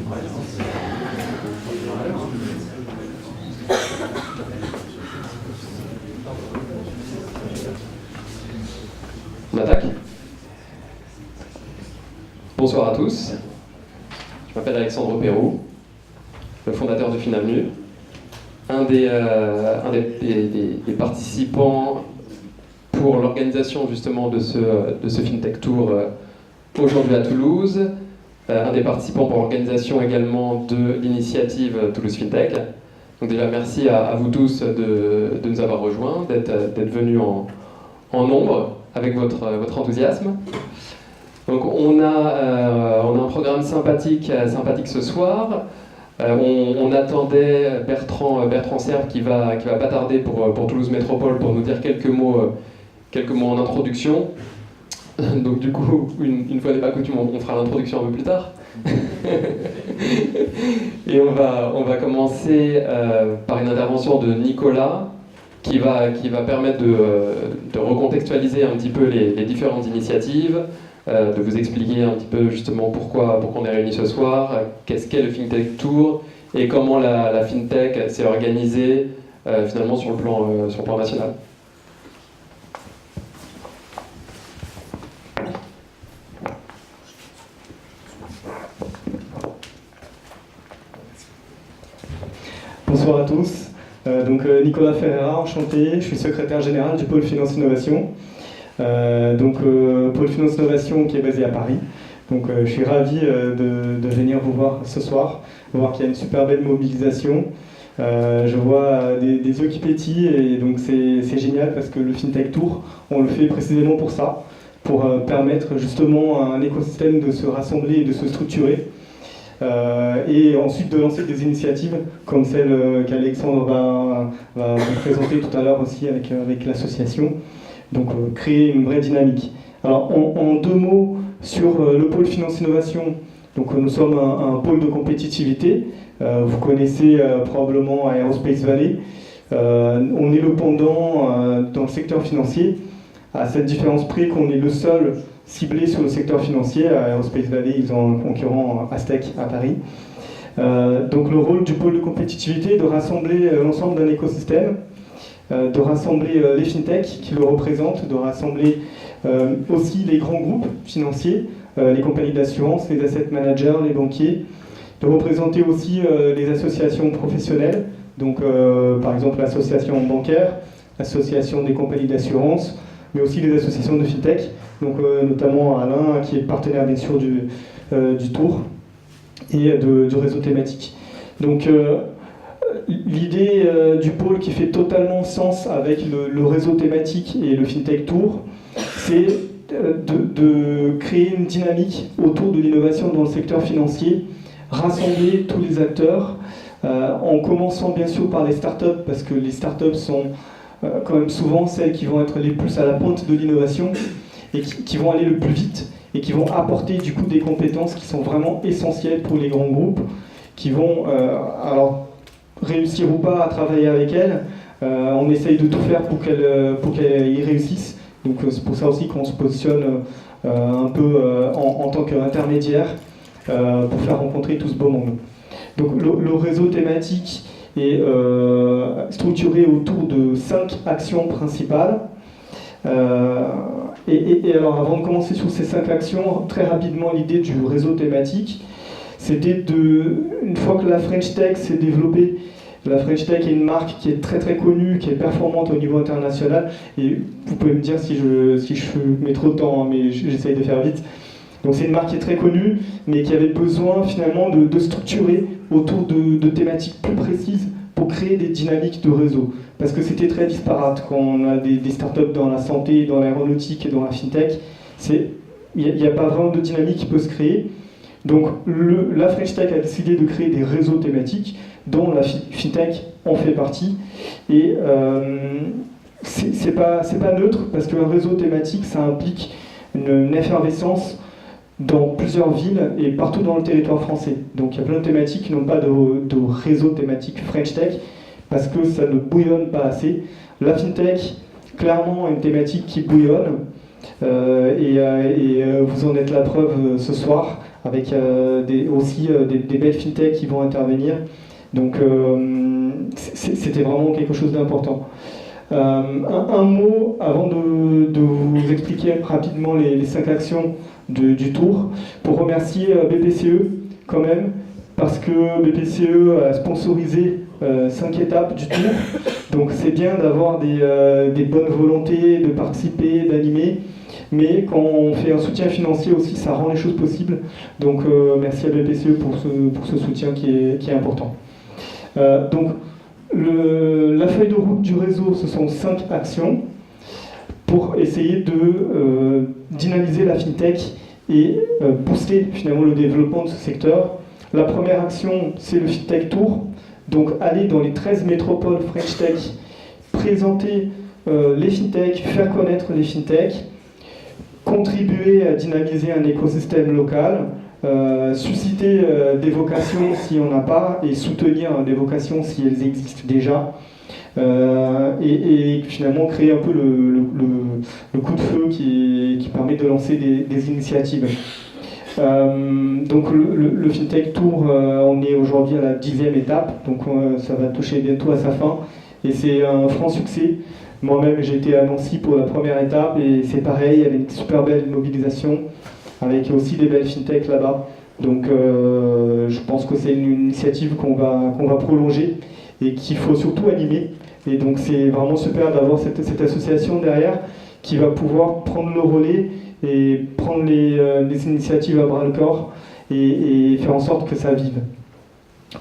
On attaque. Bonsoir à tous. Je m'appelle Alexandre Perroux, le fondateur de FinAvenue, un des participants pour l'organisation justement de ce FinTech Tour aujourd'hui à Toulouse, un des participants pour l'organisation également de l'initiative Toulouse FinTech. Donc déjà merci à vous tous de nous avoir rejoints, d'être venus en nombre avec votre enthousiasme. Donc on a un programme sympathique ce soir. On attendait Bertrand Serve qui va pas tarder pour Toulouse Métropole pour nous dire quelques mots en introduction. Donc du coup, une fois n'est pas coutume, on fera l'introduction un peu plus tard. Et on va commencer par une intervention de Nicolas qui va permettre de recontextualiser un petit peu les différentes initiatives, de vous expliquer un petit peu justement pourquoi on est réunis ce soir, qu'est-ce qu'est le FinTech Tour et comment la FinTech s'est organisée finalement sur le plan national. Bonsoir à tous. Nicolas Ferreira, enchanté, je suis secrétaire général du pôle Finance Innovation. Pôle Finance Innovation qui est basé à Paris. Je suis ravi de venir vous voir ce soir, voir qu'il y a une super belle mobilisation. Je vois des yeux qui pétillent et donc c'est génial parce que le FinTech Tour, on le fait précisément pour ça, pour permettre justement à un écosystème de se rassembler et de se structurer. Et ensuite de lancer des initiatives comme celle qu'Alexandre va vous présenter tout à l'heure aussi avec l'association. Donc créer une vraie dynamique. Alors en deux mots sur le pôle Finance Innovation, donc nous sommes un pôle de compétitivité, vous connaissez probablement Aerospace Valley, on est le pendant dans le secteur financier, à cette différence près qu'on est le seul ciblé sur le secteur financier. À Aerospace Valley, ils ont un concurrent Aztec à Paris. Donc le rôle du pôle de compétitivité est de rassembler l'ensemble d'un écosystème, de rassembler les fintech qui le représentent, de rassembler aussi les grands groupes financiers, les compagnies d'assurance, les asset managers, les banquiers, de représenter aussi les associations professionnelles, donc par exemple l'association bancaire, l'association des compagnies d'assurance, mais aussi les associations de fintech, donc notamment Alain qui est partenaire bien sûr du Tour et du réseau thématique. Donc l'idée du pôle qui fait totalement sens avec le réseau thématique et le FinTech Tour, c'est de créer une dynamique autour de l'innovation dans le secteur financier, rassembler tous les acteurs, en commençant bien sûr par les startups, parce que les startups sont quand même souvent celles qui vont être les plus à la pointe de l'innovation et qui vont aller le plus vite et qui vont apporter du coup des compétences qui sont vraiment essentielles pour les grands groupes, qui vont alors réussir ou pas à travailler avec elles. On essaye de tout faire pour qu'elles y réussissent. Donc c'est pour ça aussi qu'on se positionne un peu en tant qu'intermédiaire pour faire rencontrer tout ce beau monde. Donc le réseau thématique est structuré autour de 5 actions principales. Et alors avant de commencer sur ces 5 actions, très rapidement l'idée du réseau thématique, c'était une fois que la French Tech s'est développée, la French Tech est une marque qui est très très connue, qui est performante au niveau international, et vous pouvez me dire si je mets trop de temps, hein, mais j'essaye de faire vite. Donc c'est une marque qui est très connue, mais qui avait besoin finalement de structurer autour de thématiques plus précises pour créer des dynamiques de réseau. Parce que c'était très disparate. Quand on a des startups dans la santé, dans l'aéronautique et dans la fintech, il n'y a pas vraiment de dynamique qui peut se créer. Donc la French Tech a décidé de créer des réseaux thématiques, dont la fintech en fait partie. Et c'est pas neutre, parce qu'un réseau thématique, ça implique une effervescence dans plusieurs villes et partout dans le territoire français. Donc il y a plein de thématiques qui n'ont pas de réseau thématique French Tech parce que ça ne bouillonne pas assez. La FinTech, clairement, est une thématique qui bouillonne et vous en êtes la preuve ce soir avec aussi des belles fintechs qui vont intervenir. Donc c'était vraiment quelque chose d'important. Un mot avant de vous expliquer rapidement les 5 actions du tour, pour remercier BPCE quand même, parce que BPCE a sponsorisé 5 étapes du tour. Donc c'est bien d'avoir des bonnes volontés, de participer, d'animer, mais quand on fait un soutien financier aussi, ça rend les choses possibles. Donc merci à BPCE pour ce soutien qui est important. Donc la feuille de route du réseau, ce sont 5 actions pour essayer de dynamiser la FinTech et booster finalement le développement de ce secteur. La première action, c'est le FinTech Tour. Donc aller dans les 13 métropoles French Tech, présenter les FinTech, faire connaître les FinTech, contribuer à dynamiser un écosystème local, susciter des vocations si on n'a pas, et soutenir des vocations si elles existent déjà, et finalement créer un peu le coup de feu qui permet de lancer des initiatives. Donc le FinTech Tour, on est aujourd'hui à la 10e étape, donc ça va toucher bientôt à sa fin, et c'est un franc succès. Moi-même j'ai été à Nancy pour la première étape, et c'est pareil, il y avait une super belle mobilisation, avec aussi des belles FinTech là-bas. Donc je pense que c'est une initiative qu'on va prolonger, et qu'il faut surtout animer. Et donc c'est vraiment super d'avoir cette association derrière, qui va pouvoir prendre le relais, et prendre les initiatives à bras-le-corps et faire en sorte que ça vive.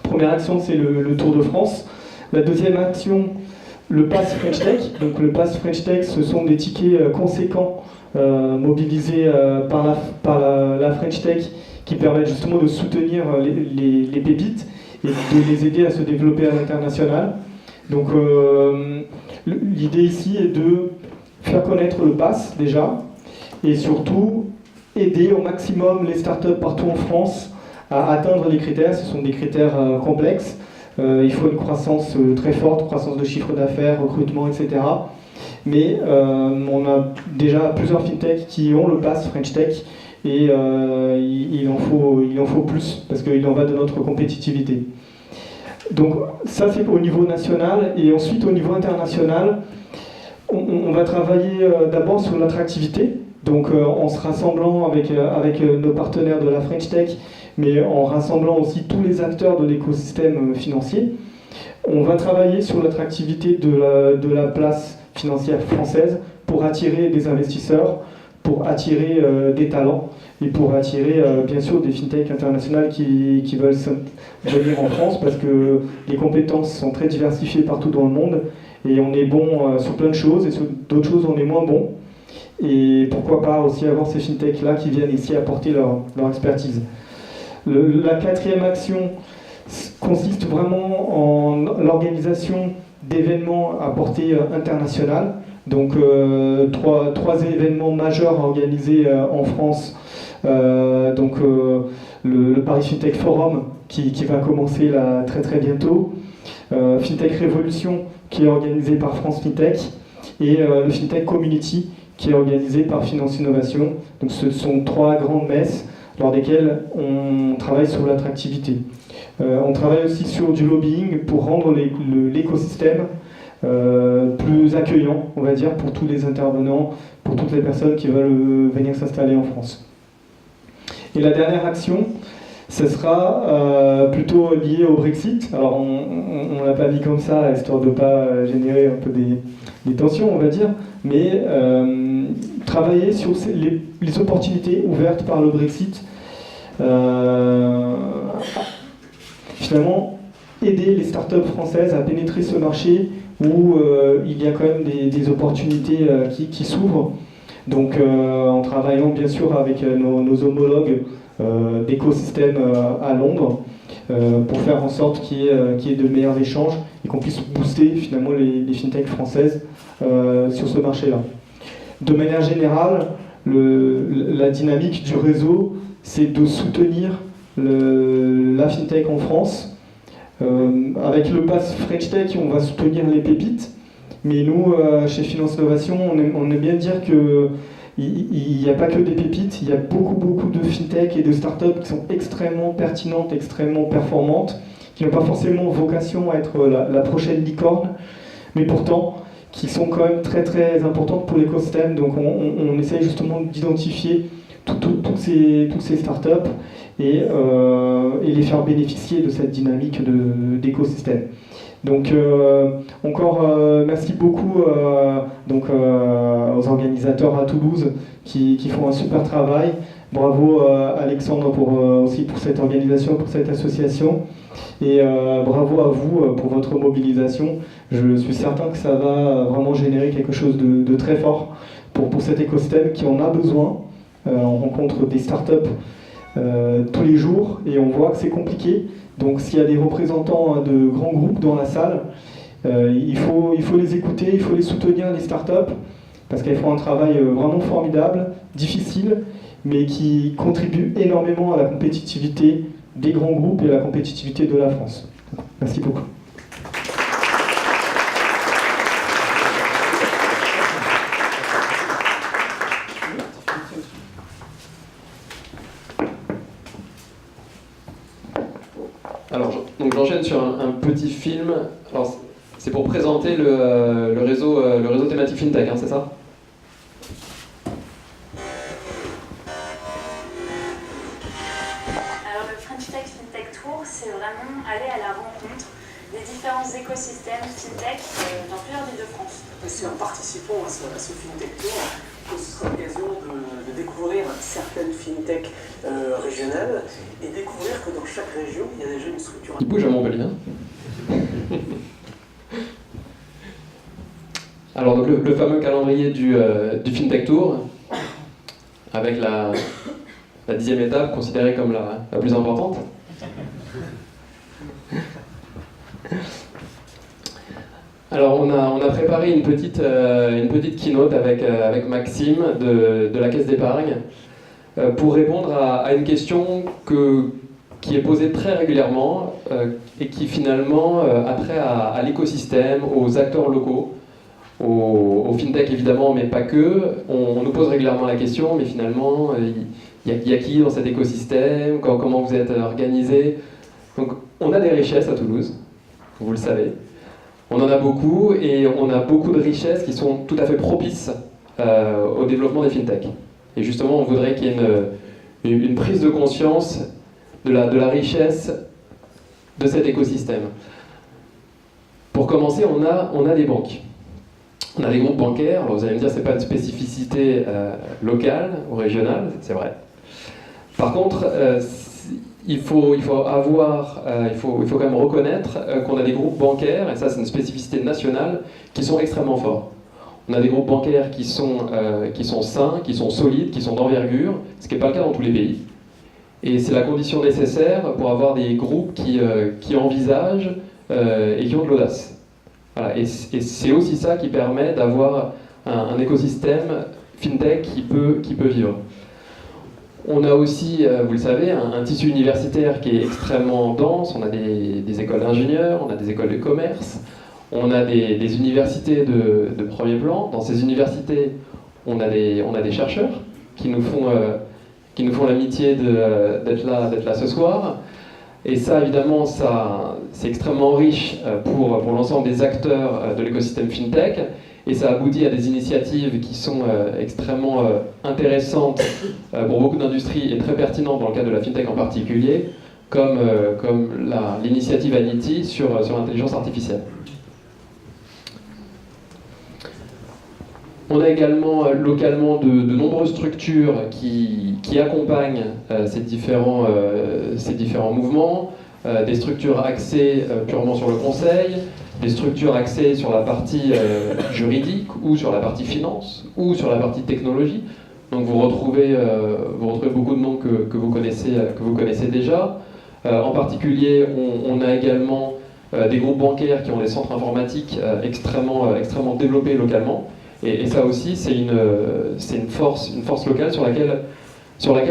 Première action, c'est le Tour de France. La deuxième action, le Pass French Tech. Donc le Pass French Tech, ce sont des tickets conséquents mobilisés par la French Tech, qui permettent justement de soutenir les pépites et de les aider à se développer à l'international. Donc l'idée ici est de faire connaître le Pass déjà, et surtout aider au maximum les startups partout en France à atteindre les critères. Ce sont des critères complexes. Il faut une croissance très forte, croissance de chiffre d'affaires, recrutement, etc. Mais on a déjà plusieurs fintechs qui ont le pass French Tech, et il en faut plus, parce qu'il en va de notre compétitivité. Donc ça, c'est au niveau national, et ensuite au niveau international, on va travailler d'abord sur l'attractivité. Donc en se rassemblant avec nos partenaires de la French Tech, mais en rassemblant aussi tous les acteurs de l'écosystème financier. On va travailler sur l'attractivité de la place financière française pour attirer des investisseurs, pour attirer des talents, et pour attirer bien sûr des fintechs internationales qui veulent venir en France, parce que les compétences sont très diversifiées partout dans le monde, et on est bon sur plein de choses, et sur d'autres choses on est moins bon. Et pourquoi pas aussi avoir ces fintechs-là qui viennent ici apporter leur expertise. La quatrième action consiste vraiment en l'organisation d'événements à portée internationale. Donc trois événements majeurs organisés en France. Le Paris FinTech Forum qui va commencer là très très bientôt. FinTech Révolution qui est organisé par France FinTech. Et le FinTech Community qui est organisé par Finance Innovation. Donc ce sont 3 grandes messes lors desquelles on travaille sur l'attractivité. On travaille aussi sur du lobbying pour rendre l'écosystème plus accueillant, on va dire, pour tous les intervenants, pour toutes les personnes qui veulent venir s'installer en France. Et la dernière action, ce sera plutôt lié au Brexit. Alors on ne l'a pas mis comme ça, histoire de ne pas générer un peu des tensions, on va dire, mais travailler sur les opportunités ouvertes par le Brexit. Finalement, aider les startups françaises à pénétrer ce marché où il y a quand même des opportunités qui s'ouvrent. Donc en travaillant bien sûr avec nos homologues d'écosystème à Londres, pour faire en sorte qu'il y ait de meilleurs échanges et qu'on puisse booster finalement les fintechs françaises sur ce marché-là. De manière générale, la dynamique du réseau, c'est de soutenir la fintech en France. Avec le pass French Tech, on va soutenir les pépites, mais nous, chez Finance Innovation, on aime bien dire que il n'y a pas que des pépites, il y a beaucoup de fintech et de startups qui sont extrêmement pertinentes, extrêmement performantes, qui n'ont pas forcément vocation à être la prochaine licorne, mais pourtant qui sont quand même très importantes pour l'écosystème. Donc on essaye justement d'identifier toutes ces startups et les faire bénéficier de cette dynamique d'écosystème. Donc encore merci beaucoup aux organisateurs à Toulouse qui font un super travail. Bravo Alexandre aussi pour cette organisation, pour cette association. Et bravo à vous pour votre mobilisation. Je suis certain que ça va vraiment générer quelque chose de très fort pour cet écosystème qui en a besoin. On rencontre des startups tous les jours et on voit que c'est compliqué. Donc s'il y a des représentants de grands groupes dans la salle, il faut les écouter, il faut les soutenir, les startups, parce qu'elles font un travail vraiment formidable, difficile, mais qui contribue énormément à la compétitivité des grands groupes et à la compétitivité de la France. Merci beaucoup. Alors, donc j'enchaîne sur un petit film. Alors, c'est pour présenter le réseau thématique FinTech, hein, c'est ça ? Alors, le French Tech FinTech Tour, c'est vraiment aller à la rencontre des différents écosystèmes FinTech dans plusieurs villes de France. C'est en participant à ce FinTech Tour que ce sera l'occasion de découvrir certaines FinTech régionales et découvrir que dans chaque région, il y a déjà une structure. Il bouge à Montpellier. Alors donc le fameux calendrier du FinTech Tour, avec la 10e étape considérée comme la plus importante. Alors on a préparé une petite keynote avec Maxime de la Caisse d'épargne pour répondre à une question qui est posée très régulièrement et qui finalement a trait à l'écosystème, aux acteurs locaux, aux fintech évidemment, mais pas que. On nous pose régulièrement la question, mais finalement, il y a qui dans cet écosystème, comment vous êtes organisé. Donc on a des richesses à Toulouse, vous le savez. On en a beaucoup et on a beaucoup de richesses qui sont tout à fait propices au développement des fintech. Et justement, on voudrait qu'il y ait une prise de conscience de la richesse de cet écosystème. Pour commencer, on a des banques. On a des groupes bancaires. Alors vous allez me dire, c'est pas une spécificité locale ou régionale, c'est vrai. Par contre, il faut quand même reconnaître qu'on a des groupes bancaires, et ça c'est une spécificité nationale, qui sont extrêmement forts. On a des groupes bancaires qui sont sains, qui sont solides, qui sont d'envergure, ce qui n'est pas le cas dans tous les pays. Et c'est la condition nécessaire pour avoir des groupes qui envisagent et qui ont de l'audace. Voilà. Et c'est aussi ça qui permet d'avoir un écosystème fintech qui peut vivre. On a aussi, vous le savez, un tissu universitaire qui est extrêmement dense. On a des écoles d'ingénieurs, on a des écoles de commerce, on a des universités de premier plan. Dans ces universités, on a des chercheurs qui nous font l'amitié d'être là ce soir. Et ça, évidemment, c'est extrêmement riche pour l'ensemble des acteurs de l'écosystème FinTech. Et ça aboutit à des initiatives qui sont extrêmement intéressantes pour beaucoup d'industries et très pertinentes dans le cas de la FinTech en particulier, comme l'initiative Anity sur l'intelligence artificielle. On a également localement de nombreuses structures qui accompagnent ces différents mouvements, des structures axées purement sur le conseil, des structures axées sur la partie juridique ou sur la partie finance ou sur la partie technologie. Donc vous retrouvez beaucoup de noms que vous connaissez déjà. En particulier, on a également des groupes bancaires qui ont des centres informatiques extrêmement développés localement. Et ça aussi, c'est une force locale sur laquelle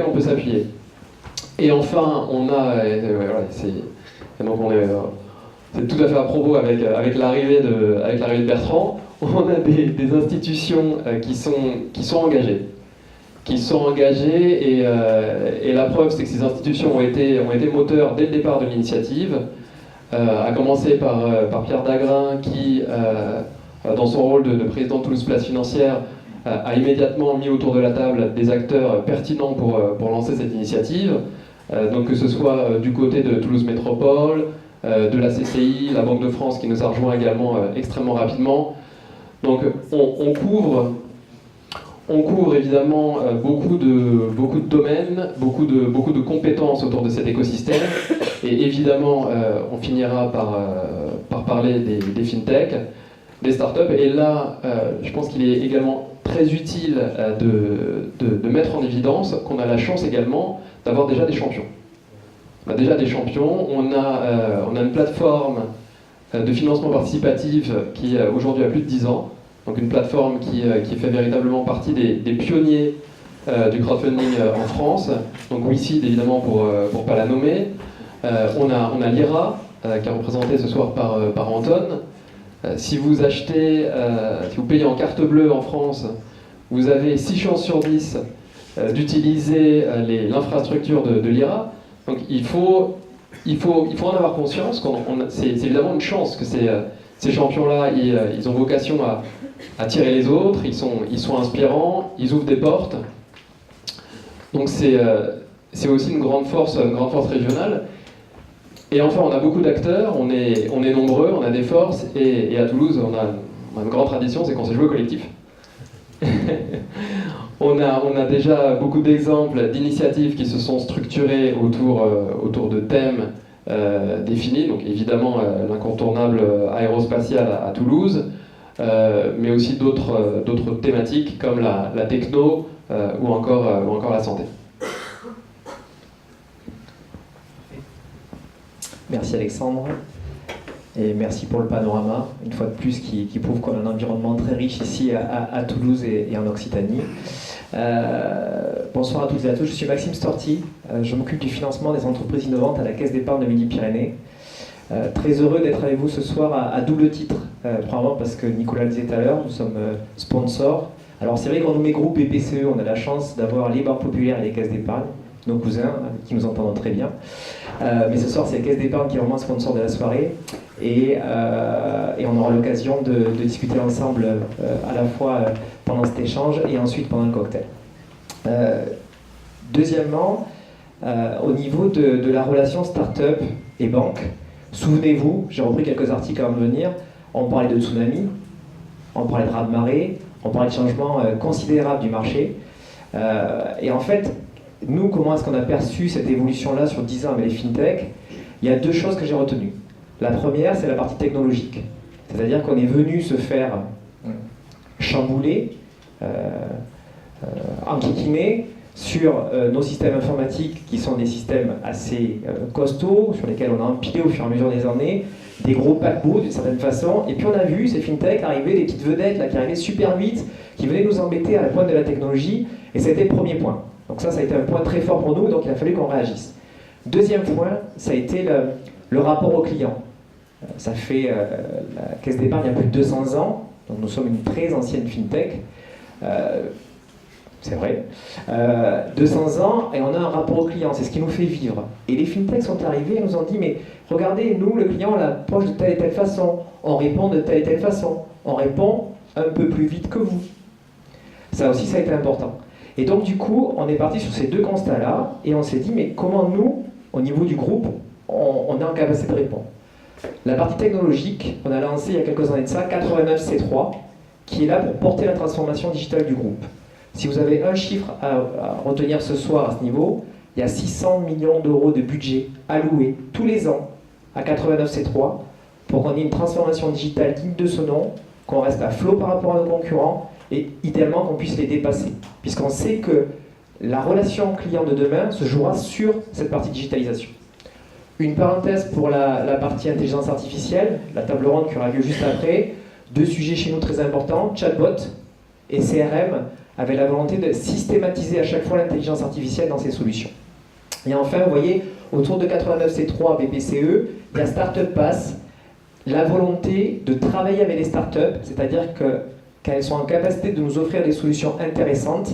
on peut s'appuyer. Et enfin, on a, c'est tout à fait à propos avec l'arrivée de Bertrand, on a des institutions qui sont engagées. qui sont engagées et la preuve c'est que ces institutions ont été moteurs dès le départ de l'initiative, à commencer par Pierre Dagrin qui, dans son rôle de président de Toulouse Place Financière, a immédiatement mis autour de la table des acteurs pertinents pour lancer cette initiative, donc que ce soit du côté de Toulouse Métropole, de la CCI, la Banque de France qui nous a rejoint également extrêmement rapidement. Donc on couvre évidemment beaucoup de domaines, beaucoup de compétences autour de cet écosystème, et évidemment on finira par parler des fintech, des startups, et là je pense qu'il est également très utile de mettre en évidence qu'on a la chance également d'avoir déjà des champions. On a déjà des champions, on a une plateforme de financement participatif qui aujourd'hui a plus de 10 ans, donc une plateforme qui fait véritablement partie des pionniers du crowdfunding en France, donc WeSeed évidemment pour pas la nommer. On a l'IRA qui est représentée ce soir par Anton. Si vous payez en carte bleue en France, vous avez 6 chances sur 10 d'utiliser l'infrastructure de l'IRA. Donc il faut en avoir conscience. C'est évidemment une chance que ces champions-là, ils ont vocation à attirer les autres, ils sont inspirants, ils ouvrent des portes. Donc c'est aussi une grande force régionale. Et enfin, on a beaucoup d'acteurs, on est nombreux, on a des forces, et à Toulouse, on a une grande tradition, c'est qu'on sait jouer au collectif. On a déjà beaucoup d'exemples d'initiatives qui se sont structurées autour de thèmes définis, donc évidemment l'incontournable aérospatial à Toulouse, mais aussi d'autres thématiques comme la techno ou encore la santé. Merci Alexandre, et merci pour le panorama, une fois de plus, qui prouve qu'on a un environnement très riche ici à Toulouse et en Occitanie. Bonsoir à toutes et à tous, je suis Maxime Storti, je m'occupe du financement des entreprises innovantes à la Caisse d'épargne de Midi-Pyrénées. Très heureux d'être avec vous ce soir à double titre, probablement parce que Nicolas le disait tout à l'heure, nous sommes sponsors. Alors c'est vrai qu'on nous met groupe et PCE, on a la chance d'avoir les banques populaires et les caisses d'épargne, nos cousins qui nous entendent très bien. Mais ce soir, c'est la Caisse d'épargne qui est vraiment sponsor de la soirée. Et on aura l'occasion de discuter ensemble à la fois pendant cet échange et ensuite pendant le cocktail. Deuxièmement, au niveau de la relation start-up et banque, souvenez-vous, j'ai repris quelques articles avant de venir, on parlait de tsunami, on parlait de raz-de-marée, on parlait de changement considérable du marché. Et en fait, nous, comment est-ce qu'on a perçu cette évolution-là sur 10 ans avec les fintech? Il y a deux choses que j'ai retenues. La première, c'est la partie technologique. C'est-à-dire qu'on est venu se faire chambouler, enquiquiner sur nos systèmes informatiques qui sont des systèmes assez costauds, sur lesquels on a empilé au fur et à mesure des années, des gros paquebots d'une certaine façon, et puis on a vu ces fintech arriver, des petites vedettes là, qui arrivaient super vite, qui venaient nous embêter à la pointe de la technologie, et c'était le premier point. Donc ça a été un point très fort pour nous, donc il a fallu qu'on réagisse. Deuxième point, ça a été le rapport au client. Ça fait la Caisse d'épargne il y a plus de 200 ans, donc nous sommes une très ancienne fintech, c'est vrai, 200 ans, et on a un rapport au client, c'est ce qui nous fait vivre. Et les fintechs sont arrivés et nous ont dit, mais regardez, nous, le client, on l'approche de telle et telle façon, on répond de telle et telle façon, on répond un peu plus vite que vous. Ça aussi, ça a été important. Et donc, du coup, on est parti sur ces deux constats-là, et on s'est dit, mais comment nous, au niveau du groupe, on est en capacité de répondre. La partie technologique, on a lancé il y a quelques années de ça, 89C3, qui est là pour porter la transformation digitale du groupe. Si vous avez un chiffre à retenir ce soir à ce niveau, il y a 600 millions d'euros de budget alloués tous les ans à 89C3 pour qu'on ait une transformation digitale digne de ce nom, qu'on reste à flot par rapport à nos concurrents et idéalement qu'on puisse les dépasser. Puisqu'on sait que la relation client de demain se jouera sur cette partie digitalisation. Une parenthèse pour la partie intelligence artificielle, la table ronde qui aura lieu juste après. Deux sujets chez nous très importants, chatbot et CRM, avec la volonté de systématiser à chaque fois l'intelligence artificielle dans ces solutions. Et enfin, vous voyez, autour de 89C3 BPCE, il y a Startup Pass, la volonté de travailler avec les startups, c'est-à-dire qu'elles sont en capacité de nous offrir des solutions intéressantes.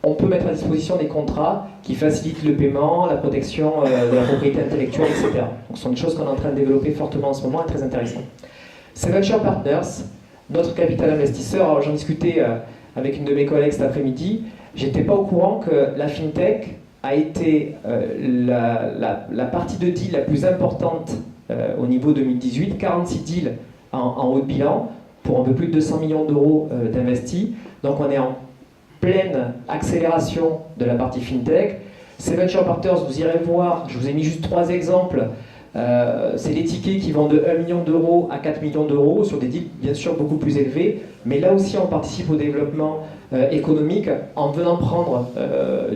on peut mettre à disposition des contrats qui facilitent le paiement, la protection de la propriété intellectuelle, etc. Donc ce sont des choses qu'on est en train de développer fortement en ce moment et très intéressantes. Venture Partners, notre capital investisseur, alors j'en discutais avec une de mes collègues cet après-midi, j'étais pas au courant que la FinTech a été la partie de deal la plus importante au niveau 2018, 46 deals en haut de bilan, pour un peu plus de 200 millions d'euros d'investis. Donc on est en pleine accélération de la partie FinTech. Venture Partners, vous irez voir, je vous ai mis juste 3 exemples. C'est des tickets qui vont de 1 million d'euros à 4 millions d'euros sur des deals bien sûr beaucoup plus élevés, mais là aussi on participe au développement économique en venant prendre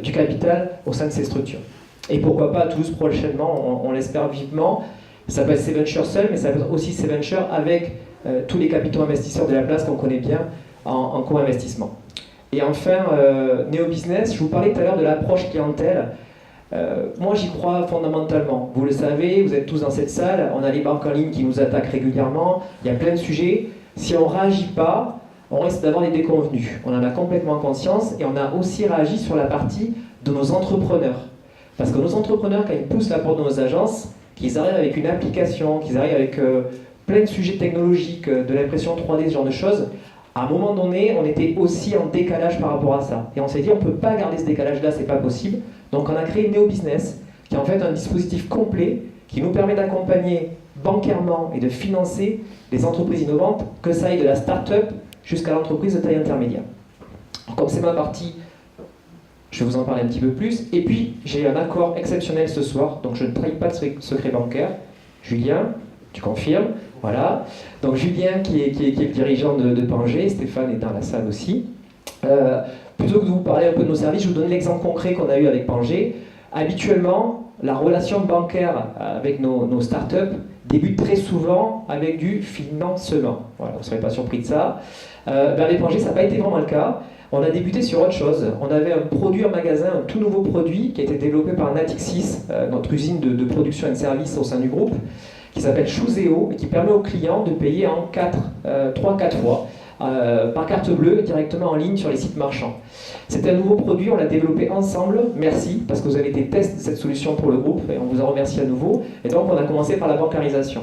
du capital au sein de ces structures. Et pourquoi pas à Toulouse prochainement, on l'espère vivement. Ça peut être Venture seul, mais ça peut être aussi Venture avec tous les capitaux investisseurs de la place qu'on connaît bien en co-investissement. Et enfin, Néo Business, je vous parlais tout à l'heure de l'approche clientèle. Moi j'y crois fondamentalement. Vous le savez, vous êtes tous dans cette salle, on a les banques en ligne qui nous attaquent régulièrement, il y a plein de sujets. Si on ne réagit pas, on risque d'avoir des déconvenus. On en a complètement conscience et on a aussi réagi sur la partie de nos entrepreneurs. Parce que nos entrepreneurs, quand ils poussent la porte de nos agences, qu'ils arrivent avec une application, qu'ils arrivent avec plein de sujets technologiques, de l'impression 3D, ce genre de choses, à un moment donné, on était aussi en décalage par rapport à ça. Et on s'est dit, on ne peut pas garder ce décalage-là, c'est pas possible. Donc on a créé Néo Business, qui est en fait un dispositif complet qui nous permet d'accompagner bancairement et de financer les entreprises innovantes, que ça aille de la start-up jusqu'à l'entreprise de taille intermédiaire. Alors, comme c'est ma partie, je vais vous en parler un petit peu plus. Et puis, j'ai un accord exceptionnel ce soir, donc je ne trahis pas de secret bancaire. Julien, tu confirmes, voilà. Donc Julien qui est le dirigeant de Pangé, Stéphane est dans la salle aussi. Plutôt que de vous parler un peu de nos services, je vais vous donner l'exemple concret qu'on a eu avec Pangé. Habituellement, la relation bancaire avec nos startups débute très souvent avec du financement. Voilà, vous ne serez pas surpris de ça. Avec Pangé, ça n'a pas été vraiment le cas. On a débuté sur autre chose. On avait un produit en magasin, un tout nouveau produit qui a été développé par Natixis, notre usine de production et de services au sein du groupe, qui s'appelle Chooseo et qui permet aux clients de payer en 3-4 fois par carte bleue directement en ligne sur les sites marchands. C'est un nouveau produit, on l'a développé ensemble, merci, parce que vous avez été test de cette solution pour le groupe et on vous en remercie à nouveau. Et donc on a commencé par la bancarisation.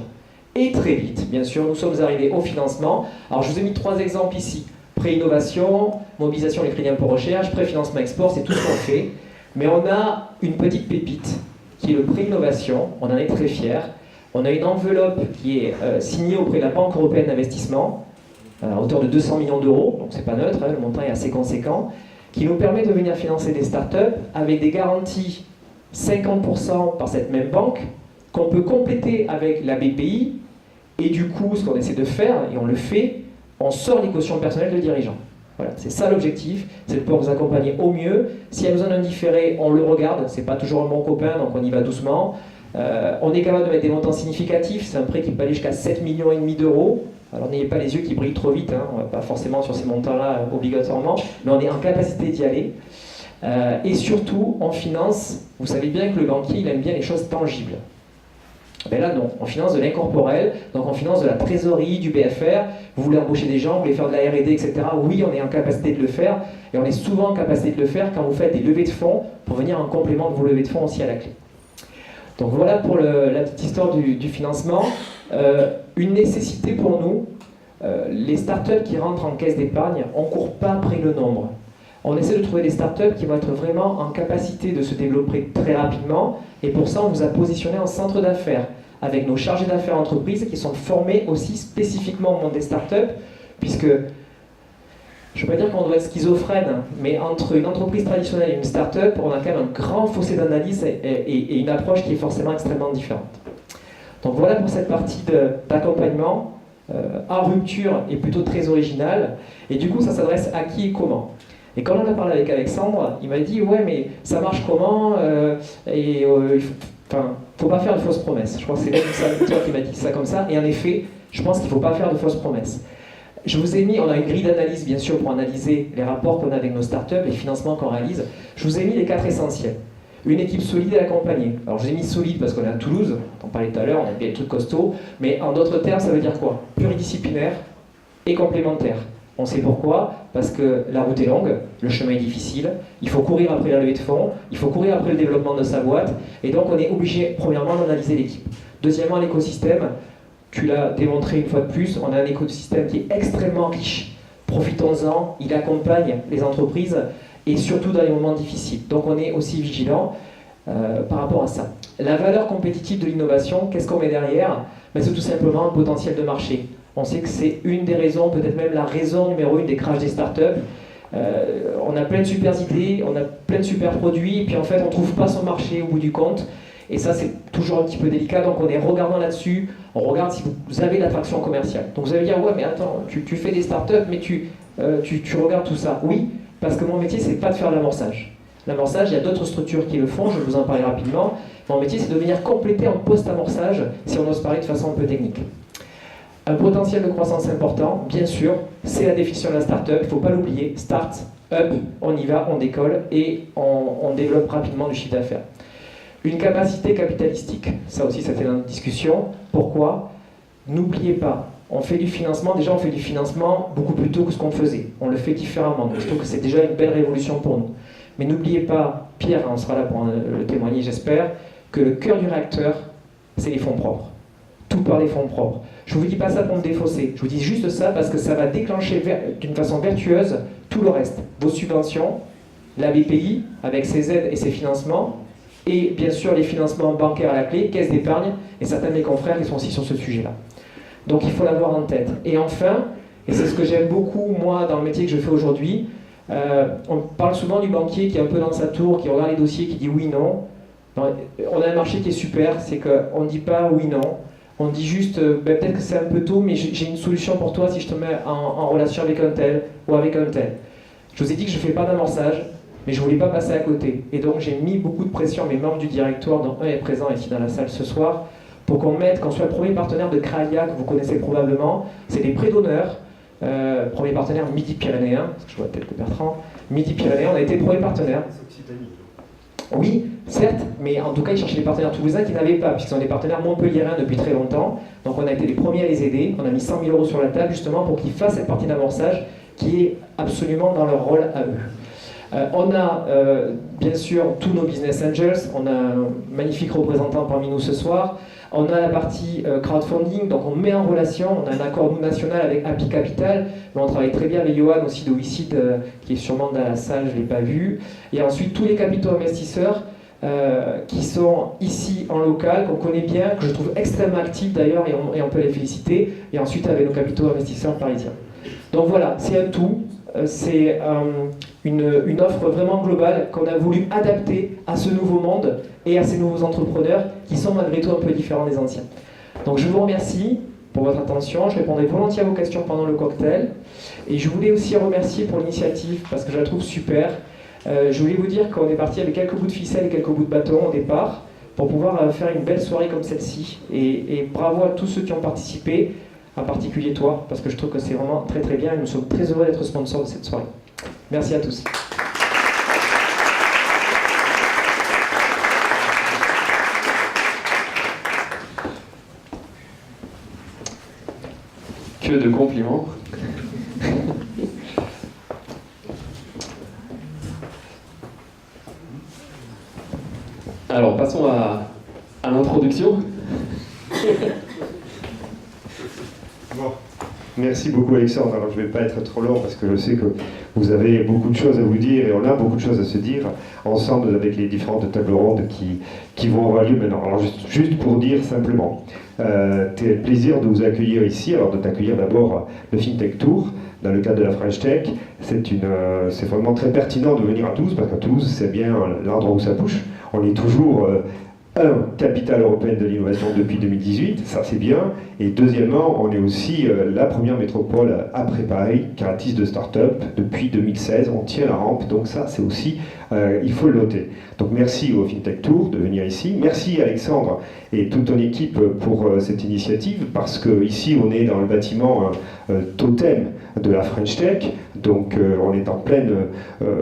Et très vite, bien sûr, nous sommes arrivés au financement. Alors je vous ai mis 3 exemples ici. Pré-innovation, mobilisation des crédits impôt recherche, pré-financement export, c'est tout ce qu'on fait. Mais on a une petite pépite qui est le pré-innovation, on en est très fiers. On a une enveloppe qui est signée auprès de la Banque européenne d'investissement, à hauteur de 200 millions d'euros, donc c'est pas neutre, hein, le montant est assez conséquent, qui nous permet de venir financer des startups avec des garanties 50% par cette même banque, qu'on peut compléter avec la BPI, et du coup, ce qu'on essaie de faire, et on le fait, on sort les cautions personnelles de dirigeants. Voilà, c'est ça l'objectif, c'est de pouvoir vous accompagner au mieux. S'il y a besoin d'un différé, on le regarde, c'est pas toujours un bon copain, donc on y va doucement. On est capable de mettre des montants significatifs, c'est un prêt qui peut aller jusqu'à 7,5 millions d'euros. Alors n'ayez pas les yeux qui brillent trop vite, hein. On ne va pas forcément sur ces montants-là obligatoirement, mais on est en capacité d'y aller. Et surtout, on finance, vous savez bien que le banquier, il aime bien les choses tangibles. Ben là non, on finance de l'incorporel, donc on finance de la trésorerie, du BFR, vous voulez embaucher des gens, vous voulez faire de la R&D, etc. Oui, on est en capacité de le faire, et on est souvent en capacité de le faire quand vous faites des levées de fonds, pour venir en complément de vos levées de fonds aussi à la clé. Donc voilà pour la petite histoire du financement. Une nécessité pour nous, les startups qui rentrent en caisse d'épargne, on ne court pas après le nombre. On essaie de trouver des startups qui vont être vraiment en capacité de se développer très rapidement, et pour ça on vous a positionné en centre d'affaires, avec nos chargés d'affaires entreprises qui sont formés aussi spécifiquement au monde des startups, puisque je ne veux pas dire qu'on doit être schizophrène, mais entre une entreprise traditionnelle et une start-up, on a quand même un grand fossé d'analyse et une approche qui est forcément extrêmement différente. Donc voilà pour cette partie d'accompagnement en rupture et plutôt très originale. Et du coup, ça s'adresse à qui et comment. Et quand on a parlé avec Alexandre, il m'a dit « Ouais, mais ça marche comment faut pas faire de fausses promesses. » Je crois que c'est toi qui m'a dit ça comme ça. Et en effet, je pense qu'il ne faut pas faire de fausses promesses. Je vous ai mis, on a une grille d'analyse bien sûr pour analyser les rapports qu'on a avec nos startups, les financements qu'on réalise. Je vous ai mis les 4 essentiels. Une équipe solide et accompagnée. Alors je vous ai mis solide parce qu'on est à Toulouse, on en parlait tout à l'heure, on a des trucs costauds, mais en d'autres termes ça veut dire quoi? Pluridisciplinaire et complémentaire. On sait pourquoi, parce que la route est longue, le chemin est difficile, il faut courir après la levée de fonds, il faut courir après le développement de sa boîte, et donc on est obligé, premièrement, d'analyser l'équipe. Deuxièmement, l'écosystème, tu l'as démontré une fois de plus, on a un écosystème qui est extrêmement riche. Profitons-en, il accompagne les entreprises, et surtout dans les moments difficiles. Donc on est aussi vigilant par rapport à ça. La valeur compétitive de l'innovation, qu'est-ce qu'on met derrière? C'est tout simplement le potentiel de marché. On sait que c'est une des raisons, peut-être même la raison numéro 1 des crashs des startups. On a plein de super idées, on a plein de super produits, et puis en fait on ne trouve pas son marché au bout du compte. Et ça c'est toujours un petit peu délicat, donc on est regardant là-dessus, on regarde si vous avez l'attraction commerciale. Donc vous allez dire, ouais mais attends, tu fais des startups, mais tu regardes tout ça. Oui, parce que mon métier c'est pas de faire l'amorçage. L'amorçage, il y a d'autres structures qui le font, je vais vous en parler rapidement. Mon métier c'est de venir compléter en post-amorçage, si on ose parler de façon un peu technique. Un potentiel de croissance important, bien sûr, c'est la définition de la start-up, il ne faut pas l'oublier, start, up, on y va, on décolle et on développe rapidement du chiffre d'affaires. Une capacité capitalistique, ça aussi c'était dans notre discussion. Pourquoi? N'oubliez pas, on fait du financement, déjà on fait du financement beaucoup plus tôt que ce qu'on faisait, on le fait différemment, donc je trouve que c'est déjà une belle révolution pour nous. Mais n'oubliez pas, Pierre, on sera là pour le témoigner j'espère, que le cœur du réacteur, c'est les fonds propres. Tout par les fonds propres. Je ne vous dis pas ça pour me défausser, je vous dis juste ça parce que ça va déclencher d'une façon vertueuse tout le reste. Vos subventions, la BPI avec ses aides et ses financements, et bien sûr les financements bancaires à la clé, caisse d'épargne, et certains de mes confrères qui sont aussi sur ce sujet-là. Donc il faut l'avoir en tête. Et enfin, et c'est ce que j'aime beaucoup moi dans le métier que je fais aujourd'hui, on parle souvent du banquier qui est un peu dans sa tour, qui regarde les dossiers, qui dit oui, non. On a un marché qui est super, c'est qu'on ne dit pas oui, non. On dit juste, peut-être que c'est un peu tôt, mais j'ai une solution pour toi si je te mets en relation avec un tel ou avec un tel. Je vous ai dit que je ne fais pas d'amorçage, mais je ne voulais pas passer à côté. Et donc j'ai mis beaucoup de pression à mes membres du directoire, dont un est présent ici dans la salle ce soir, pour qu'on soit le premier partenaire de Créalia, que vous connaissez probablement. C'est des prêts d'honneur. Premier partenaire Midi-Pyrénéen, parce que je vois peut-être que Bertrand. Midi-Pyrénéen, on a été premier partenaire. Oui, certes, mais en tout cas, ils cherchaient des partenaires toulousains qui n'avaient pas, puisqu'ils sont des partenaires montpelliérains depuis très longtemps. Donc on a été les premiers à les aider. On a mis 100 000 € sur la table, justement, pour qu'ils fassent cette partie d'amorçage qui est absolument dans leur rôle à eux. On a, bien sûr, tous nos business angels. On a un magnifique représentant parmi nous ce soir. On a la partie crowdfunding, donc on met en relation, on a un accord nous national avec Happy Capital, mais on travaille très bien avec Johan aussi de WeSeed, qui est sûrement dans la salle, je ne l'ai pas vu. Et ensuite tous les capitaux investisseurs qui sont ici en local, qu'on connaît bien, que je trouve extrêmement actifs d'ailleurs, et on peut les féliciter. Et ensuite avec nos capitaux investisseurs parisiens. Donc voilà, c'est un tout. C'est une offre vraiment globale qu'on a voulu adapter à ce nouveau monde et à ces nouveaux entrepreneurs qui sont malgré tout un peu différents des anciens. Donc je vous remercie pour votre attention, je répondrai volontiers à vos questions pendant le cocktail. Et je voulais aussi remercier pour l'initiative parce que je la trouve super. Je voulais vous dire qu'on est parti avec quelques bouts de ficelle et quelques bouts de bâton au départ pour pouvoir faire une belle soirée comme celle-ci. Et bravo à tous ceux qui ont participé. En particulier toi, parce que je trouve que c'est vraiment très très bien et nous sommes très heureux d'être sponsors de cette soirée. Merci à tous. Que de compliments. Alors passons à l'introduction. Bon. Merci beaucoup Alexandre. Alors je ne vais pas être trop long parce que je sais que vous avez beaucoup de choses à vous dire et on a beaucoup de choses à se dire ensemble avec les différentes tables rondes qui vont avoir lieu maintenant. Alors juste pour dire simplement, c'est un plaisir de vous accueillir ici, alors de t'accueillir d'abord le FinTech Tour dans le cadre de la French Tech. C'est vraiment très pertinent de venir à Toulouse parce qu'à Toulouse c'est bien l'endroit où ça bouge. On est toujours capitale européenne de l'innovation depuis 2018, ça c'est bien. Et deuxièmement, on est aussi la première métropole après Paris qui ratisse de start-up depuis 2016. On tient la rampe, donc ça c'est aussi, il faut le noter. Donc merci au FinTech Tour de venir ici. Merci Alexandre et toute ton équipe pour cette initiative parce que ici on est dans le bâtiment totem de la French Tech. Donc on est en pleine,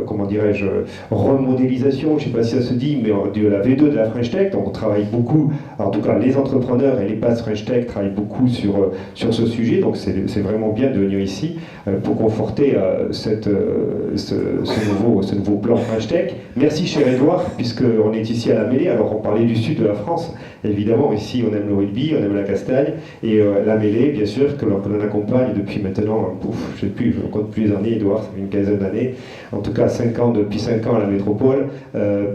comment dirais-je, remodélisation, je ne sais pas si ça se dit, mais de la V2 de la French Tech. Donc on travaille beaucoup, en tout cas les entrepreneurs et les bases French Tech travaillent beaucoup sur ce sujet. Donc c'est vraiment bien de venir ici pour conforter ce nouveau plan French Tech. Merci cher Edouard, puisqu'on est ici à la Mêlée. Alors on parlait du sud de la France, évidemment ici on aime le rugby, on aime la castagne, et la Mêlée bien sûr que l'on accompagne depuis maintenant, je ne sais plus, je ne compte plus les années Edouard, ça fait une quinzaine d'années, en tout cas depuis 5 ans à la métropole,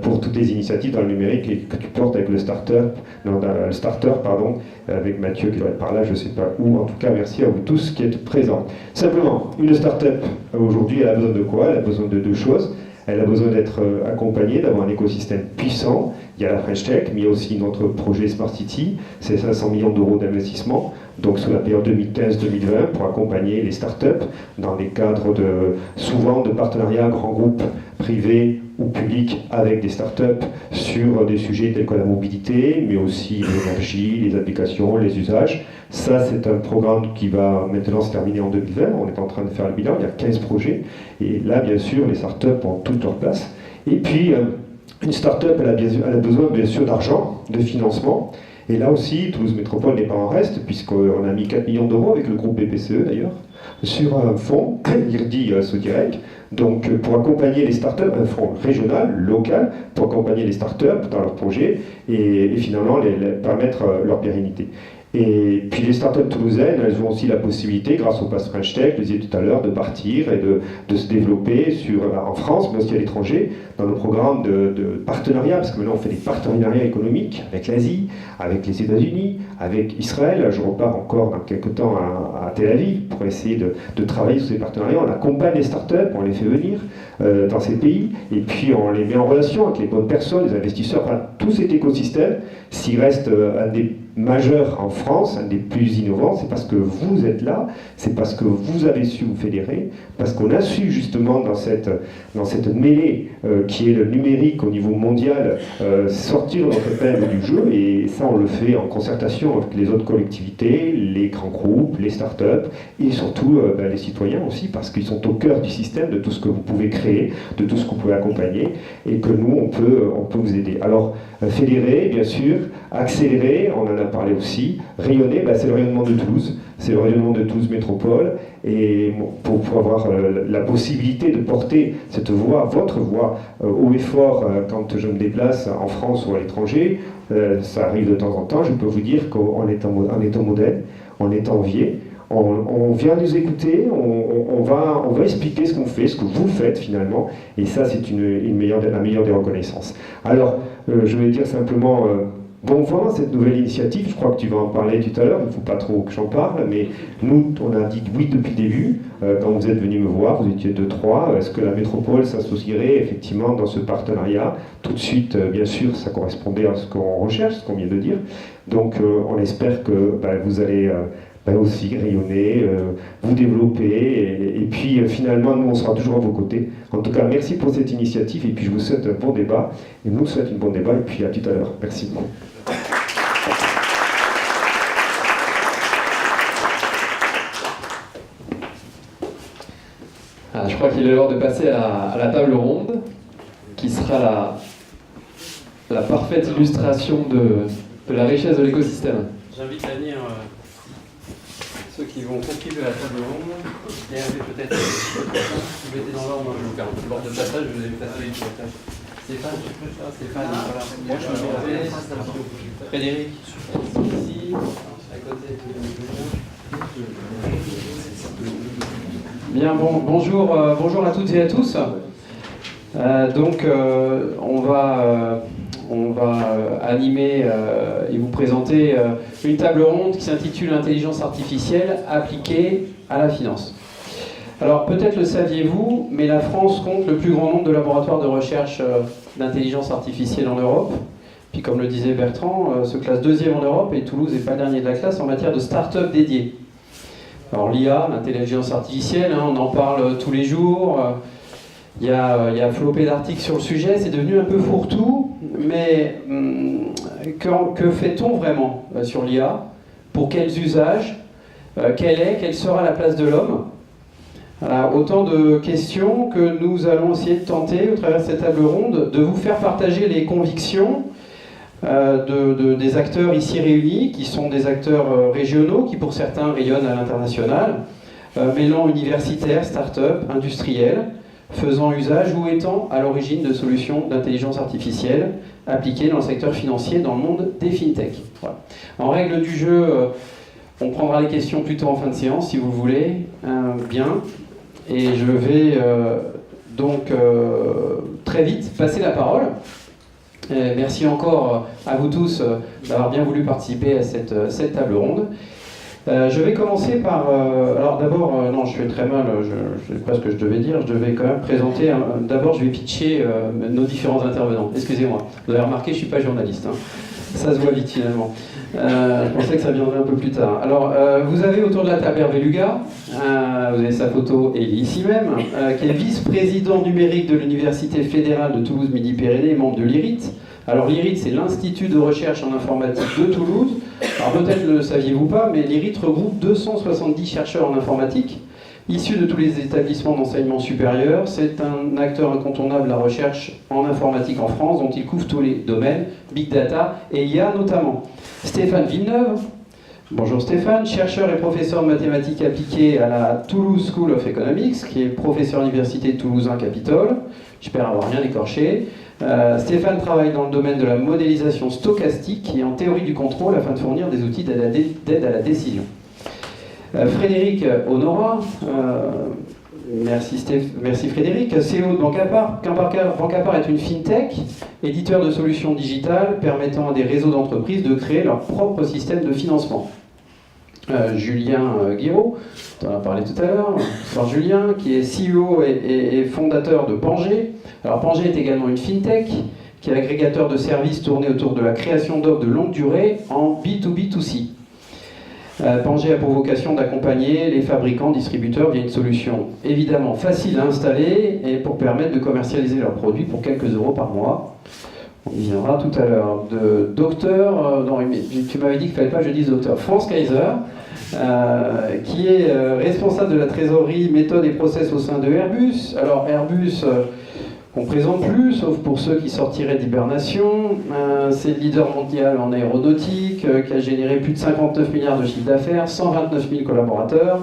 pour toutes les initiatives dans le numérique et que tu portes avec le starter, avec Mathieu qui doit être par là, je ne sais pas où. En tout cas, merci à vous tous qui êtes présents. Simplement, une start-up aujourd'hui, elle a besoin de quoi? Elle a besoin de deux choses. Elle a besoin d'être accompagnée, d'avoir un écosystème puissant. Il y a la French Tech, mais il y a aussi notre projet Smart City, c'est 500 millions d'euros d'investissement, donc sur la période 2015-2020, pour accompagner les startups dans des cadres souvent de partenariats grands groupes privés ou publics avec des startups sur des sujets tels que la mobilité, mais aussi l'énergie, les applications, les usages. Ça, c'est un programme qui va maintenant se terminer en 2020. On est en train de faire le bilan, il y a 15 projets. Et là, bien sûr, les startups ont toute leur place. Et puis, une startup, elle a besoin, bien sûr, d'argent, de financement. Et là aussi, Toulouse Métropole n'est pas en reste, puisqu'on a mis 4 millions d'euros avec le groupe BPCE, d'ailleurs, sur un fonds, IRDI Sodirec, donc pour accompagner les startups, un fonds régional, local, pour accompagner les startups dans leurs projets et finalement permettre leur pérennité. Et puis les startups toulousaines, elles ont aussi la possibilité, grâce au Pass French Tech, je le disais tout à l'heure, de partir et de se développer en France, mais aussi à l'étranger, dans nos programmes de partenariat, parce que maintenant on fait des partenariats économiques avec l'Asie, avec les États-Unis, avec Israël. Je repars encore dans quelques temps à Tel Aviv pour essayer de travailler sur ces partenariats. On accompagne les startups, on les fait venir dans ces pays, et puis on les met en relation avec les bonnes personnes, les investisseurs. Enfin, tout cet écosystème, s'il reste un des majeur en France, un des plus innovants, c'est parce que vous êtes là, c'est parce que vous avez su vous fédérer, parce qu'on a su justement dans cette mêlée qui est le numérique au niveau mondial sortir notre épingle du jeu, et ça on le fait en concertation avec les autres collectivités, les grands groupes, les startups et surtout les citoyens aussi, parce qu'ils sont au cœur du système, de tout ce que vous pouvez créer, de tout ce que vous pouvez accompagner, et que nous on peut vous aider. Alors fédérer bien sûr, accélérer, on en a parlé aussi, rayonner, c'est le rayonnement de Toulouse, c'est le rayonnement de Toulouse Métropole, et pour avoir la possibilité de porter cette voix, votre voix, haut et fort quand je me déplace en France ou à l'étranger, ça arrive de temps en temps, je peux vous dire qu'on est un modèle, on est envié, on vient nous écouter, on va expliquer ce qu'on fait, ce que vous faites finalement, et ça c'est la meilleure des reconnaissances. Alors, je vais dire simplement bon vent à cette nouvelle initiative, je crois que tu vas en parler tout à l'heure, il ne faut pas trop que j'en parle, mais nous, on a dit oui depuis le début, quand vous êtes venus me voir, vous étiez 2-3, est-ce que la métropole s'associerait effectivement dans ce partenariat? Tout de suite, bien sûr, ça correspondait à ce qu'on recherche, ce qu'on vient de dire, donc on espère que vous allez aussi rayonner, vous développer, et puis finalement nous on sera toujours à vos côtés. En tout cas merci pour cette initiative, et puis je vous souhaite un bon débat, et nous souhaite un bon débat, et puis à tout à l'heure. Merci. Je crois qu'il est l'heure de passer à la table ronde, qui sera la parfaite illustration de la richesse de l'écosystème. J'invite à venir ceux qui vont contribuer à la table ronde. Et peut-être, si vous mettez dans l'ordre, moi je vais vous faire un peu l'ordre de passage, je vous ai passé le passage. Stéphane, voilà. Moi je vais Frédéric, ici, à côté de Bien, bonjour à toutes et à tous. On va animer et vous présenter une table ronde qui s'intitule Intelligence artificielle appliquée à la finance. Alors peut-être le saviez-vous, mais la France compte le plus grand nombre de laboratoires de recherche d'intelligence artificielle en Europe. Puis comme le disait Bertrand, se classe 2e en Europe, et Toulouse n'est pas le dernier de la classe en matière de start-up dédiées. Alors l'IA, l'intelligence artificielle, on en parle tous les jours. Il y a flopé d'articles sur le sujet, c'est devenu un peu fourre-tout, mais que fait-on vraiment sur l'IA? Pour quels usages? Quelle sera la place de l'homme? Alors, autant de questions que nous allons essayer de tenter, au travers de cette table ronde, de vous faire partager les convictions des acteurs ici réunis, qui sont des acteurs régionaux, qui pour certains rayonnent à l'international, mêlant universitaires, start-up, industriels, faisant usage ou étant à l'origine de solutions d'intelligence artificielle appliquées dans le secteur financier dans le monde des fintech. Voilà. En règle du jeu, on prendra les questions plutôt en fin de séance si vous voulez. Bien. Et je vais donc très vite passer la parole. Merci encore à vous tous d'avoir bien voulu participer à cette table ronde. Je vais commencer par... alors d'abord, non, je fais très mal, je ne sais pas ce que je devais dire, je devais quand même présenter... d'abord, je vais pitcher nos différents intervenants. Excusez-moi, vous avez remarqué, je ne suis pas journaliste. Hein. Ça se voit vite finalement. Je pensais que ça viendrait un peu plus tard. Alors, vous avez autour de la table Hervé Lugat, vous avez sa photo, et il est ici même, qui est vice-président numérique de l'Université fédérale de Toulouse-Midi-Pyrénées et membre de l'IRIT. Alors l'IRIT, c'est l'Institut de recherche en informatique de Toulouse. Alors peut-être ne le saviez-vous pas, mais l'IRIT regroupe 270 chercheurs en informatique, issus de tous les établissements d'enseignement supérieur. C'est un acteur incontournable de la recherche en informatique en France, dont il couvre tous les domaines, Big Data et IA notamment. Stéphane Villeneuve, bonjour Stéphane, chercheur et professeur de mathématiques appliquées à la Toulouse School of Economics, qui est professeur à l'Université de Toulouse 1 Capitole. J'espère avoir rien écorché. Stéphane travaille dans le domaine de la modélisation stochastique et en théorie du contrôle afin de fournir des outils d'aide à la décision. Frédéric Honora, merci Frédéric, CEO de Bancapar. Bancapar est une fintech, éditeur de solutions digitales permettant à des réseaux d'entreprises de créer leur propre système de financement. Julien Guiraud, on en a parlé tout à l'heure, bonsoir Julien, qui est CEO et fondateur de Pangé. Alors Pangé est également une fintech qui est agrégateur de services tournés autour de la création d'offres de longue durée en B2B2C. Pangé a pour vocation d'accompagner les fabricants, distributeurs via une solution évidemment facile à installer et pour permettre de commercialiser leurs produits pour quelques euros par mois. On y viendra tout à l'heure. De docteur, tu m'avais dit qu'il ne fallait pas que je dise docteur, Franz Kaiser, qui est responsable de la trésorerie, méthode et process au sein de Airbus. Alors Airbus, qu'on ne présente plus, sauf pour ceux qui sortiraient d'hibernation. C'est le leader mondial en aéronautique, qui a généré plus de 59 milliards de chiffre d'affaires, 129 000 collaborateurs,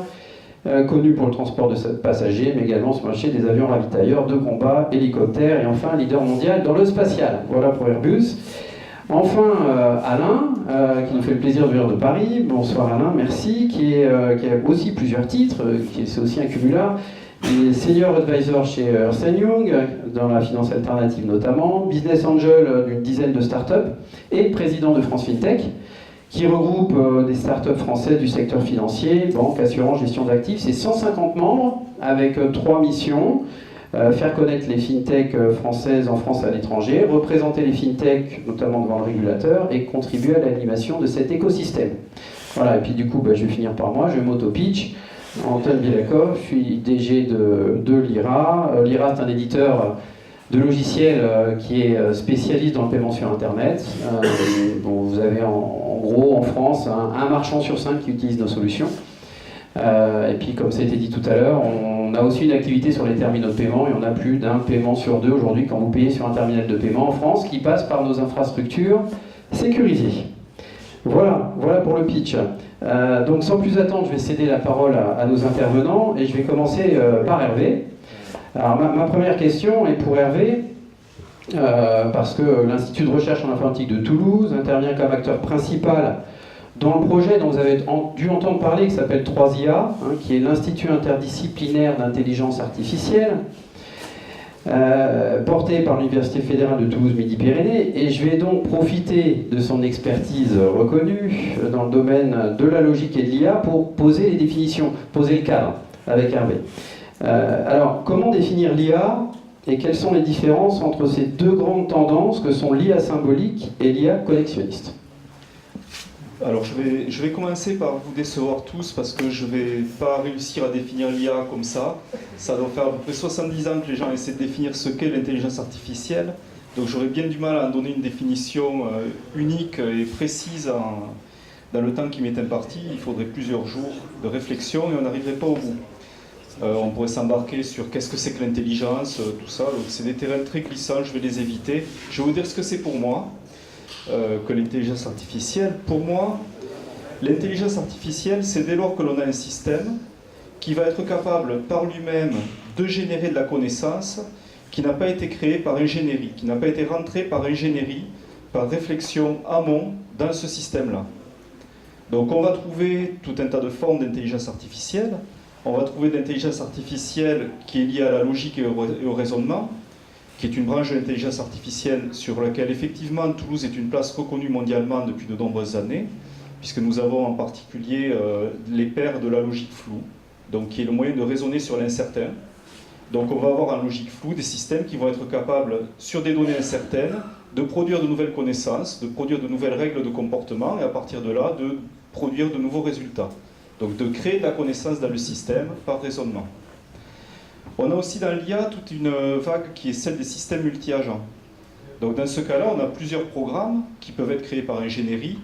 connu pour le transport de passagers, mais également sur le marché des avions ravitailleurs, de combat, hélicoptères, et enfin leader mondial dans le spatial. Voilà pour Airbus. Enfin, Alain, qui nous fait le plaisir de venir de Paris. Bonsoir Alain, merci, qui a aussi plusieurs titres, c'est aussi un cumulard. Il est Senior Advisor chez Ernst & Young, dans la finance alternative notamment, Business Angel d'une dizaine de startups, et président de France FinTech, qui regroupe des startups françaises du secteur financier, banque, assurance, gestion d'actifs. C'est 150 membres, avec 3 missions. Faire connaître les fintech françaises en France et à l'étranger, représenter les fintech, notamment devant le régulateur, et contribuer à l'animation de cet écosystème. Voilà, et puis du coup, je vais finir par moi, je m'auto-pitch. Antoine Bielakov, je suis DG de Lyra. Lyra, c'est un éditeur de logiciels qui est spécialiste dans le paiement sur Internet. Vous avez en gros en France un marchand sur 5 qui utilise nos solutions. Et puis comme ça a été dit tout à l'heure, on a aussi une activité sur les terminaux de paiement et on a plus d'un paiement sur 2 aujourd'hui quand vous payez sur un terminal de paiement en France qui passe par nos infrastructures sécurisées. Voilà pour le pitch. Donc sans plus attendre, je vais céder la parole à nos intervenants et je vais commencer par Hervé. Alors ma première question est pour Hervé, parce que l'Institut de recherche en informatique de Toulouse intervient comme acteur principal dans le projet dont vous avez dû entendre parler, qui s'appelle 3IA, qui est l'Institut interdisciplinaire d'intelligence artificielle, porté par l'Université fédérale de Toulouse-Midi-Pyrénées, et je vais donc profiter de son expertise reconnue dans le domaine de la logique et de l'IA pour poser les définitions, poser le cadre avec Hervé. Alors, comment définir l'IA et quelles sont les différences entre ces deux grandes tendances que sont l'IA symbolique et l'IA connexionniste? Alors je vais commencer par vous décevoir tous parce que je ne vais pas réussir à définir l'IA comme ça. Ça doit faire à peu près 70 ans que les gens essaient de définir ce qu'est l'intelligence artificielle. Donc j'aurais bien du mal à en donner une définition unique et précise dans le temps qui m'est imparti. Il faudrait plusieurs jours de réflexion et on n'arriverait pas au bout. On pourrait s'embarquer sur qu'est-ce que c'est que l'intelligence, tout ça. Donc c'est des terrains très glissants, je vais les éviter. Je vais vous dire ce que c'est pour moi, que l'intelligence artificielle. Pour moi, l'intelligence artificielle, c'est dès lors que l'on a un système qui va être capable par lui-même de générer de la connaissance qui n'a pas été créée par ingénierie, qui n'a pas été rentrée par ingénierie, par réflexion amont dans ce système-là. Donc on va trouver tout un tas de formes d'intelligence artificielle. On va trouver de l'intelligence artificielle qui est liée à la logique et au raisonnement, qui est une branche de l'intelligence artificielle sur laquelle effectivement Toulouse est une place reconnue mondialement depuis de nombreuses années, puisque nous avons en particulier les pairs de la logique floue, donc qui est le moyen de raisonner sur l'incertain. Donc on va avoir en logique floue des systèmes qui vont être capables, sur des données incertaines, de produire de nouvelles connaissances, de produire de nouvelles règles de comportement, et à partir de là, de produire de nouveaux résultats. Donc de créer de la connaissance dans le système par raisonnement. On a aussi dans l'IA toute une vague qui est celle des systèmes multi-agents. Donc dans ce cas-là, on a plusieurs programmes qui peuvent être créés par ingénierie,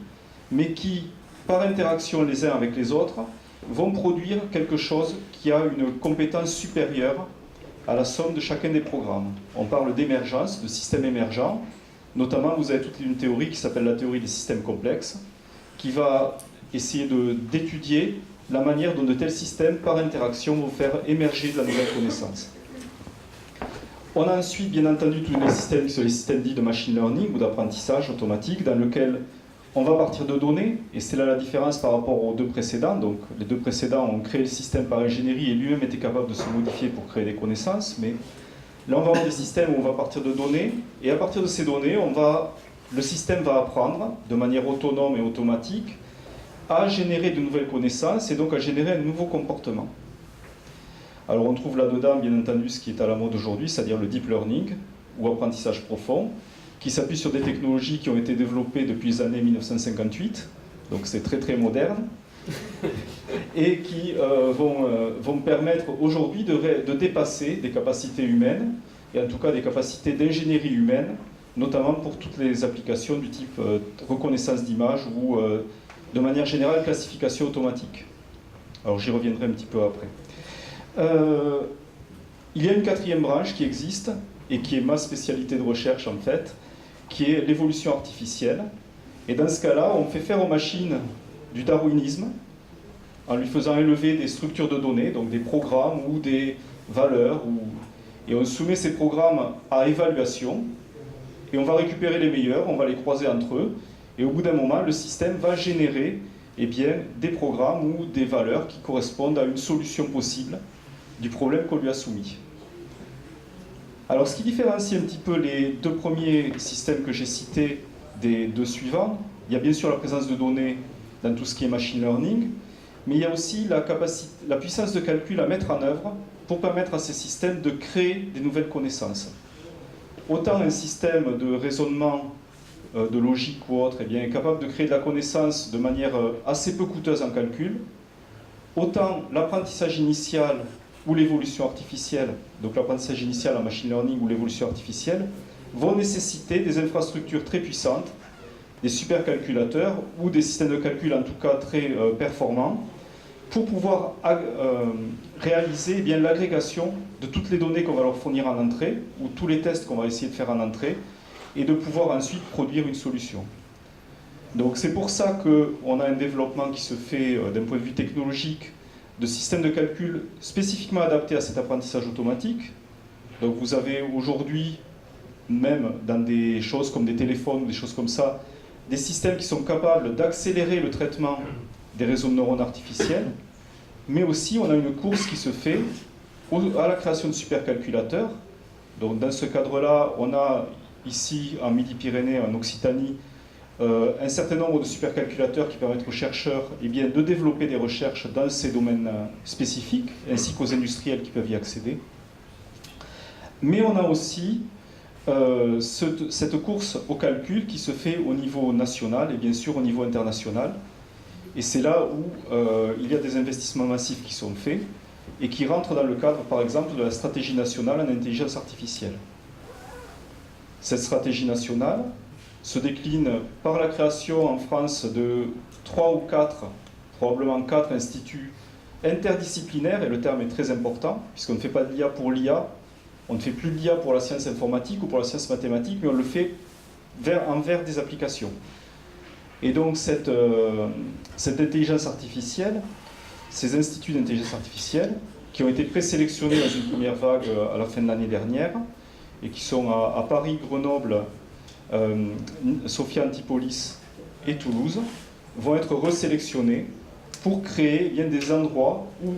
mais qui, par interaction les uns avec les autres, vont produire quelque chose qui a une compétence supérieure à la somme de chacun des programmes. On parle d'émergence, de systèmes émergents. Notamment, vous avez toute une théorie qui s'appelle la théorie des systèmes complexes, qui va essayer d'étudier la manière dont de tels systèmes, par interaction, vont faire émerger de la nouvelle connaissance. On a ensuite, bien entendu, tous les systèmes qui sont les systèmes dits de machine learning ou d'apprentissage automatique, dans lequel on va partir de données, et c'est là la différence par rapport aux deux précédents. Donc, les deux précédents ont créé le système par ingénierie et lui-même était capable de se modifier pour créer des connaissances, mais là, on va avoir des systèmes où on va partir de données, et à partir de ces données, le système va apprendre de manière autonome et automatique à générer de nouvelles connaissances et donc à générer un nouveau comportement. Alors on trouve là-dedans, bien entendu, ce qui est à la mode aujourd'hui, c'est-à-dire le deep learning ou apprentissage profond, qui s'appuie sur des technologies qui ont été développées depuis les années 1958, donc c'est très très moderne, et qui vont permettre aujourd'hui de dépasser des capacités humaines, et en tout cas des capacités d'ingénierie humaine, notamment pour toutes les applications du type reconnaissance d'image ou de manière générale classification automatique. Alors j'y reviendrai un petit peu après. Il y a une quatrième branche qui existe, et qui est ma spécialité de recherche en fait, qui est l'évolution artificielle. Et dans ce cas-là, on fait faire aux machines du darwinisme, en lui faisant élever des structures de données, donc des programmes ou des valeurs, et on soumet ces programmes à évaluation, et on va récupérer les meilleurs, on va les croiser entre eux, et au bout d'un moment, le système va générer des programmes ou des valeurs qui correspondent à une solution possible du problème qu'on lui a soumis. Alors ce qui différencie un petit peu les deux premiers systèmes que j'ai cités des deux suivants, il y a bien sûr la présence de données dans tout ce qui est machine learning, mais il y a aussi la puissance de calcul à mettre en œuvre pour permettre à ces systèmes de créer des nouvelles connaissances. Autant un système de raisonnement, de logique ou autre, est capable de créer de la connaissance de manière assez peu coûteuse en calcul, autant l'apprentissage initial ou l'évolution artificielle, donc l'apprentissage initial en machine learning ou l'évolution artificielle, vont nécessiter des infrastructures très puissantes, des supercalculateurs ou des systèmes de calcul en tout cas très performants, pour pouvoir réaliser l'agrégation de toutes les données qu'on va leur fournir en entrée, ou tous les tests qu'on va essayer de faire en entrée, et de pouvoir ensuite produire une solution. Donc c'est pour ça qu'on a un développement qui se fait d'un point de vue technologique de systèmes de calcul spécifiquement adaptés à cet apprentissage automatique. Donc vous avez aujourd'hui, même dans des choses comme des téléphones ou des choses comme ça, des systèmes qui sont capables d'accélérer le traitement des réseaux de neurones artificiels, mais aussi on a une course qui se fait à la création de supercalculateurs. Donc dans ce cadre-là, on a ici en Midi-Pyrénées, en Occitanie, un certain nombre de supercalculateurs qui permettent aux chercheurs de développer des recherches dans ces domaines spécifiques, ainsi qu'aux industriels qui peuvent y accéder. Mais on a aussi cette course au calcul qui se fait au niveau national et bien sûr au niveau international. Et c'est là où il y a des investissements massifs qui sont faits et qui rentrent dans le cadre, par exemple, de la stratégie nationale en intelligence artificielle. Cette stratégie nationale se décline par la création en France de 3 ou 4, probablement 4 instituts interdisciplinaire, et le terme est très important, puisqu'on ne fait pas de l'IA pour l'IA, on ne fait plus de l'IA pour la science informatique ou pour la science mathématique, mais on le fait envers des applications. Et donc cette intelligence artificielle, ces instituts d'intelligence artificielle, qui ont été présélectionnés dans une première vague à la fin de l'année dernière, et qui sont à Paris, Grenoble, Sophia Antipolis et Toulouse, vont être resélectionnés pour créer bien des endroits où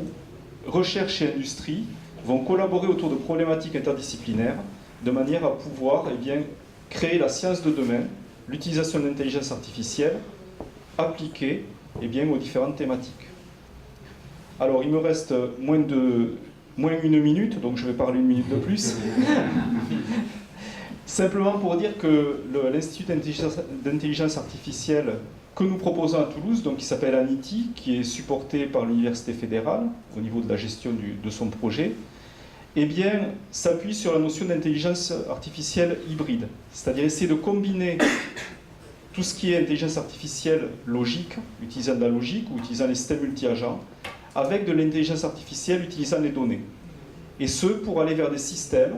recherche et industrie vont collaborer autour de problématiques interdisciplinaires de manière à pouvoir bien, créer la science de demain, l'utilisation de l'intelligence artificielle appliquée bien, aux différentes thématiques. Alors, il me reste moins une minute, donc je vais parler une minute de plus. Simplement pour dire que l'Institut d'intelligence artificielle que nous proposons à Toulouse, donc qui s'appelle ANITI, qui est supporté par l'Université fédérale au niveau de la gestion de son projet, eh bien, s'appuie sur la notion d'intelligence artificielle hybride, c'est-à-dire essayer de combiner tout ce qui est intelligence artificielle logique, utilisant de la logique ou utilisant les systèmes multi-agents, avec de l'intelligence artificielle utilisant les données. Et ce, pour aller vers des systèmes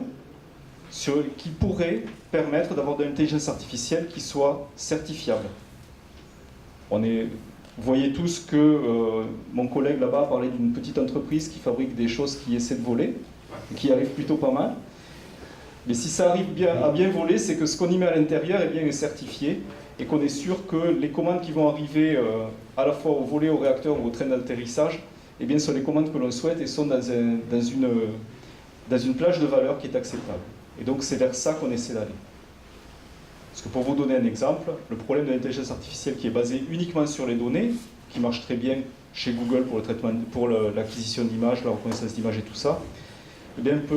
qui pourraient permettre d'avoir de l'intelligence artificielle qui soit certifiable. Vous voyez tous que mon collègue là-bas parlait d'une petite entreprise qui fabrique des choses qui essaient de voler, qui arrive plutôt pas mal. Mais si ça arrive à bien voler, c'est que ce qu'on y met à l'intérieur est certifié et qu'on est sûr que les commandes qui vont arriver à la fois au volet, au réacteur ou au train d'atterrissage, sont les commandes que l'on souhaite et sont dans une plage de valeur qui est acceptable. Et donc c'est vers ça qu'on essaie d'aller. Parce que pour vous donner un exemple, le problème de l'intelligence artificielle qui est basée uniquement sur les données, qui marche très bien chez Google pour l'acquisition d'images, la reconnaissance d'images et tout ça,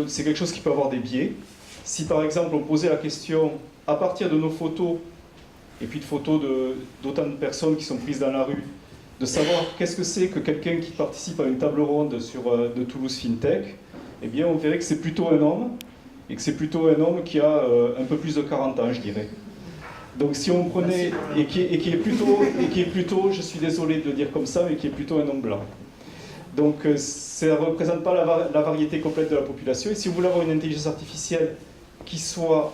c'est quelque chose qui peut avoir des biais. Si par exemple on posait la question à partir de nos photos, et puis de photos d'autant de personnes qui sont prises dans la rue, de savoir qu'est-ce que c'est que quelqu'un qui participe à une table ronde de Toulouse FinTech, on verrait que c'est plutôt un homme, et que c'est plutôt un homme qui a un peu plus de 40 ans, je dirais. Donc si on prenait, et qui est plutôt, je suis désolé de le dire comme ça, mais qui est plutôt un homme blanc. Donc ça ne représente pas la variété complète de la population, et si vous voulez avoir une intelligence artificielle qui soit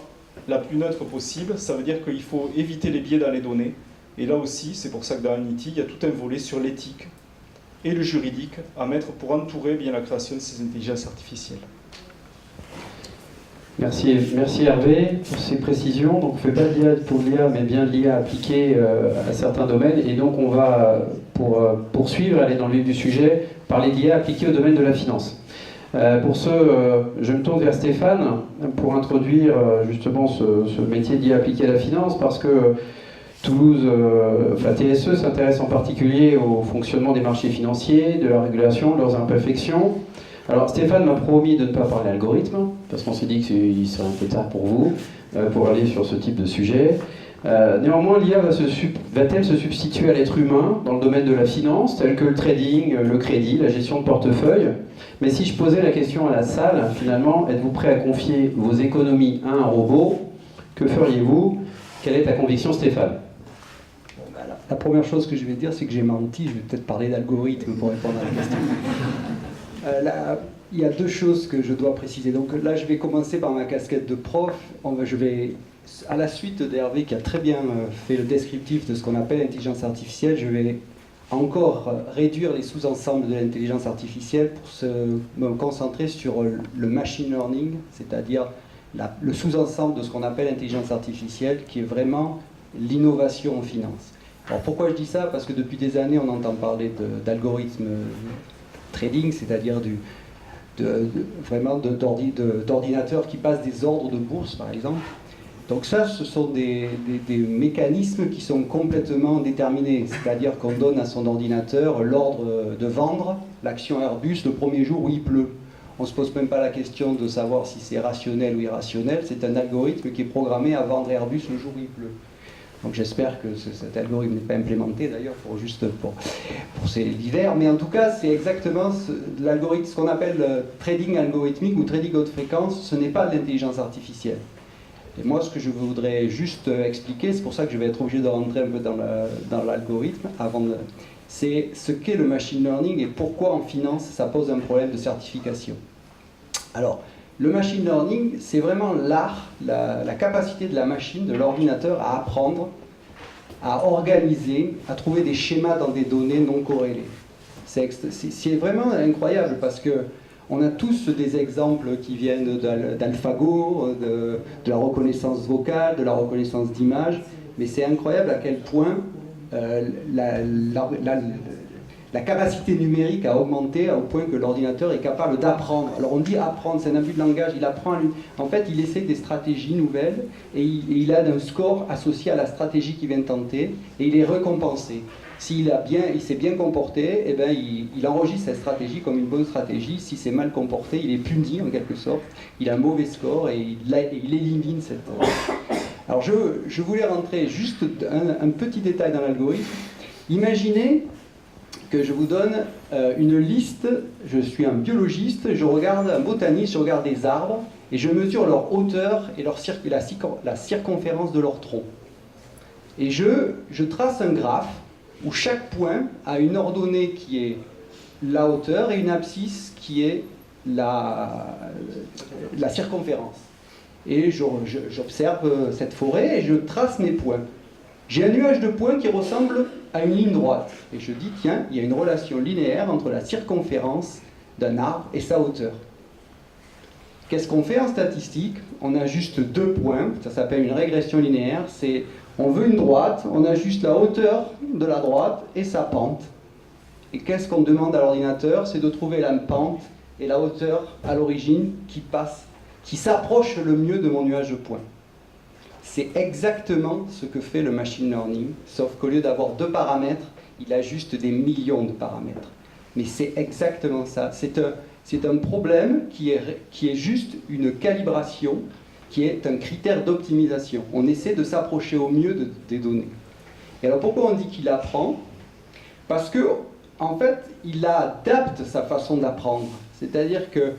la plus neutre possible, ça veut dire qu'il faut éviter les biais dans les données, et là aussi, c'est pour ça que dans ANITI, il y a tout un volet sur l'éthique et le juridique à mettre pour entourer bien la création de ces intelligences artificielles. Merci Hervé pour ces précisions. Donc on ne fait pas de l'IA pour l'IA, mais bien de l'IA appliquée à certains domaines. Et donc on va, pour poursuivre, aller dans le vif du sujet, parler d'IA appliquée au domaine de la finance. Pour ce, je me tourne vers Stéphane pour introduire justement ce métier d'IA appliqué à la finance, parce que Toulouse, TSE s'intéresse en particulier au fonctionnement des marchés financiers, de la régulation, de leurs imperfections. Alors Stéphane m'a promis de ne pas parler algorithme, parce qu'on s'est dit qu'il serait un peu tard pour vous, pour aller sur ce type de sujet. Néanmoins, l'IA va-t-elle se substituer à l'être humain dans le domaine de la finance, tel que le trading, le crédit, la gestion de portefeuille? Mais si je posais la question à la salle, finalement, êtes-vous prêt à confier vos économies à un robot? Que feriez-vous? Quelle est ta conviction, Stéphane? La première chose que je vais dire, c'est que j'ai menti. Je vais peut-être parler d'algorithme pour répondre à la question. Il y a deux choses que je dois préciser. Donc là, je vais commencer par ma casquette de prof. Je vais, à la suite d'Hervé qui a très bien fait le descriptif de ce qu'on appelle l'intelligence artificielle, je vais encore réduire les sous-ensembles de l'intelligence artificielle pour me concentrer sur le machine learning, c'est-à-dire le sous-ensemble de ce qu'on appelle l'intelligence artificielle, qui est vraiment l'innovation en finance. Alors pourquoi je dis ça? Parce que depuis des années, on entend parler d'algorithmes trading, c'est-à-dire vraiment d'ordinateurs qui passent des ordres de bourse, par exemple. Donc ça, ce sont des mécanismes qui sont complètement déterminés, c'est-à-dire qu'on donne à son ordinateur l'ordre de vendre l'action Airbus le premier jour où il pleut. On ne se pose même pas la question de savoir si c'est rationnel ou irrationnel, c'est un algorithme qui est programmé à vendre Airbus le jour où il pleut. Donc j'espère que cet algorithme n'est pas implémenté d'ailleurs pour ces divers, mais en tout cas c'est exactement l'algorithme, ce qu'on appelle trading algorithmique ou trading haute fréquence, ce n'est pas de l'intelligence artificielle. Et moi, ce que je voudrais juste expliquer, c'est pour ça que je vais être obligé de rentrer un peu dans l'algorithme, c'est ce qu'est le machine learning et pourquoi en finance ça pose un problème de certification. Alors, le machine learning, c'est vraiment l'art, la capacité de la machine, de l'ordinateur à apprendre, à organiser, à trouver des schémas dans des données non corrélées. C'est vraiment incroyable parce que on a tous des exemples qui viennent d'AlphaGo, de la reconnaissance vocale, de la reconnaissance d'image, mais c'est incroyable à quel point la capacité numérique a augmenté au point que l'ordinateur est capable d'apprendre. Alors on dit apprendre, c'est un abus de langage, il apprend. En fait, il essaie des stratégies nouvelles et il a un score associé à la stratégie qu'il vient de tenter et il est récompensé. S'il s'est bien comporté, eh ben, il enregistre cette stratégie comme une bonne stratégie. Si c'est mal comporté, il est puni en quelque sorte. Il a un mauvais score et il élimine cette... Alors je voulais rentrer juste un petit détail dans l'algorithme. Imaginez que je vous donne une liste, je suis un biologiste, je regarde un botaniste, je regarde des arbres et je mesure leur hauteur et la circonférence de leur tronc. Et je trace un graphe où chaque point a une ordonnée qui est la hauteur et une abscisse qui est la circonférence. Et j'observe cette forêt et je trace mes points. J'ai un nuage de points qui ressemble à une ligne droite. Et je dis, tiens, il y a une relation linéaire entre la circonférence d'un arbre et sa hauteur. Qu'est-ce qu'on fait en statistique? On a juste 2 points, ça s'appelle une régression linéaire. On veut une droite, on a juste la hauteur de la droite et sa pente. Et qu'est-ce qu'on demande à l'ordinateur? C'est de trouver la pente et la hauteur à l'origine qui s'approche le mieux de mon nuage de points. C'est exactement ce que fait le machine learning, sauf qu'au lieu d'avoir 2 paramètres, il a juste des millions de paramètres. Mais c'est exactement ça. C'est un problème qui est juste une calibration, qui est un critère d'optimisation. On essaie de s'approcher au mieux des données. Et alors pourquoi on dit qu'il apprend? Parce que, en fait, il adapte sa façon d'apprendre. C'est-à-dire que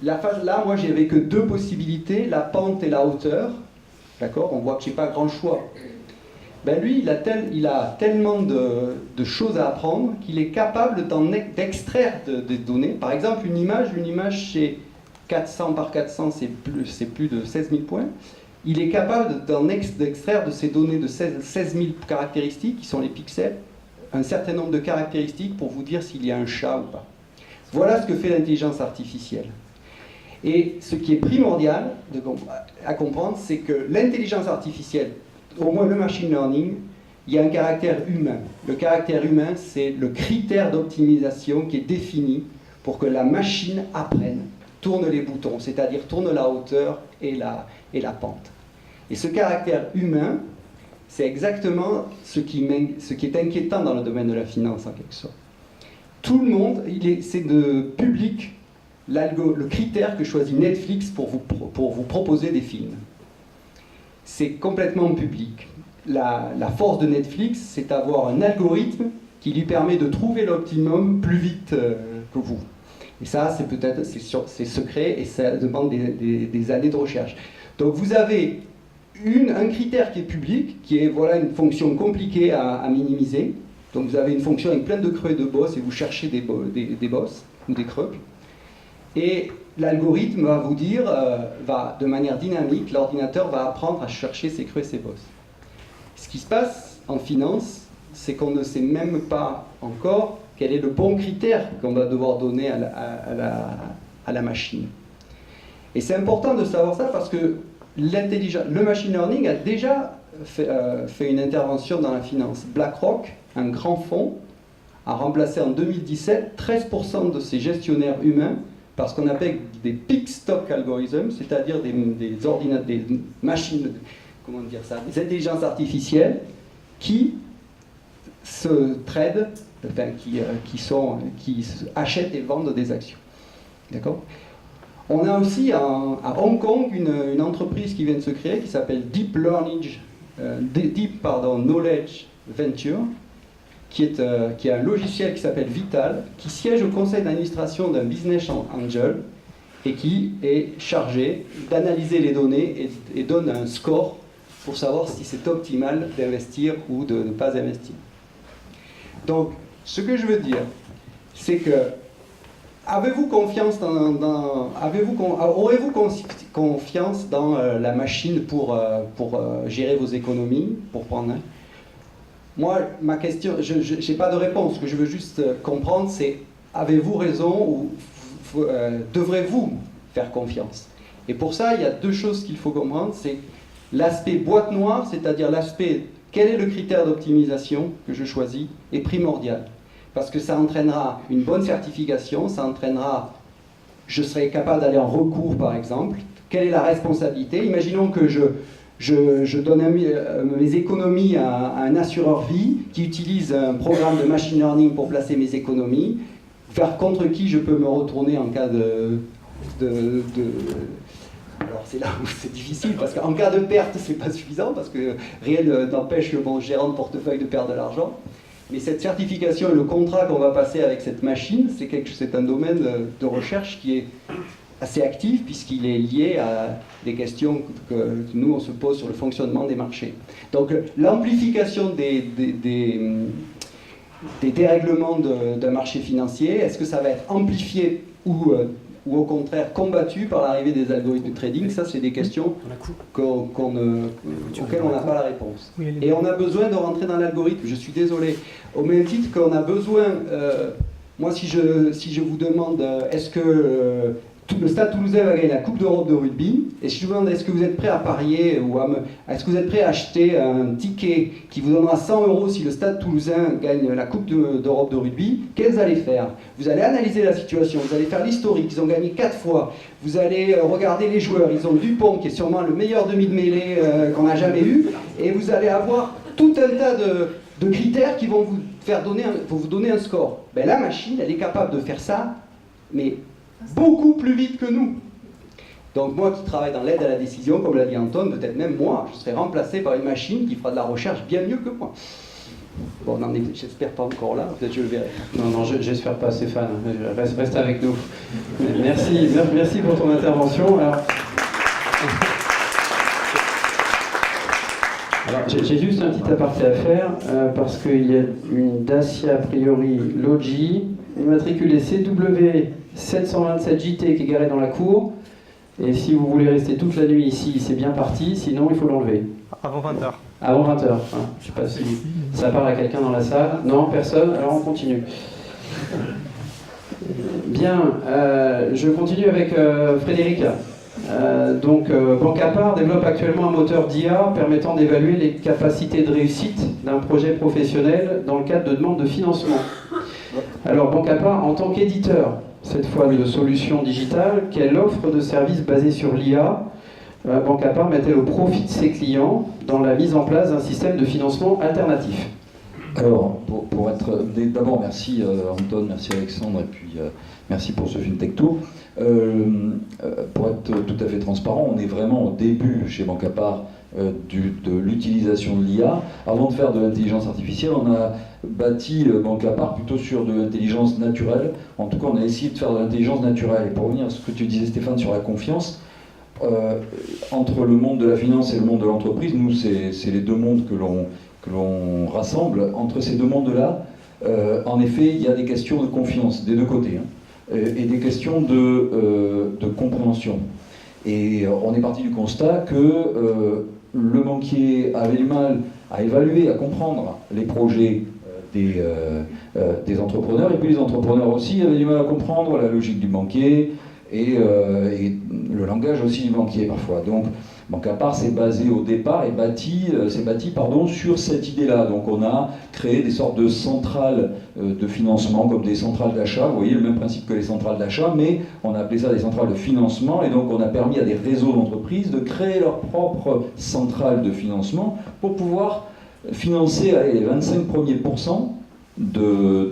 là, moi, j'avais que 2 possibilités, la pente et la hauteur. D'accord? On voit que je n'ai pas grand choix. Ben lui, il a tellement de choses à apprendre qu'il est capable d'extraire des données. Par exemple, une image c'est 400 par 400, c'est plus de 16 000 points. Il est capable d'extraire de ces données de 16 000 caractéristiques, qui sont les pixels, un certain nombre de caractéristiques pour vous dire s'il y a un chat ou pas. Voilà ce que fait l'intelligence artificielle. Et ce qui est primordial à comprendre, c'est que l'intelligence artificielle, au moins le machine learning, il y a un caractère humain. Le caractère humain, c'est le critère d'optimisation qui est défini pour que la machine apprenne, tourne les boutons, c'est-à-dire tourne la hauteur et la pente. Et ce caractère humain, c'est exactement ce qui est inquiétant dans le domaine de la finance, en quelque sorte. Tout le monde, c'est de public le critère que choisit Netflix pour vous proposer des films. C'est complètement public. La force de Netflix, c'est d'avoir un algorithme qui lui permet de trouver l'optimum plus vite que vous. Et ça, c'est secret et ça demande des années de recherche. Donc vous avez un critère qui est public, qui est une fonction compliquée à minimiser. Donc vous avez une fonction avec plein de creux et de bosses et vous cherchez des bosses ou des creux. Et l'algorithme va vous dire, de manière dynamique, l'ordinateur va apprendre à chercher ses creux et ses bosses. Ce qui se passe en finance, c'est qu'on ne sait même pas encore quel est le bon critère qu'on va devoir donner à la machine. Et c'est important de savoir ça parce que le machine learning a déjà fait une intervention dans la finance. BlackRock, un grand fonds, a remplacé en 2017 13% de ses gestionnaires humains par ce qu'on appelle des peak stock algorithms, c'est-à-dire des machines, des intelligences artificielles qui se tradent, qui achètent et vendent des actions. D'accord? On a aussi à Hong Kong une entreprise qui vient de se créer qui s'appelle Deep Knowledge Venture, qui a un logiciel qui s'appelle Vital, qui siège au conseil d'administration d'un business angel et qui est chargé d'analyser les données et donne un score pour savoir si c'est optimal d'investir ou de ne pas investir. Donc, ce que je veux dire, c'est que aurez-vous confiance dans la machine pour gérer vos économies, pour prendre Moi, ma question, je n'ai pas de réponse. Ce que je veux juste comprendre, c'est avez-vous raison ou devrez-vous faire confiance? Et pour ça, il y a deux choses qu'il faut comprendre. C'est l'aspect boîte noire, c'est-à-dire l'aspect quel est le critère d'optimisation que je choisis, est primordial. Parce que ça entraînera une bonne certification, ça entraînera, je serai capable d'aller en recours par exemple. Quelle est la responsabilité? Imaginons que je donne mes économies à un assureur vie qui utilise un programme de machine learning pour placer mes économies. Vers contre qui je peux me retourner en cas alors c'est là où c'est difficile, parce qu'en cas de perte, c'est pas suffisant, parce que rien n'empêche mon gérant de portefeuille de perdre de l'argent. Mais cette certification et le contrat qu'on va passer avec cette machine, c'est un domaine de recherche qui est assez actif, puisqu'il est lié à des questions que nous, on se pose sur le fonctionnement des marchés. Donc l'amplification des dérèglements d'un marché financier, est-ce que ça va être amplifié ou au contraire combattu par l'arrivée des algorithmes de trading? Ça, c'est des questions auxquelles on n'a pas la réponse. Et on a besoin de rentrer dans l'algorithme, je suis désolé. Au même titre qu'on a besoin, moi si je vous demande, est-ce que le Stade Toulousain va gagner la Coupe d'Europe de rugby, et si je vous demande est-ce que vous êtes prêt à parier, ou est-ce que vous êtes prêt à acheter un ticket qui vous donnera 100 € si le Stade Toulousain gagne la Coupe d'Europe de rugby, qu'est-ce que vous allez faire? Vous allez analyser la situation, vous allez faire l'historique, ils ont gagné 4 fois, vous allez regarder les joueurs, ils ont Dupont qui est sûrement le meilleur demi de mêlée qu'on a jamais eu, et vous allez avoir tout un tas de critères qui vont vous donner un score. Ben, la machine, elle est capable de faire ça, mais beaucoup plus vite que nous. Donc moi qui travaille dans l'aide à la décision, comme l'a dit Anton, peut-être même moi, je serai remplacé par une machine qui fera de la recherche bien mieux que moi. Bon, on en est, j'espère pas encore là, peut-être je le verrai. Non, j'espère pas, Stéphane. Reste avec nous. Merci pour ton intervention. Alors j'ai juste un petit aparté à faire, parce qu'il y a une Dacia a priori Logi, immatriculée CW727JT qui est garée dans la cour. Et si vous voulez rester toute la nuit ici, c'est bien parti, sinon il faut l'enlever. Avant 20h. Avant 20h. Hein. Je ne sais pas si ça parle à quelqu'un dans la salle. Non, personne, alors on continue. Bien, je continue avec Frédéric. Bancapar développe actuellement un moteur d'IA permettant d'évaluer les capacités de réussite d'un projet professionnel dans le cadre de demande de financement. Alors Bancapar, en tant qu'éditeur, cette fois de solutions digitales, quelle offre de services basée sur l'IA Bancapar met-elle au profit de ses clients dans la mise en place d'un système de financement alternatif? Alors, pour être... D'abord, merci Anton, merci Alexandre, et puis merci pour ce FinTech Tour. Pour être tout à fait transparent, on est vraiment au début chez Bancapar de l'utilisation de l'IA. Avant de faire de l'intelligence artificielle, on a bâti Bancapar plutôt sur de l'intelligence naturelle. En tout cas, on a essayé de faire de l'intelligence naturelle. Et pour revenir à ce que tu disais, Stéphane, sur la confiance, entre le monde de la finance et le monde de l'entreprise, nous, c'est les deux mondes que l'on rassemble. Entre ces deux mondes-là, en effet, il y a des questions de confiance des deux côtés, et des questions de compréhension. Et on est parti du constat que le banquier avait du mal à évaluer, à comprendre les projets des entrepreneurs, et puis les entrepreneurs aussi avaient du mal à comprendre la logique du banquier et le langage aussi du banquier parfois. Donc Bancapar s'est basé au départ et s'est bâti sur cette idée-là. Donc on a créé des sortes de centrales de financement, comme des centrales d'achat. Vous voyez, le même principe que les centrales d'achat, mais on a appelé ça des centrales de financement. Et donc on a permis à des réseaux d'entreprises de créer leur propre centrale de financement pour pouvoir financer les 25 premiers pourcents d'un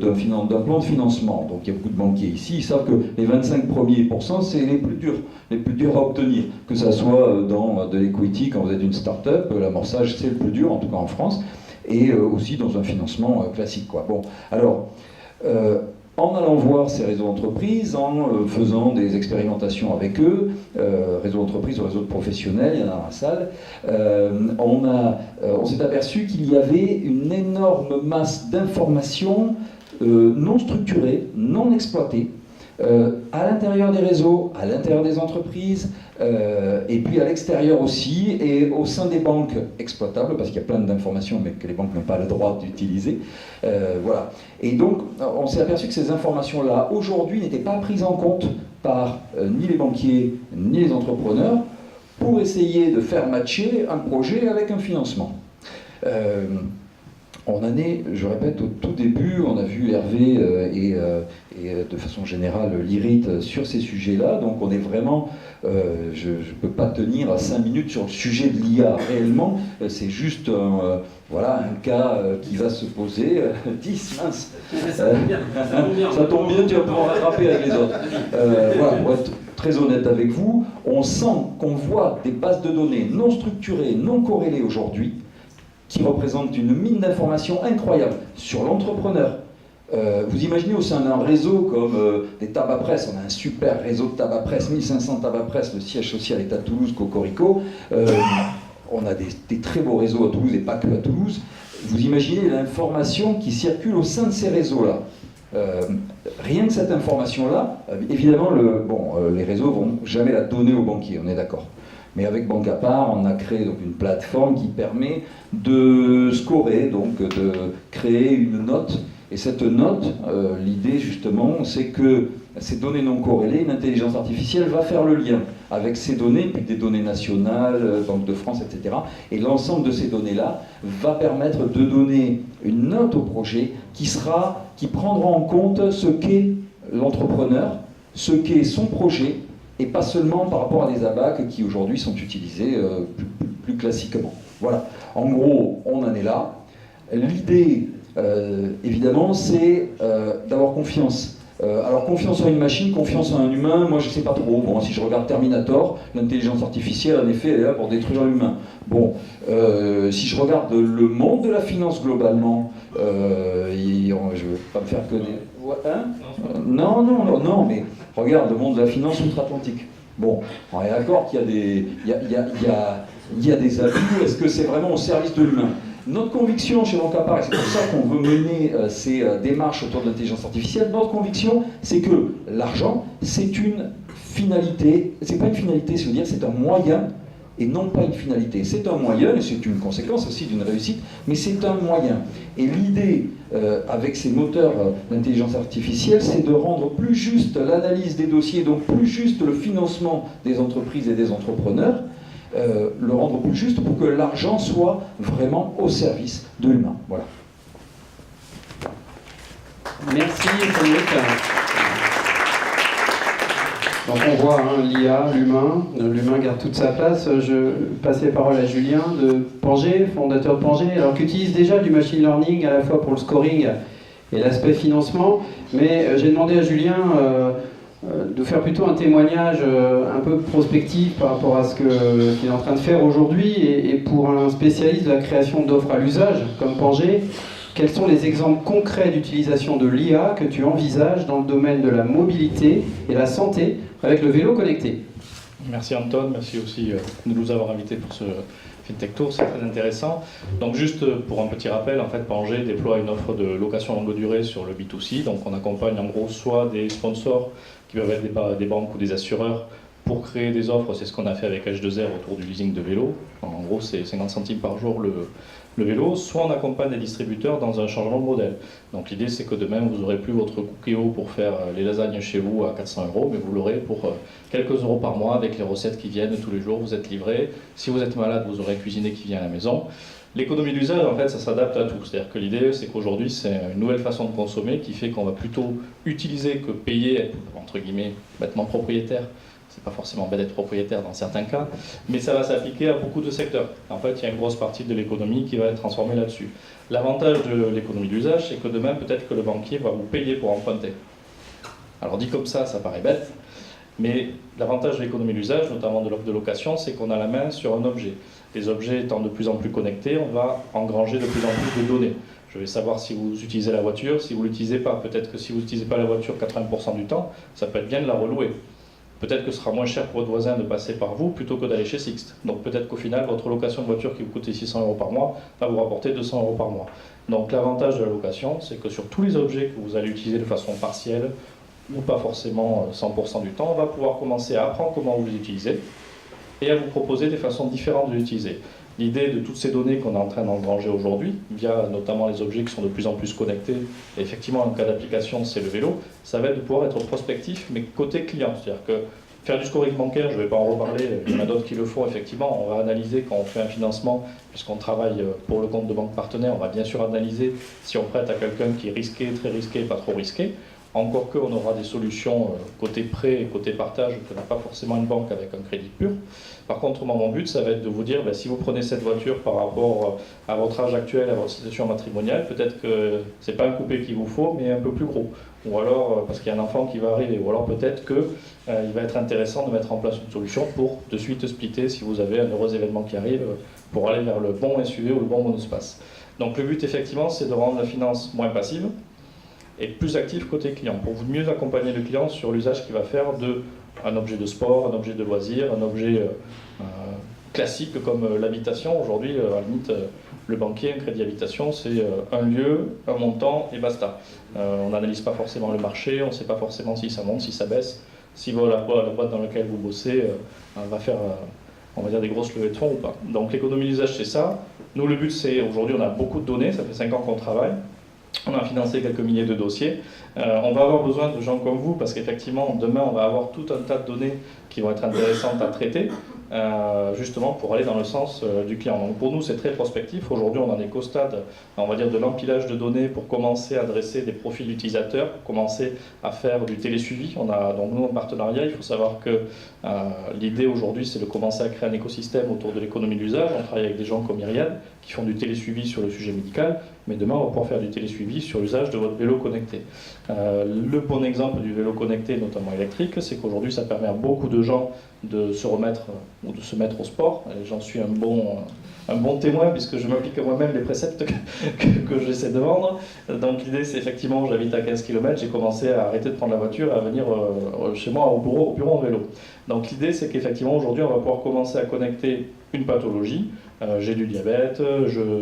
plan de financement. Donc il y a beaucoup de banquiers ici, ils savent que les 25 premiers pourcents, c'est les plus durs à obtenir, que ça soit dans de l'equity quand vous êtes une start-up, l'amorçage c'est le plus dur, en tout cas en France, et aussi dans un financement classique, quoi. Bon, alors en allant voir ces réseaux d'entreprises, en faisant des expérimentations avec eux, réseau d'entreprises ou réseau de professionnels, il y en a dans la salle, on s'est aperçu qu'il y avait une énorme masse d'informations non structurées, non exploitées, à l'intérieur des réseaux, à l'intérieur des entreprises, et puis à l'extérieur aussi, et au sein des banques exploitables, parce qu'il y a plein d'informations mais que les banques n'ont pas le droit d'utiliser. Voilà. Et donc, on s'est aperçu que ces informations-là, aujourd'hui, n'étaient pas prises en compte par ni les banquiers, ni les entrepreneurs, pour essayer de faire matcher un projet avec un financement. On en est, je répète, au tout début, on a vu Hervé et de façon générale l'IRIT sur ces sujets-là, donc on est vraiment, je ne peux pas tenir 5 minutes sur le sujet de l'IA réellement, c'est juste voilà, un cas qui va se poser, 10, mince, ça tombe bien, tu vas pouvoir rattraper avec les autres. Voilà, pour être très honnête avec vous, on sent qu'on voit des bases de données non structurées, non corrélées aujourd'hui, qui représente une mine d'informations incroyable sur l'entrepreneur. Vous imaginez au sein d'un réseau comme des tabac presse, on a un super réseau de tabac presse, 1500 tabac presse, le siège social est à Toulouse, Cocorico, on a des très beaux réseaux à Toulouse et pas que à Toulouse. Vous imaginez l'information qui circule au sein de ces réseaux-là. Rien que cette information-là, évidemment, les réseaux vont jamais la donner aux banquiers, on est d'accord. Mais avec Bancapar, on a créé donc une plateforme qui permet de scorer, donc de créer une note. Et cette note, l'idée justement, c'est que ces données non corrélées, une intelligence artificielle va faire le lien avec ces données, puis des données nationales, Banque de France, etc. Et l'ensemble de ces données-là va permettre de donner une note au projet qui prendra en compte ce qu'est l'entrepreneur, ce qu'est son projet, et pas seulement par rapport à des ABAC qui aujourd'hui sont utilisés plus classiquement. Voilà, en gros, on en est là. L'idée, évidemment, c'est d'avoir confiance. Alors confiance en une machine, confiance en un humain, moi je sais pas trop. Bon, si je regarde Terminator, l'intelligence artificielle, en effet, elle est là pour détruire l'humain. Bon, si je regarde le monde de la finance globalement, je ne veux pas me faire que des... Hein non, mais regarde le monde de la finance outre-Atlantique. Bon, on est d'accord qu'il y a des abus, est-ce que c'est vraiment au service de l'humain ? Notre conviction chez Bancapar, et c'est pour ça qu'on veut mener ces démarches autour de l'intelligence artificielle, notre conviction, c'est que l'argent, c'est une finalité, c'est pas une finalité, c'est-à-dire c'est un moyen et non pas une finalité. C'est un moyen, et c'est une conséquence aussi d'une réussite, mais c'est un moyen. Et l'idée, avec ces moteurs d'intelligence artificielle, c'est de rendre plus juste l'analyse des dossiers, donc plus juste le financement des entreprises et des entrepreneurs, le rendre plus juste pour que l'argent soit vraiment au service de l'humain. Voilà. Merci, Jean-Luc. Donc on voit l'IA, l'humain garde toute sa place. Je passe les paroles à Julien de Pangé, fondateur de Pangé, alors qui utilise déjà du machine learning à la fois pour le scoring et l'aspect financement. Mais j'ai demandé à Julien de faire plutôt un témoignage un peu prospectif par rapport à ce qu'il est en train de faire aujourd'hui. Et pour un spécialiste de la création d'offres à l'usage, comme Pangé, quels sont les exemples concrets d'utilisation de l'IA que tu envisages dans le domaine de la mobilité et la santé avec le vélo connecté? Merci Anton, merci aussi de nous avoir invités pour ce FinTech Tour, c'est très intéressant. Donc juste pour un petit rappel, en fait Pangé déploie une offre de location longue durée sur le B2C, donc on accompagne en gros soit des sponsors qui peuvent être des banques ou des assureurs pour créer des offres, c'est ce qu'on a fait avec H2R autour du leasing de vélo, en gros c'est 50 centimes par jour le vélo, soit on accompagne des distributeurs dans un changement de modèle. Donc l'idée c'est que demain vous n'aurez plus votre cookéo pour faire les lasagnes chez vous à 400 €, mais vous l'aurez pour quelques euros par mois avec les recettes qui viennent tous les jours, vous êtes livré. Si vous êtes malade, vous aurez un cuisinier qui vient à la maison. L'économie d'usage, en fait, ça s'adapte à tout. C'est-à-dire que l'idée, c'est qu'aujourd'hui, c'est une nouvelle façon de consommer qui fait qu'on va plutôt utiliser que payer, entre guillemets, bêtement propriétaire. C'est pas forcément bête d'être propriétaire dans certains cas, mais ça va s'appliquer à beaucoup de secteurs. En fait, il y a une grosse partie de l'économie qui va être transformée là-dessus. L'avantage de l'économie d'usage, c'est que demain, peut-être que le banquier va vous payer pour emprunter. Alors dit comme ça paraît bête, mais l'avantage de l'économie d'usage, notamment de l'offre de location, c'est qu'on a la main sur un objet. Les objets étant de plus en plus connectés, on va engranger de plus en plus de données. Je vais savoir si vous utilisez la voiture, si vous ne l'utilisez pas. Peut-être que si vous n'utilisez pas la voiture 80% du temps, ça peut être bien de la relouer. Peut-être que ce sera moins cher pour votre voisin de passer par vous plutôt que d'aller chez Sixt. Donc peut-être qu'au final, votre location de voiture qui vous coûtait 600 € par mois va vous rapporter 200 € par mois. Donc l'avantage de la location, c'est que sur tous les objets que vous allez utiliser de façon partielle, ou pas forcément 100% du temps, on va pouvoir commencer à apprendre comment vous les utilisez et à vous proposer des façons différentes de l'utiliser. L'idée de toutes ces données qu'on est en train d'engranger aujourd'hui, via notamment les objets qui sont de plus en plus connectés, et effectivement en cas d'application c'est le vélo, ça va être de pouvoir être prospectif mais côté client. C'est-à-dire que faire du scoring bancaire, je ne vais pas en reparler, il y en a d'autres qui le font effectivement, on va analyser quand on fait un financement, puisqu'on travaille pour le compte de banque partenaire, on va bien sûr analyser si on prête à quelqu'un qui est risqué, très risqué, pas trop risqué. Encore qu'on aura des solutions côté prêt et côté partage que n'a pas forcément une banque avec un crédit pur. Par contre, moi, mon but, ça va être de vous dire, si vous prenez cette voiture par rapport à votre âge actuel, à votre situation matrimoniale, peut-être que ce n'est pas un coupé qu'il vous faut, mais un peu plus gros. Ou alors, parce qu'il y a un enfant qui va arriver. Ou alors peut-être qu'il va être intéressant de mettre en place une solution pour de suite splitter si vous avez un heureux événement qui arrive, pour aller vers le bon SUV ou le bon monospace. Donc le but, effectivement, c'est de rendre la finance moins passive, et plus actif côté client, pour vous mieux accompagner le client sur l'usage qu'il va faire d'un objet de sport, un objet de loisir, un objet classique comme l'habitation. Aujourd'hui, à la limite, le banquier, un crédit habitation, c'est un lieu, un montant et basta. On n'analyse pas forcément le marché, on ne sait pas forcément si ça monte, si ça baisse, si la boîte dans laquelle vous bossez va faire, on va dire, des grosses levées de fonds ou pas. Donc l'économie d'usage, c'est ça. Nous, le but, c'est, aujourd'hui, on a beaucoup de données, ça fait 5 ans qu'on travaille. On a financé quelques milliers de dossiers. On va avoir besoin de gens comme vous parce qu'effectivement, demain, on va avoir tout un tas de données qui vont être intéressantes à traiter, justement pour aller dans le sens du client. Donc pour nous, c'est très prospectif. Aujourd'hui, on en est qu'au stade, on va dire, de l'empilage de données pour commencer à dresser des profils d'utilisateurs, pour commencer à faire du télésuivi. On a donc nous en partenariat. Il faut savoir que l'idée aujourd'hui, c'est de commencer à créer un écosystème autour de l'économie de l'usage. On travaille avec des gens comme Myriad qui font du télésuivi sur le sujet médical. Mais demain, on va pouvoir faire du télésuivi sur l'usage de votre vélo connecté. Le bon exemple du vélo connecté, notamment électrique, c'est qu'aujourd'hui, ça permet à beaucoup de gens de se remettre ou de se mettre au sport. J'en suis un bon témoin, puisque je m'applique moi-même les préceptes que j'essaie de vendre. Donc l'idée, c'est effectivement, j'habite à 15 km, j'ai commencé à arrêter de prendre la voiture et à venir chez moi au bureau en vélo. Donc l'idée, c'est qu'effectivement, aujourd'hui, on va pouvoir commencer à connecter une pathologie. J'ai du diabète,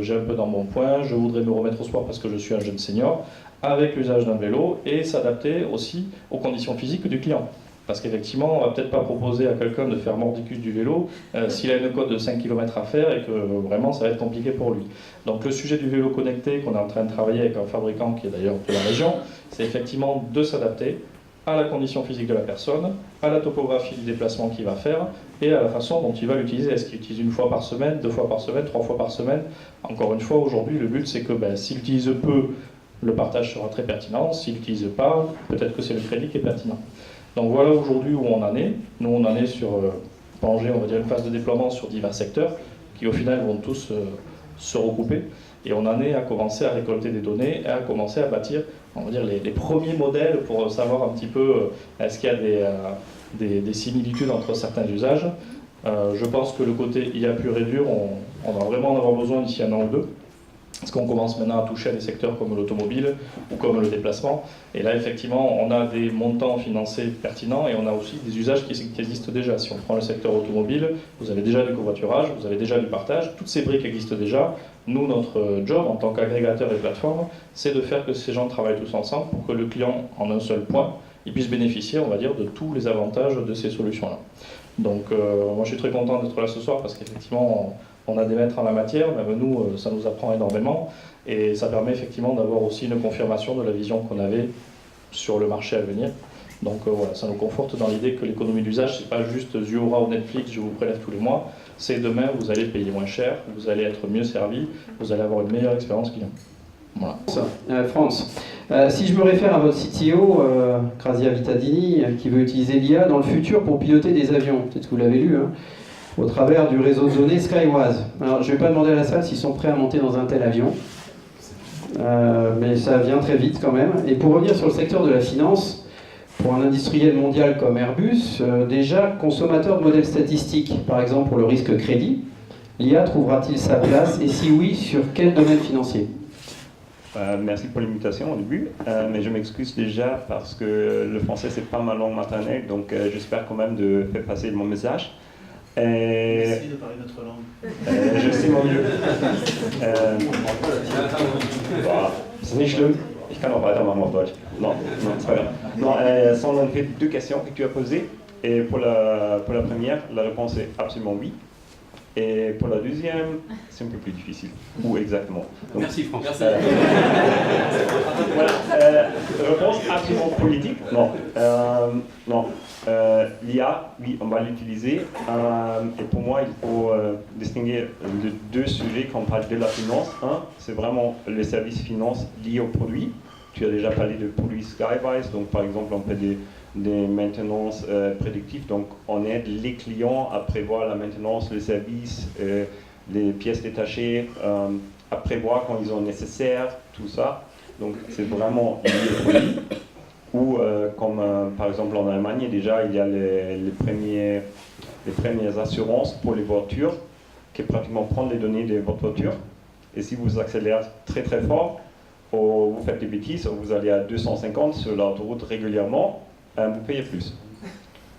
j'ai un peu d'embonpoint, je voudrais me remettre au sport parce que je suis un jeune senior, avec l'usage d'un vélo, et s'adapter aussi aux conditions physiques du client. Parce qu'effectivement, on ne va peut-être pas proposer à quelqu'un de faire mordicus du vélo s'il a une côte de 5 km à faire et que vraiment ça va être compliqué pour lui. Donc le sujet du vélo connecté qu'on est en train de travailler avec un fabricant qui est d'ailleurs de la région, c'est effectivement de s'adapter à la condition physique de la personne, à la topographie du déplacement qu'il va faire et à la façon dont il va l'utiliser. Est-ce qu'il utilise une fois par semaine, 2 fois par semaine, 3 fois par semaine? Encore une fois, aujourd'hui, le but c'est que s'il utilise peu, le partage sera très pertinent. S'il n'utilise pas, peut-être que c'est le crédit qui est pertinent. Donc voilà aujourd'hui où on en est. Nous, on en est sur Angers, on va dire une phase de déploiement sur divers secteurs qui au final vont tous se recouper. Et on en est à commencer à récolter des données et à commencer à bâtir, on va dire, les premiers modèles pour savoir un petit peu est-ce qu'il y a des similitudes entre certains usages. Je pense que le côté IA pur et dur, on va vraiment en avoir besoin d'ici 1 an ou 2. Parce qu'on commence maintenant à toucher à des secteurs comme l'automobile ou comme le déplacement. Et là, effectivement, on a des montants financés pertinents et on a aussi des usages qui existent déjà. Si on prend le secteur automobile, vous avez déjà du covoiturage, vous avez déjà du partage. Toutes ces briques existent déjà. Nous, notre job en tant qu'agrégateur et plateforme, c'est de faire que ces gens travaillent tous ensemble pour que le client, en un seul point, il puisse bénéficier, on va dire, de tous les avantages de ces solutions-là. Donc, moi, je suis très content d'être là ce soir parce qu'effectivement, on a des maîtres en la matière, même nous, ça nous apprend énormément et ça permet effectivement d'avoir aussi une confirmation de la vision qu'on avait sur le marché à venir. Donc voilà, ça nous conforte dans l'idée que l'économie d'usage, c'est pas juste Zuora ou Netflix, je vous prélève tous les mois, c'est demain, vous allez payer moins cher, vous allez être mieux servi, vous allez avoir une meilleure expérience client. Voilà. France, si je me réfère à votre CTO, Grazia Vittadini, qui veut utiliser l'IA dans le futur pour piloter des avions, peut-être que vous l'avez lu, au travers du réseau de données Skywise. Alors, je ne vais pas demander à la salle s'ils sont prêts à monter dans un tel avion, mais ça vient très vite quand même. Et pour revenir sur le secteur de la finance, pour un industriel mondial comme Airbus, déjà consommateur de modèles statistiques, par exemple pour le risque crédit, l'IA trouvera-t-il sa place et si oui, sur quel domaine financier? Merci pour l'invitation au début, mais je m'excuse déjà parce que le français c'est pas ma langue maternelle, donc j'espère quand même de faire passer mon message. Merci de parler notre langue. Je sais mon mieux. Das ist nicht schlimm. Ich kann auch weitermachen auf Deutsch. Non, c'est pas grave. Non, sont en fait deux questions que tu as posées. Et pour la première, la réponse est absolument oui. Et pour la deuxième, c'est un peu plus difficile. Où exactement? Donc, merci Franck. Merci. Voilà. Réponse absolument politique? Non. Non. L'IA, oui, on va l'utiliser. Et pour moi, il faut distinguer les deux sujets quand on parle de la finance. Un, c'est vraiment les services finances liés aux produits. Tu as déjà parlé de produits Skywise, donc par exemple, on fait des maintenances prédictives. Donc, on aide les clients à prévoir la maintenance, les services, les pièces détachées, à prévoir quand ils sont nécessaires, tout ça. Donc, c'est vraiment lié aux produits. Ou, comme par exemple en Allemagne, déjà, il y a les premières assurances pour les voitures qui pratiquement prennent les données de votre voiture. Et si vous accélérez très très fort, ou vous faites des bêtises, ou vous allez à 250 sur l'autoroute régulièrement, vous payez plus.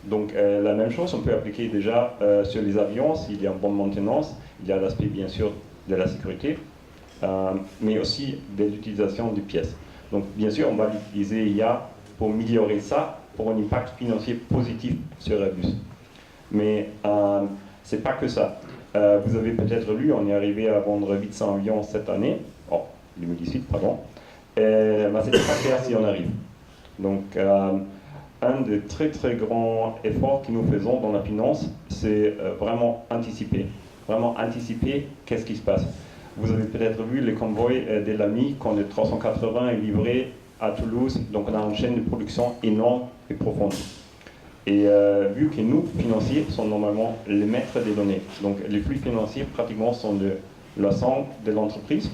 Donc la même chose, on peut appliquer déjà sur les avions, s'il y a une bonne maintenance, il y a l'aspect bien sûr de la sécurité, mais aussi de l'utilisation des pièces. Donc bien sûr, on va utiliser IA pour améliorer ça, pour un impact financier positif sur Airbus. Mais c'est pas que ça. Vous avez peut-être lu, on est arrivé à vendre 800 avions cette année, 2018, pardon, mais c'était pas clair si on arrive. Donc un des très très grands efforts que nous faisons dans la finance, c'est vraiment anticiper qu'est-ce qui se passe. Vous avez peut-être vu les convois de l'AMI quand le 380 est livré à Toulouse, donc on a une chaîne de production énorme et profonde. Et vu que nous, financiers, sommes normalement les maîtres des données, donc les flux financiers pratiquement sont de l'ensemble de l'entreprise,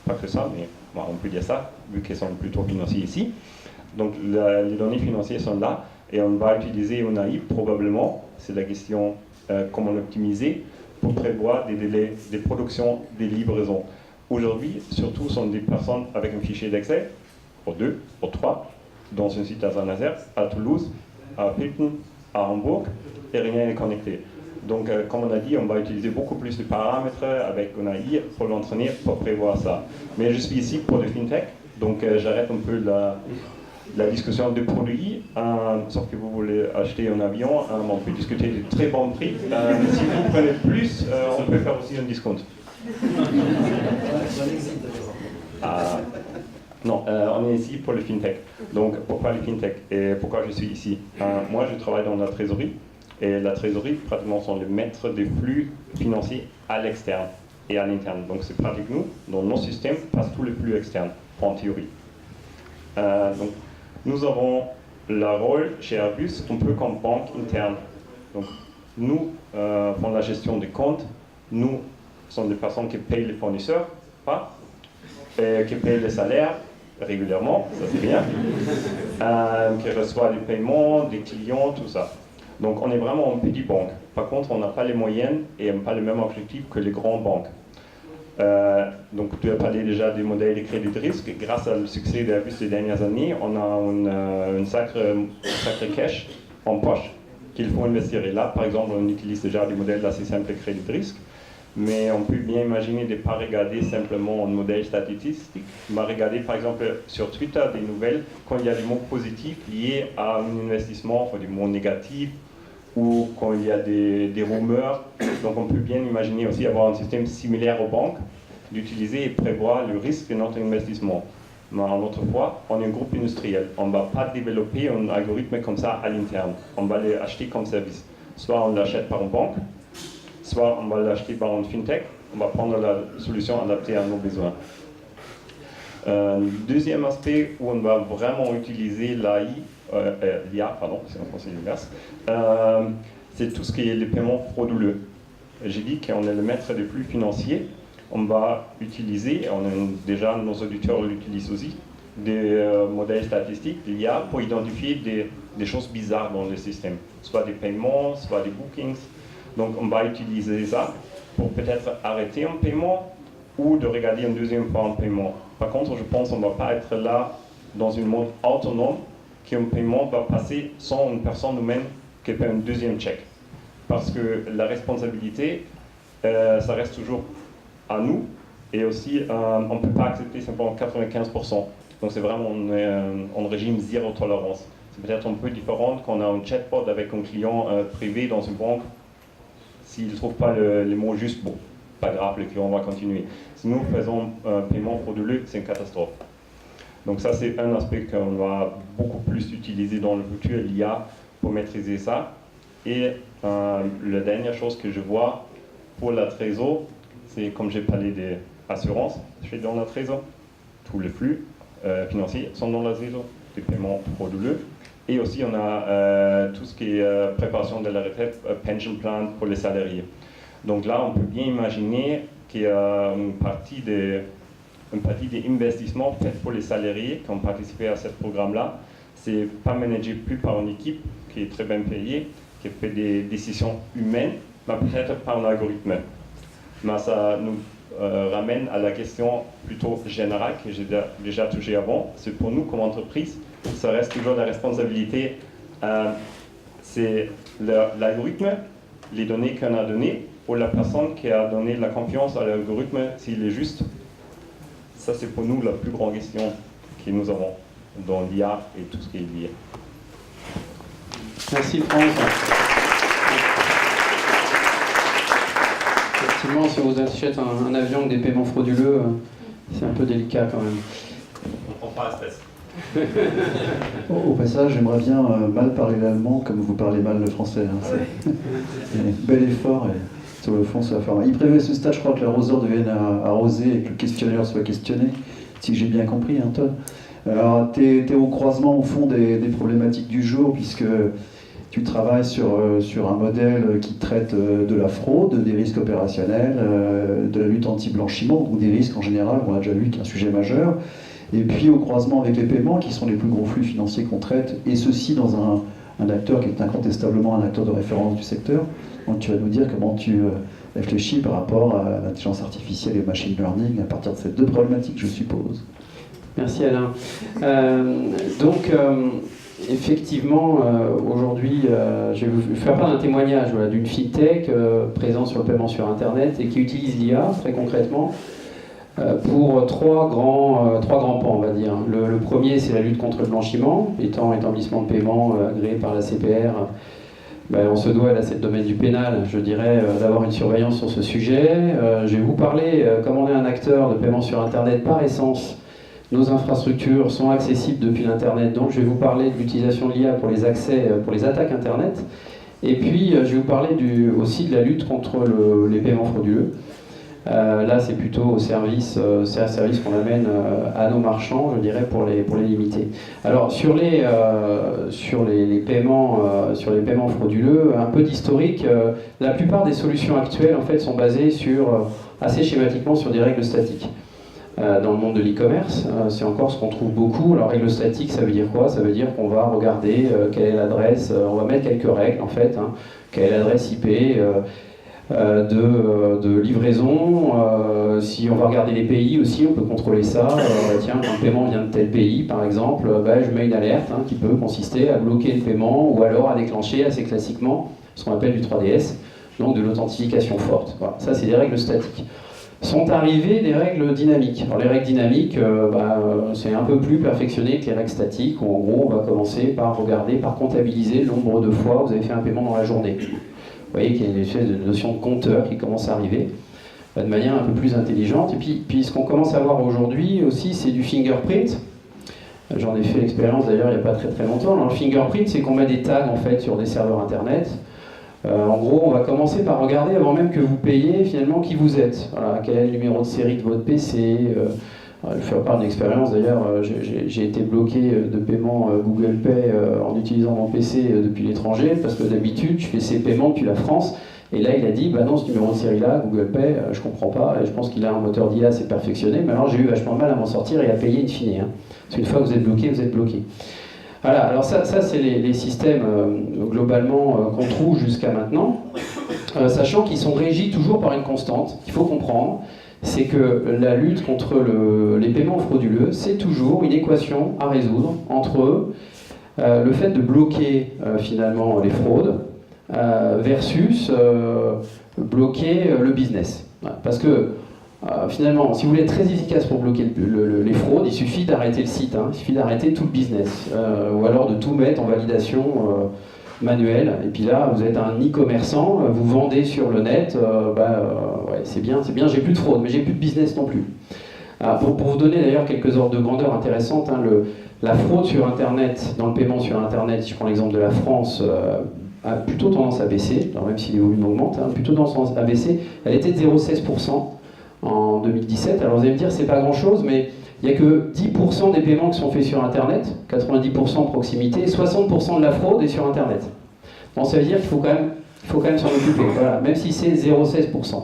pas que ça, mais bon, on peut dire ça, vu qu'ils sont plutôt financiers ici. Donc les données financières sont là, et on va utiliser une AI probablement, c'est la question comment l'optimiser, pour prévoir des délais de production, des livraisons. Aujourd'hui, surtout, sont des personnes avec un fichier d'Excel, ou 2, ou 3, dans un site à Saint-Nazaire, à Toulouse, à Hilton, à Hambourg, et rien n'est connecté. Donc, comme on a dit, on va utiliser beaucoup plus de paramètres avec une AI pour l'entraîner, pour prévoir ça. Mais je suis ici pour le FinTech, donc j'arrête un peu la discussion de produits, sauf que vous voulez acheter un avion, on peut discuter de très bons prix. Si vous prenez plus, on peut faire aussi un discount. Non, on est ici pour le FinTech. Donc, pourquoi le FinTech et pourquoi je suis ici? Moi, je travaille dans la trésorerie. Et la trésorerie, pratiquement, sont les maîtres des flux financiers à l'externe et à l'interne. Donc, c'est pratique, nous, dans nos systèmes, passent tous les flux externes, en théorie. Donc, nous avons le rôle chez Airbus, un peu comme banque interne. Donc, nous faisons la gestion des comptes. Nous sommes des personnes qui payent les fournisseurs, pas, et qui payent les salaires régulièrement, ça c'est bien, qui reçoivent des paiements, des clients, tout ça. Donc on est vraiment une petite banque. Par contre, on n'a pas les moyens et on n'a pas le même objectif que les grandes banques. Donc tu as parlé déjà des modèles de crédit de risque. Grâce au succès d'Airbus ces dernières années, on a une sacrée cash en poche qu'il faut investir. Et là, par exemple, on utilise déjà des modèles assez simples de crédit de risque. Mais on peut bien imaginer de ne pas regarder simplement un modèle statistique, mais regarder par exemple sur Twitter des nouvelles quand il y a des mots positifs liés à un investissement, ou des mots négatifs, ou quand il y a des rumeurs. Donc on peut bien imaginer aussi avoir un système similaire aux banques, d'utiliser et prévoir le risque de notre investissement. Mais en autre fois, on est un groupe industriel. On ne va pas développer un algorithme comme ça à l'interne. On va les acheter comme service. Soit on l'achète par une banque, soit on va l'acheter par une fintech, on va prendre la solution adaptée à nos besoins. Deuxième aspect où on va vraiment utiliser l'IA, pardon, c'est en français inverse, c'est tout ce qui est les paiements frauduleux. J'ai dit qu'on est le maître des flux financiers, on va utiliser, déjà nos auditeurs l'utilisent aussi, des modèles statistiques, l'IA, pour identifier des choses bizarres dans le système, soit des paiements, soit des bookings. Donc on va utiliser ça pour peut-être arrêter un paiement ou de regarder une deuxième fois un paiement. Par contre, je pense qu'on ne va pas être là dans un monde autonome qu'un paiement va passer sans une personne humaine qui fait un deuxième check. Parce que la responsabilité, ça reste toujours à nous. Et aussi, on ne peut pas accepter simplement 95%. Donc c'est vraiment un régime zéro tolérance. C'est peut-être un peu différent quand on a un chatbot avec un client privé dans une banque. S'il ne trouve pas les mots justes, bon, pas grave, le client va continuer. Si nous faisons un paiement frauduleux, c'est une catastrophe. Donc ça, c'est un aspect qu'on va beaucoup plus utiliser dans le futur, l'IA, pour maîtriser ça. Et la dernière chose que je vois pour la trésor, c'est comme j'ai parlé des assurances, je suis dans la trésor, tous les flux financiers sont dans la trésor, des paiements frauduleux. Et aussi, on a tout ce qui est préparation de la retraite, pension plan pour les salariés. Donc là, on peut bien imaginer qu'il y a une partie des investissements faits pour les salariés qui ont participé à ce programme-là. C'est pas managé plus par une équipe qui est très bien payée, qui fait des décisions humaines, mais peut-être par un algorithme. Mais ça nous ramène à la question plutôt générale que j'ai déjà touchée avant. C'est pour nous, comme entreprise, ça reste toujours la responsabilité. C'est l'algorithme, les données qu'on a données, ou la personne qui a donné la confiance à l'algorithme, s'il est juste. Ça, c'est pour nous la plus grande question que nous avons dans l'IA et tout ce qui est lié. Merci Franck. Effectivement, si vous achetez un avion avec des paiements frauduleux, c'est un peu délicat quand même. On prend pas la stress. Au passage, j'aimerais bien mal parler l'allemand comme vous parlez mal le français. Hein. C'est bel effort et sur le fond, ça va faire mal. Il prévoit ce stade, je crois que l'arroseur devienne arrosé et que le questionnaire soit questionné, si j'ai bien compris, hein, Todd. Alors, tu es au croisement, au fond, des problématiques du jour, puisque tu travailles sur un modèle qui traite de la fraude, des risques opérationnels, de la lutte anti-blanchiment, ou des risques en général, on a déjà vu, qui est un sujet majeur. Et puis au croisement avec les paiements, qui sont les plus gros flux financiers qu'on traite, et ceci dans un acteur qui est incontestablement un acteur de référence du secteur. Donc tu vas nous dire comment tu réfléchis par rapport à l'intelligence artificielle et au machine learning à partir de ces deux problématiques, je suppose. Merci Alain. Effectivement, aujourd'hui, je vais vous faire part d'un témoignage d'une fintech présente sur le paiement sur Internet et qui utilise l'IA très concrètement pour trois grands pans, on va dire. Le premier, c'est la lutte contre le blanchiment, étant établissement de paiement agréé par la CPR. On se doit, là c'est le domaine du pénal, je dirais, d'avoir une surveillance sur ce sujet. Je vais vous parler, comme on est un acteur de paiement sur Internet par essence, nos infrastructures sont accessibles depuis l'Internet, donc je vais vous parler de l'utilisation de l'IA pour les accès, pour les attaques Internet. Et puis je vais vous parler aussi de la lutte contre les paiements frauduleux. Là c'est plutôt au service, c'est un service qu'on amène à nos marchands, je dirais, pour les limiter. Alors sur les paiements frauduleux, un peu d'historique, la plupart des solutions actuelles en fait sont basées assez schématiquement sur des règles statiques. Dans le monde de l'e-commerce, c'est encore ce qu'on trouve beaucoup. Alors règle statique, ça veut dire quoi? Ça veut dire qu'on va regarder quelle est l'adresse, on va mettre quelques règles en fait, quelle est l'adresse IP de livraison, si on va regarder les pays aussi, on peut contrôler ça. Tiens, quand le paiement vient de tel pays par exemple, je mets une alerte qui peut consister à bloquer le paiement ou alors à déclencher assez classiquement ce qu'on appelle du 3DS, donc de l'authentification forte. Voilà. Ça c'est des règles statiques. Sont arrivées des règles dynamiques. Alors les règles dynamiques, c'est un peu plus perfectionné que les règles statiques, où en gros on va commencer par regarder, par comptabiliser le nombre de fois où vous avez fait un paiement dans la journée. Vous voyez qu'il y a une espèce de notion de compteur qui commence à arriver de manière un peu plus intelligente. Et puis ce qu'on commence à voir aujourd'hui aussi, c'est du fingerprint. J'en ai fait l'expérience d'ailleurs il n'y a pas très très longtemps. Alors, le fingerprint, c'est qu'on met des tags en fait sur des serveurs internet. En gros, on va commencer par regarder, avant même que vous payiez, finalement, qui vous êtes. Voilà, quel est le numéro de série de votre PC. Je vais faire part d'une expérience, d'ailleurs, j'ai été bloqué de paiement Google Pay en utilisant mon PC depuis l'étranger, parce que d'habitude, je fais ces paiements depuis la France. Et là, il a dit, non, ce numéro de série-là, Google Pay, je comprends pas, et je pense qu'il a un moteur d'IA assez perfectionné, mais alors j'ai eu vachement mal à m'en sortir et à payer in fine. Parce qu'une fois que vous êtes bloqué, vous êtes bloqué. Voilà, alors ça c'est les systèmes globalement qu'on trouve jusqu'à maintenant, sachant qu'ils sont régis toujours par une constante qu'il faut comprendre, c'est que la lutte contre les paiements frauduleux, c'est toujours une équation à résoudre entre le fait de bloquer finalement les fraudes versus bloquer le business. Parce que finalement, si vous voulez être très efficace pour bloquer les fraudes, il suffit d'arrêter le site, il suffit d'arrêter tout le business, ou alors de tout mettre en validation manuelle. Et puis là, vous êtes un e-commerçant, vous vendez sur le net, ouais, c'est bien, j'ai plus de fraude, mais j'ai plus de business non plus. Pour vous donner d'ailleurs quelques ordres de grandeur intéressantes, la fraude sur Internet, dans le paiement sur Internet, si je prends l'exemple de la France, a plutôt tendance à baisser, alors même si les volumes augmentent, plutôt tendance à baisser. Elle était de 0,16% en 2017. Alors vous allez me dire, c'est pas grand-chose, mais il n'y a que 10% des paiements qui sont faits sur Internet, 90% de proximité, et 60% de la fraude est sur Internet. Bon, ça veut dire qu'il faut quand même s'en occuper, voilà, même si c'est 0,16%.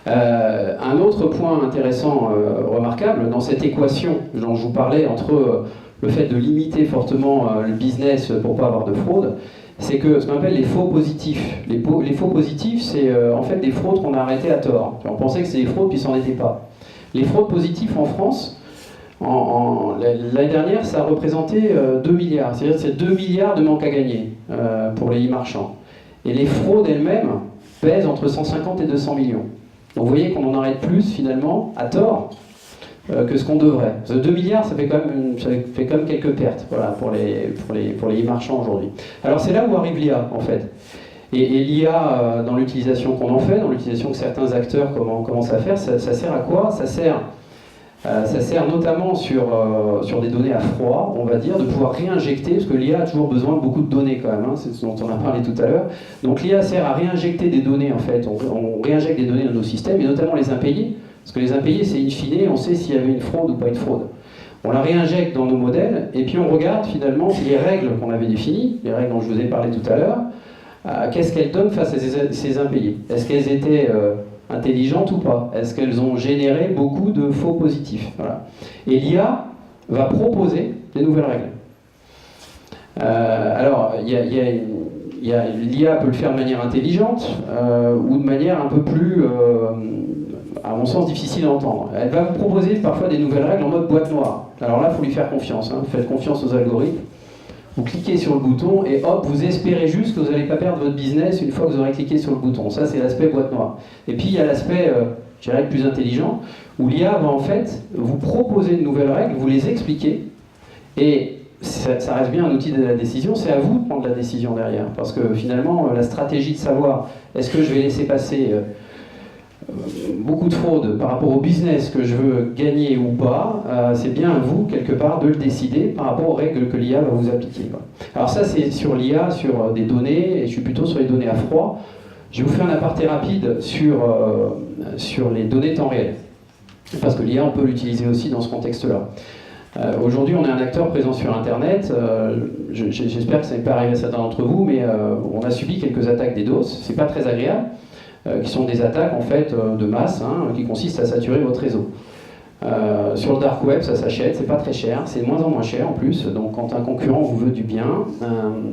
Un autre point intéressant, remarquable, dans cette équation dont je vous parlais entre le fait de limiter fortement le business pour ne pas avoir de fraude, c'est que ce qu'on appelle les faux positifs. Les faux positifs, c'est en fait des fraudes qu'on a arrêtées à tort. On pensait que c'était des fraudes, puis ça n'en était pas. Les fraudes positives en France, l'année dernière, ça a représenté 2 milliards. C'est-à-dire que c'est 2 milliards de manque à gagner pour les e-marchands. Et les fraudes elles-mêmes pèsent entre 150 et 200 millions. Donc vous voyez qu'on en arrête plus, finalement, à tort, que ce qu'on devrait. 2 milliards, ça fait quand même quelques pertes, voilà, pour les e-marchands aujourd'hui. Alors c'est là où arrive l'IA, en fait. Et l'IA, dans l'utilisation qu'on en fait, dans l'utilisation que certains acteurs commencent à faire, ça sert à quoi ? Ça sert notamment sur des données à froid, on va dire, de pouvoir réinjecter, parce que l'IA a toujours besoin de beaucoup de données quand même, c'est ce dont on a parlé tout à l'heure. Donc l'IA sert à réinjecter des données, en fait. On réinjecte des données dans nos systèmes, et notamment les impayés. Parce que les impayés, c'est in fine, on sait s'il y avait une fraude ou pas une fraude. On la réinjecte dans nos modèles, et puis on regarde finalement si les règles qu'on avait définies, les règles dont je vous ai parlé tout à l'heure, qu'est-ce qu'elles donnent face à ces impayés. Est-ce qu'elles étaient intelligentes ou pas? Est-ce qu'elles ont généré beaucoup de faux positifs? Voilà. Et l'IA va proposer des nouvelles règles. Alors, l'IA peut le faire de manière intelligente ou de manière un peu plus, à mon sens, difficile à entendre. Elle va vous proposer parfois des nouvelles règles en mode boîte noire. Alors là, il faut lui faire confiance. Vous faites confiance aux algorithmes. Vous cliquez sur le bouton et hop, vous espérez juste que vous n'allez pas perdre votre business une fois que vous aurez cliqué sur le bouton. Ça, c'est l'aspect boîte noire. Et puis, il y a l'aspect, je dirais, plus intelligent, où l'IA va en fait vous proposer de nouvelles règles, vous les expliquer, et ça reste bien un outil de la décision, c'est à vous de prendre la décision derrière. Parce que finalement, la stratégie de savoir est-ce que je vais laisser passer beaucoup de fraude par rapport au business que je veux gagner ou pas, c'est bien à vous, quelque part, de le décider par rapport aux règles que l'IA va vous appliquer. Alors ça, c'est sur l'IA, sur des données, et je suis plutôt sur les données à froid. Je vais vous faire un aparté rapide sur les données temps réel. Parce que l'IA, on peut l'utiliser aussi dans ce contexte-là. Aujourd'hui, on est un acteur présent sur Internet. J'espère que ça n'est pas arrivé à certains d'entre vous, mais on a subi quelques attaques DDoS. C'est pas très agréable. Qui sont des attaques en fait de masse, qui consistent à saturer votre réseau. Sur le dark web, ça s'achète, c'est pas très cher, c'est de moins en moins cher en plus, donc quand un concurrent vous veut du bien,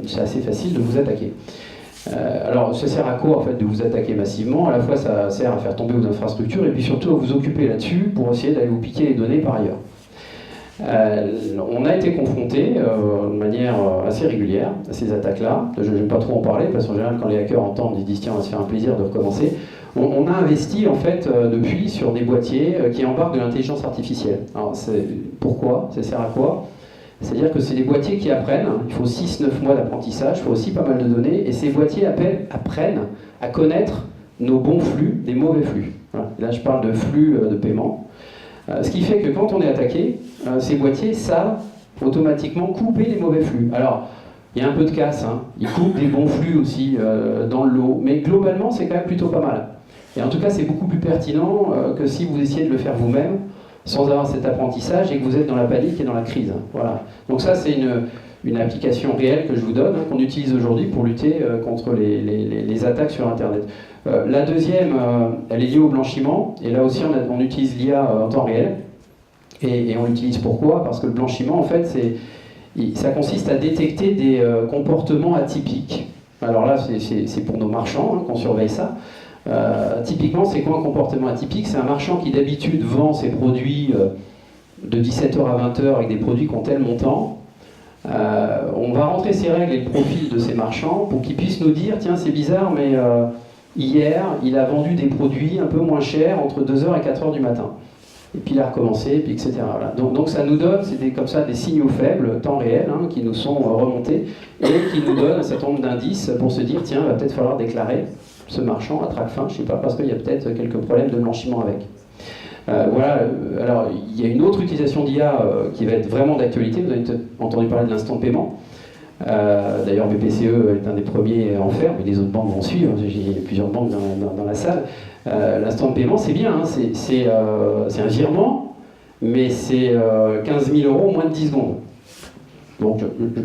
c'est assez facile de vous attaquer. Alors ça sert à quoi en fait de vous attaquer massivement? À la fois ça sert à faire tomber vos infrastructures et puis surtout à vous occuper là-dessus pour essayer d'aller vous piquer les données par ailleurs. On a été confronté de manière assez régulière à ces attaques-là. Je ne vais pas trop en parler parce qu'en général, quand les hackers entendent, ils disent tiens, on va se faire un plaisir de recommencer. On a investi en fait depuis sur des boîtiers qui embarquent de l'intelligence artificielle. Alors pourquoi? Ça sert à quoi? C'est-à-dire que c'est des boîtiers qui apprennent. Il faut 6-9 mois d'apprentissage, il faut aussi pas mal de données, et ces boîtiers apprennent à connaître nos bons flux des mauvais flux. Voilà. Là, je parle de flux de paiement. Ce qui fait que quand on est attaqué, ces boîtiers savent automatiquement couper les mauvais flux. Alors, il y a un peu de casse, ils coupent des bons flux aussi dans le lot, mais globalement, c'est quand même plutôt pas mal. Et en tout cas, c'est beaucoup plus pertinent que si vous essayez de le faire vous-même, sans avoir cet apprentissage, et que vous êtes dans la panique et dans la crise. Voilà. Donc ça, c'est une application réelle que je vous donne, qu'on utilise aujourd'hui pour lutter contre les attaques sur Internet. La deuxième, elle est liée au blanchiment, et là aussi on utilise l'IA en temps réel. Et on l'utilise pourquoi? Parce que le blanchiment, en fait, ça consiste à détecter des comportements atypiques. Alors là, c'est pour nos marchands qu'on surveille ça. Typiquement, c'est quoi un comportement atypique? C'est un marchand qui d'habitude vend ses produits de 17h à 20h avec des produits qui ont tel montant. On va rentrer ces règles et le profil de ces marchands pour qu'ils puissent nous dire, tiens, c'est bizarre, mais hier, il a vendu des produits un peu moins chers entre 2h et 4h du matin. Et puis il a recommencé, et puis etc. Voilà. Donc ça nous donne, c'est comme ça des signaux faibles, temps réel, hein, qui nous sont remontés, et qui nous donnent un certain nombre d'indices pour se dire, tiens, il va peut-être falloir déclarer ce marchand à Tracfin, je ne sais pas, parce qu'il y a peut-être quelques problèmes de blanchiment avec. Voilà, alors il y a une autre utilisation d'IA qui va être vraiment d'actualité, vous avez peut-être entendu parler de l'instant paiement. D'ailleurs BPCE est un des premiers à en faire, mais les autres banques vont suivre, il y a plusieurs banques dans la salle. L'instant de paiement c'est bien, hein, c'est un virement, mais c'est 15 000 € en moins de 10 secondes. Donc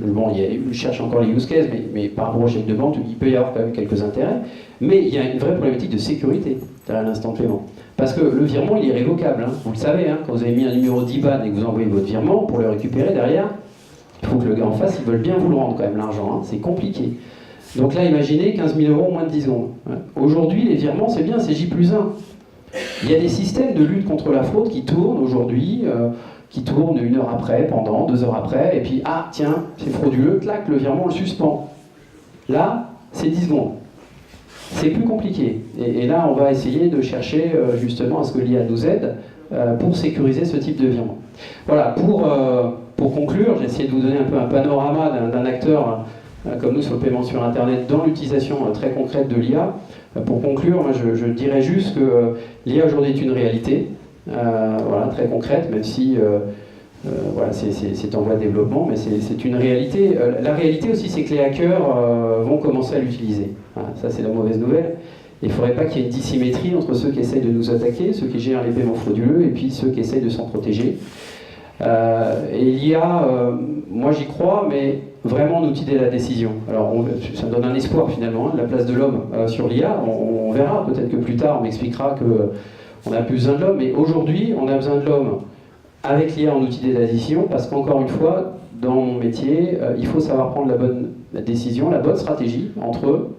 bon, je cherche encore les use cases, mais par rapport au chèque de banque, il peut y avoir quand même quelques intérêts, mais il y a une vraie problématique de sécurité derrière l'instant de paiement. Parce que le virement il est révocable, hein, vous le savez, hein, quand vous avez mis un numéro d'IBAN et que vous envoyez votre virement, pour le récupérer derrière, il faut que le gars en face, ils veulent bien vous le rendre quand même, l'argent, hein, c'est compliqué. Donc là, imaginez 15 000 € en moins de 10 secondes. Aujourd'hui, les virements, c'est bien, c'est J+1. Il y a des systèmes de lutte contre la fraude qui tournent aujourd'hui, qui tournent 1 heure après, pendant 2 heures après, et puis, ah, tiens, c'est frauduleux, clac, le virement, on le suspend. Là, c'est 10 secondes. C'est plus compliqué. Et là, on va essayer de chercher justement à ce que l'IA nous aide pour sécuriser ce type de virement. Voilà, pour conclure, j'ai essayé de vous donner un peu un panorama d'un acteur comme nous sur le paiement sur Internet dans l'utilisation très concrète de l'IA. Pour conclure, moi, je dirais juste que l'IA aujourd'hui est une réalité, voilà, très concrète, même si voilà, c'est en voie de développement, mais c'est une réalité. La réalité aussi, c'est que les hackers vont commencer à l'utiliser. Voilà, ça, c'est la mauvaise nouvelle. Il ne faudrait pas qu'il y ait une dissymétrie entre ceux qui essayent de nous attaquer, ceux qui gèrent les paiements frauduleux, et puis ceux qui essayent de s'en protéger. Et l'IA, moi j'y crois, mais vraiment un outil de la décision. Alors ça donne un espoir finalement, hein, de la place de l'homme sur l'IA. On verra, peut-être que plus tard on m'expliquera qu'on n'a plus besoin de l'homme, mais aujourd'hui on a besoin de l'homme avec l'IA en outil de la décision, parce qu'encore une fois, dans mon métier, il faut savoir prendre la bonne décision, la bonne stratégie entre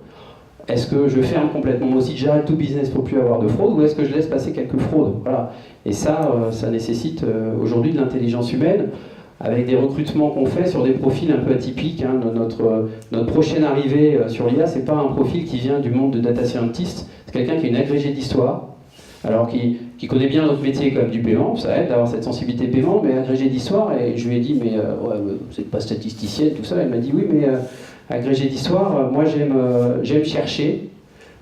est-ce que je ferme complètement mon site, j'arrête tout business pour plus avoir de fraude, ou est-ce que je laisse passer quelques fraudes? Voilà. Et ça, ça nécessite aujourd'hui de l'intelligence humaine, avec des recrutements qu'on fait sur des profils un peu atypiques. Hein. Notre prochaine arrivée sur l'IA, c'est pas un profil qui vient du monde de data scientist, c'est quelqu'un qui a une agrégée d'histoire, alors qui connaît bien notre métier comme du paiement, ça aide d'avoir cette sensibilité paiement, mais agrégée d'histoire, et je lui ai dit, mais ouais, vous n'êtes pas statisticienne, tout ça, elle m'a dit, oui, mais agrégée d'histoire, moi j'aime chercher,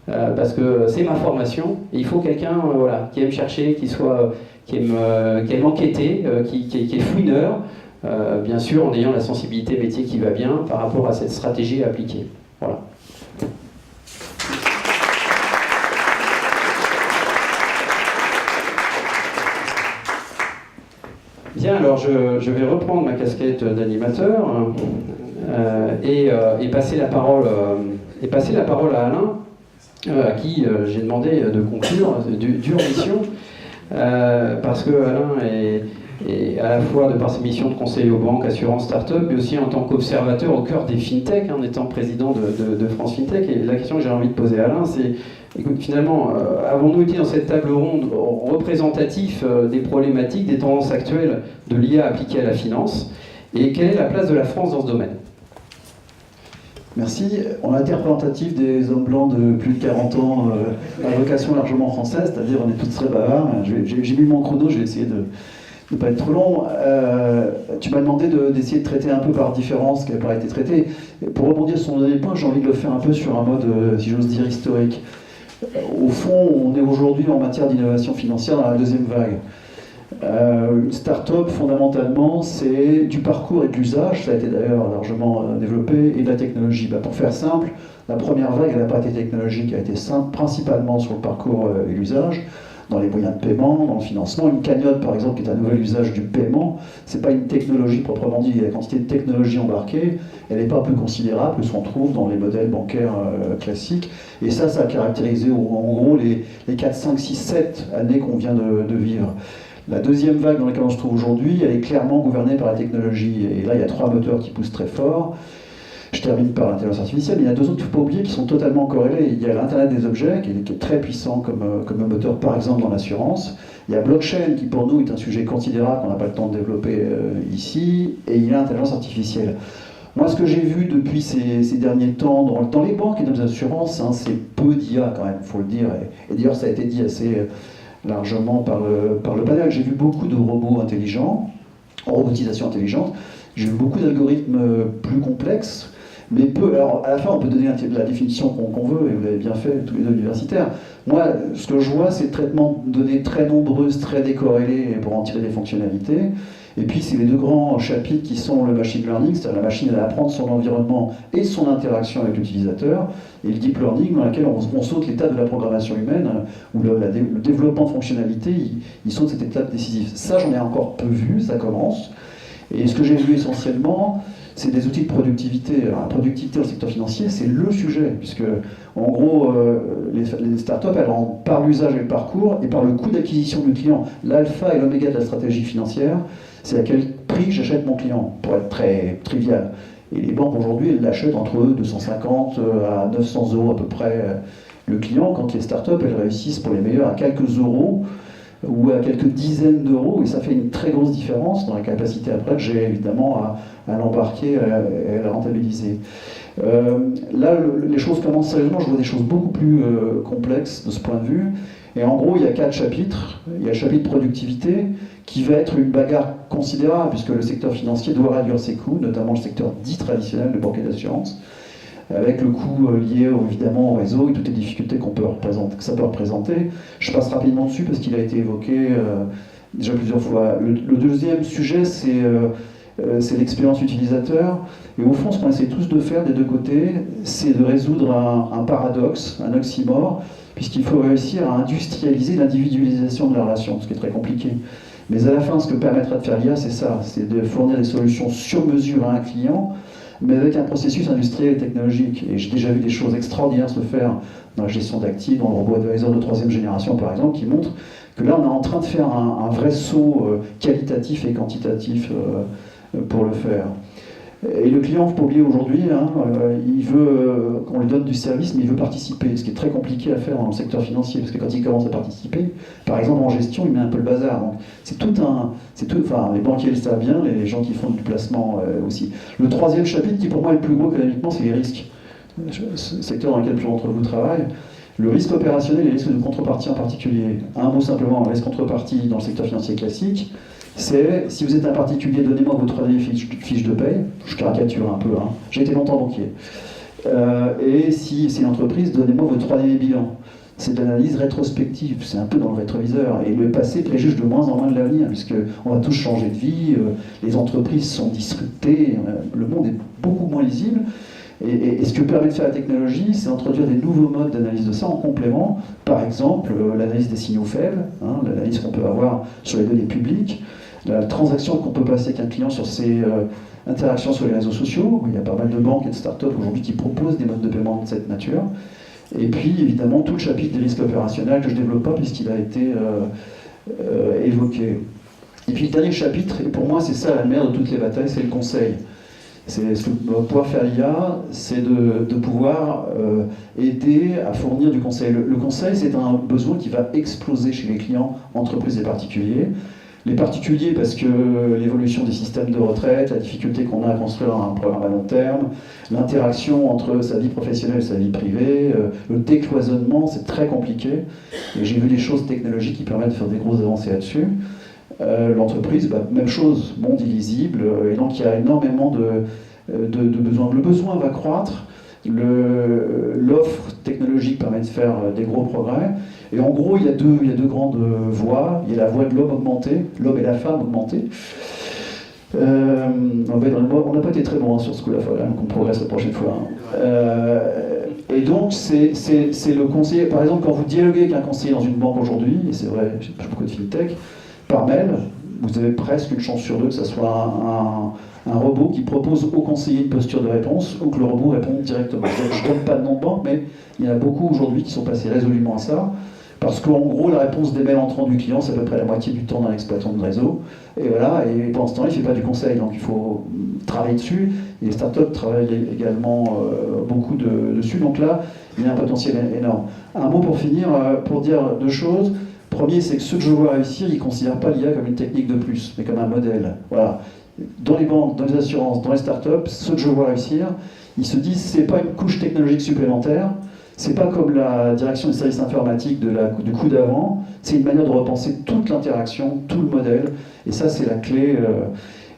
parce que c'est ma formation, et il faut quelqu'un voilà, qui aime chercher, qui aime enquêter, qui est fouineur, bien sûr en ayant la sensibilité métier qui va bien par rapport à cette stratégie à appliquer. Voilà. Bien, alors je vais reprendre ma casquette d'animateur et passer la parole à Alain, à qui j'ai demandé de conclure dure mission, parce que Alain est à la fois de par ses missions de conseiller aux banques, assurances, start-up, mais aussi en tant qu'observateur au cœur des fintech, en étant président de France Fintech. Et la question que j'ai envie de poser à Alain, c'est écoute, finalement, avons-nous été dans cette table ronde représentatif des problématiques, des tendances actuelles de l'IA appliquée à la finance, et quelle est la place de la France dans ce domaine? Merci. On a été représentatif des hommes blancs de plus de 40 ans à vocation largement française, c'est-à-dire on est tous très bavards. J'ai mis mon chrono, j'ai essayé de ne pas être trop long. Tu m'as demandé d'essayer de traiter un peu par différence ce qui n'avait pas été traité. Et pour rebondir sur mon dernier point, j'ai envie de le faire un peu sur un mode, si j'ose dire, historique. Au fond, on est aujourd'hui en matière d'innovation financière dans la deuxième vague. Une start-up, fondamentalement, c'est du parcours et de l'usage, ça a été d'ailleurs largement développé, et de la technologie. Pour faire simple, la première vague, elle n'a pas été technologique, elle a été simple, principalement sur le parcours et l'usage, dans les moyens de paiement, dans le financement. Une cagnotte, par exemple, qui est un nouvel usage du paiement, c'est pas une technologie proprement dit. La quantité de technologie embarquée, elle n'est pas un peu considérable que ce qu'on trouve dans les modèles bancaires classiques. Et ça a caractérisé en gros les 4, 5, 6, 7 années qu'on vient de vivre. La deuxième vague dans laquelle on se trouve aujourd'hui, elle est clairement gouvernée par la technologie. Et là, il y a 3 moteurs qui poussent très fort. Je termine par l'intelligence artificielle, mais il y a deux autres qu'il ne faut pas oublier qui sont totalement corrélés. Il y a l'Internet des objets, qui est très puissant comme moteur, par exemple, dans l'assurance. Il y a blockchain, qui pour nous est un sujet considérable qu'on n'a pas le temps de développer ici. Et il y a l'intelligence artificielle. Moi, ce que j'ai vu depuis ces derniers temps dans les banques et dans les assurances, hein, c'est peu d'IA quand même, il faut le dire. Et d'ailleurs, ça a été dit assez largement par le panel. J'ai vu beaucoup de robots intelligents, en robotisation intelligente. J'ai vu beaucoup d'algorithmes plus complexes, mais peu. Alors, à la fin, on peut donner la définition qu'on veut, et vous l'avez bien fait, tous les deux universitaires. Moi, ce que je vois, c'est le traitement de données très nombreuses, très décorrélées, pour en tirer des fonctionnalités. Et puis, c'est les deux grands chapitres qui sont le machine learning, c'est-à-dire la machine, elle va apprendre son environnement et son interaction avec l'utilisateur, et le deep learning, dans lequel on saute l'étape de la programmation humaine, où le développement de fonctionnalités, il saute cette étape décisive. Ça, j'en ai encore peu vu, ça commence. Et ce que j'ai vu essentiellement, c'est des outils de productivité. Alors, la productivité dans le secteur financier, c'est le sujet, puisque, en gros, les startups, elles rendent par l'usage et le parcours, et par le coût d'acquisition du client. L'alpha et l'oméga de la stratégie financière, c'est à quel prix j'achète mon client, pour être très trivial. Et les banques, aujourd'hui, elles l'achètent entre 250 à 900 euros à peu près le client, quand les startups, elles réussissent pour les meilleurs à quelques euros, ou à quelques dizaines d'euros, et ça fait une très grosse différence dans la capacité après que j'ai évidemment à l'embarquer et à la rentabiliser. Là, les choses commencent sérieusement, je vois des choses beaucoup plus complexes de ce point de vue, et en gros, il y a 4 chapitres. Il y a le chapitre productivité, qui va être une bagarre considérable, puisque le secteur financier doit réduire ses coûts, notamment le secteur dit traditionnel de banque et d'assurance, avec le coût lié évidemment au réseau et toutes les difficultés que ça peut représenter. Je passe rapidement dessus parce qu'il a été évoqué déjà plusieurs fois. Le deuxième sujet, c'est l'expérience utilisateur. Et au fond, ce qu'on essaie tous de faire des deux côtés, c'est de résoudre un paradoxe, un oxymore, puisqu'il faut réussir à industrialiser l'individualisation de la relation, ce qui est très compliqué. Mais à la fin, ce que permettra de faire l'IA, c'est ça, c'est de fournir des solutions sur mesure à un client, mais avec un processus industriel et technologique. Et j'ai déjà vu des choses extraordinaires se faire dans la gestion d'actifs, dans le robot advisor de 3e génération par exemple, qui montrent que là on est en train de faire un vrai saut qualitatif et quantitatif pour le faire. Et le client, il ne faut pas oublier aujourd'hui, il veut qu'on lui donne du service, mais il veut participer, ce qui est très compliqué à faire dans le secteur financier, parce que quand il commence à participer, par exemple en gestion, il met un peu le bazar. Donc c'est enfin les banquiers le savent bien, les gens qui font du placement aussi. Le 3e chapitre, qui pour moi est le plus gros économiquement, c'est les risques. Ce secteur dans lequel plusieurs d'entre vous travaillent. Le risque opérationnel et les risques de contrepartie en particulier. Un mot simplement, le risque contrepartie dans le secteur financier classique, c'est si vous êtes un particulier, donnez-moi votre 3e fiche de paye, je caricature un peu, j'ai été longtemps banquier. Et si c'est une entreprise, donnez-moi votre 3e bilan. C'est de l'analyse rétrospective, c'est un peu dans le rétroviseur. Et le passé préjuge de moins en moins de l'avenir, puisqu'on va tous changer de vie, les entreprises sont disruptées, le monde est beaucoup moins lisible. Et ce que permet de faire la technologie, c'est d'introduire des nouveaux modes d'analyse de ça en complément. Par exemple, l'analyse des signaux faibles, l'analyse qu'on peut avoir sur les données publiques, la transaction qu'on peut passer avec un client sur ses interactions sur les réseaux sociaux. Il y a pas mal de banques et de startups aujourd'hui qui proposent des modes de paiement de cette nature. Et puis, évidemment, tout le chapitre des risques opérationnels que je ne développe pas puisqu'il a été évoqué. Et puis, le dernier chapitre, et pour moi, c'est ça la mère de toutes les batailles, c'est le conseil. C'est ce que va pouvoir faire l'IA, c'est de pouvoir aider à fournir du conseil. Le conseil, c'est un besoin qui va exploser chez les clients, entreprises et particuliers. Les particuliers, parce que l'évolution des systèmes de retraite, la difficulté qu'on a à construire un programme à long terme, l'interaction entre sa vie professionnelle et sa vie privée, le décloisonnement, c'est très compliqué. Et j'ai vu des choses technologiques qui permettent de faire des grosses avancées là-dessus. L'entreprise, même chose, monde illisible, et donc il y a énormément de besoins. Le besoin va croître, l'offre technologique permet de faire des gros progrès, et en gros il y a deux grandes voies. Il y a la voie de l'homme augmenté, l'homme et la femme augmentés. On n'a pas été très bon sur ce coup-là, qu'on progresse la prochaine fois. Et donc c'est le conseiller, par exemple quand vous dialoguez avec un conseiller dans une banque aujourd'hui, et c'est vrai, j'ai beaucoup de fintech, par mail, vous avez presque une chance sur deux que ce soit un robot qui propose au conseiller une posture de réponse ou que le robot réponde directement. Je ne donne pas de nom de banque, mais il y en a beaucoup aujourd'hui qui sont passés résolument à ça. Parce qu'en gros, la réponse des mails entrants du client, c'est à peu près la moitié du temps d'un exploitant de réseau. Et voilà, et pendant ce temps-là, il ne fait pas du conseil, donc il faut travailler dessus. Et les startups travaillent également beaucoup dessus, donc là, il y a un potentiel énorme. Un mot pour finir, pour dire deux choses. Premier, c'est que ceux que je vois réussir, ils ne considèrent pas l'IA comme une technique de plus, mais comme un modèle. Voilà. Dans les banques, dans les assurances, dans les startups, ceux que je vois réussir, ils se disent c'est pas une couche technologique supplémentaire, c'est pas comme la direction des services informatiques du coup d'avant, c'est une manière de repenser toute l'interaction, tout le modèle, et ça c'est la clé.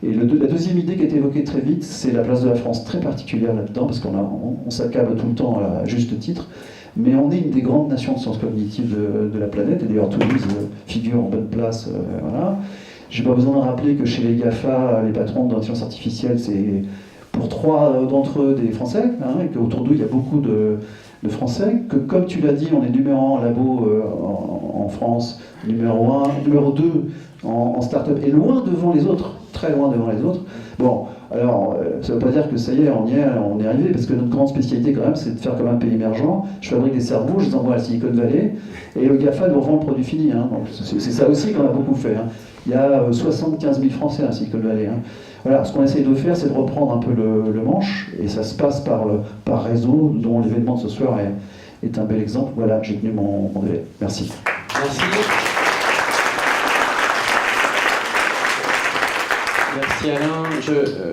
Et la deuxième idée qui est évoquée très vite, c'est la place de la France très particulière là-dedans, parce qu'on s'accable tout le temps à juste titre, mais on est une des grandes nations de sciences cognitives de la planète, et d'ailleurs Toulouse figure en bonne place. Voilà. J'ai pas besoin de rappeler que chez les GAFA, les patrons d'intelligence artificielle, c'est pour 3 d'entre eux des Français, hein, et qu'autour d'eux il y a beaucoup de Français, que comme tu l'as dit, on est numéro 1 en labo en France, numéro 2 en start-up, et loin devant les autres, très loin devant les autres. Bon, alors, ça ne veut pas dire que ça y est, on est arrivé, parce que notre grande spécialité quand même, c'est de faire comme un pays émergent. Je fabrique des cerveaux, je les envoie à la Silicon Valley, et le GAFA nous revend le produit fini. Hein. Donc, c'est ça aussi qu'on a beaucoup fait. Hein. Il y a 75 000 Français à la Silicon Valley. Hein. Voilà, ce qu'on essaye de faire, c'est de reprendre un peu le manche, et ça se passe par réseau, dont l'événement de ce soir est un bel exemple. Voilà, j'ai tenu mon délai. Merci. Merci. Merci Alain.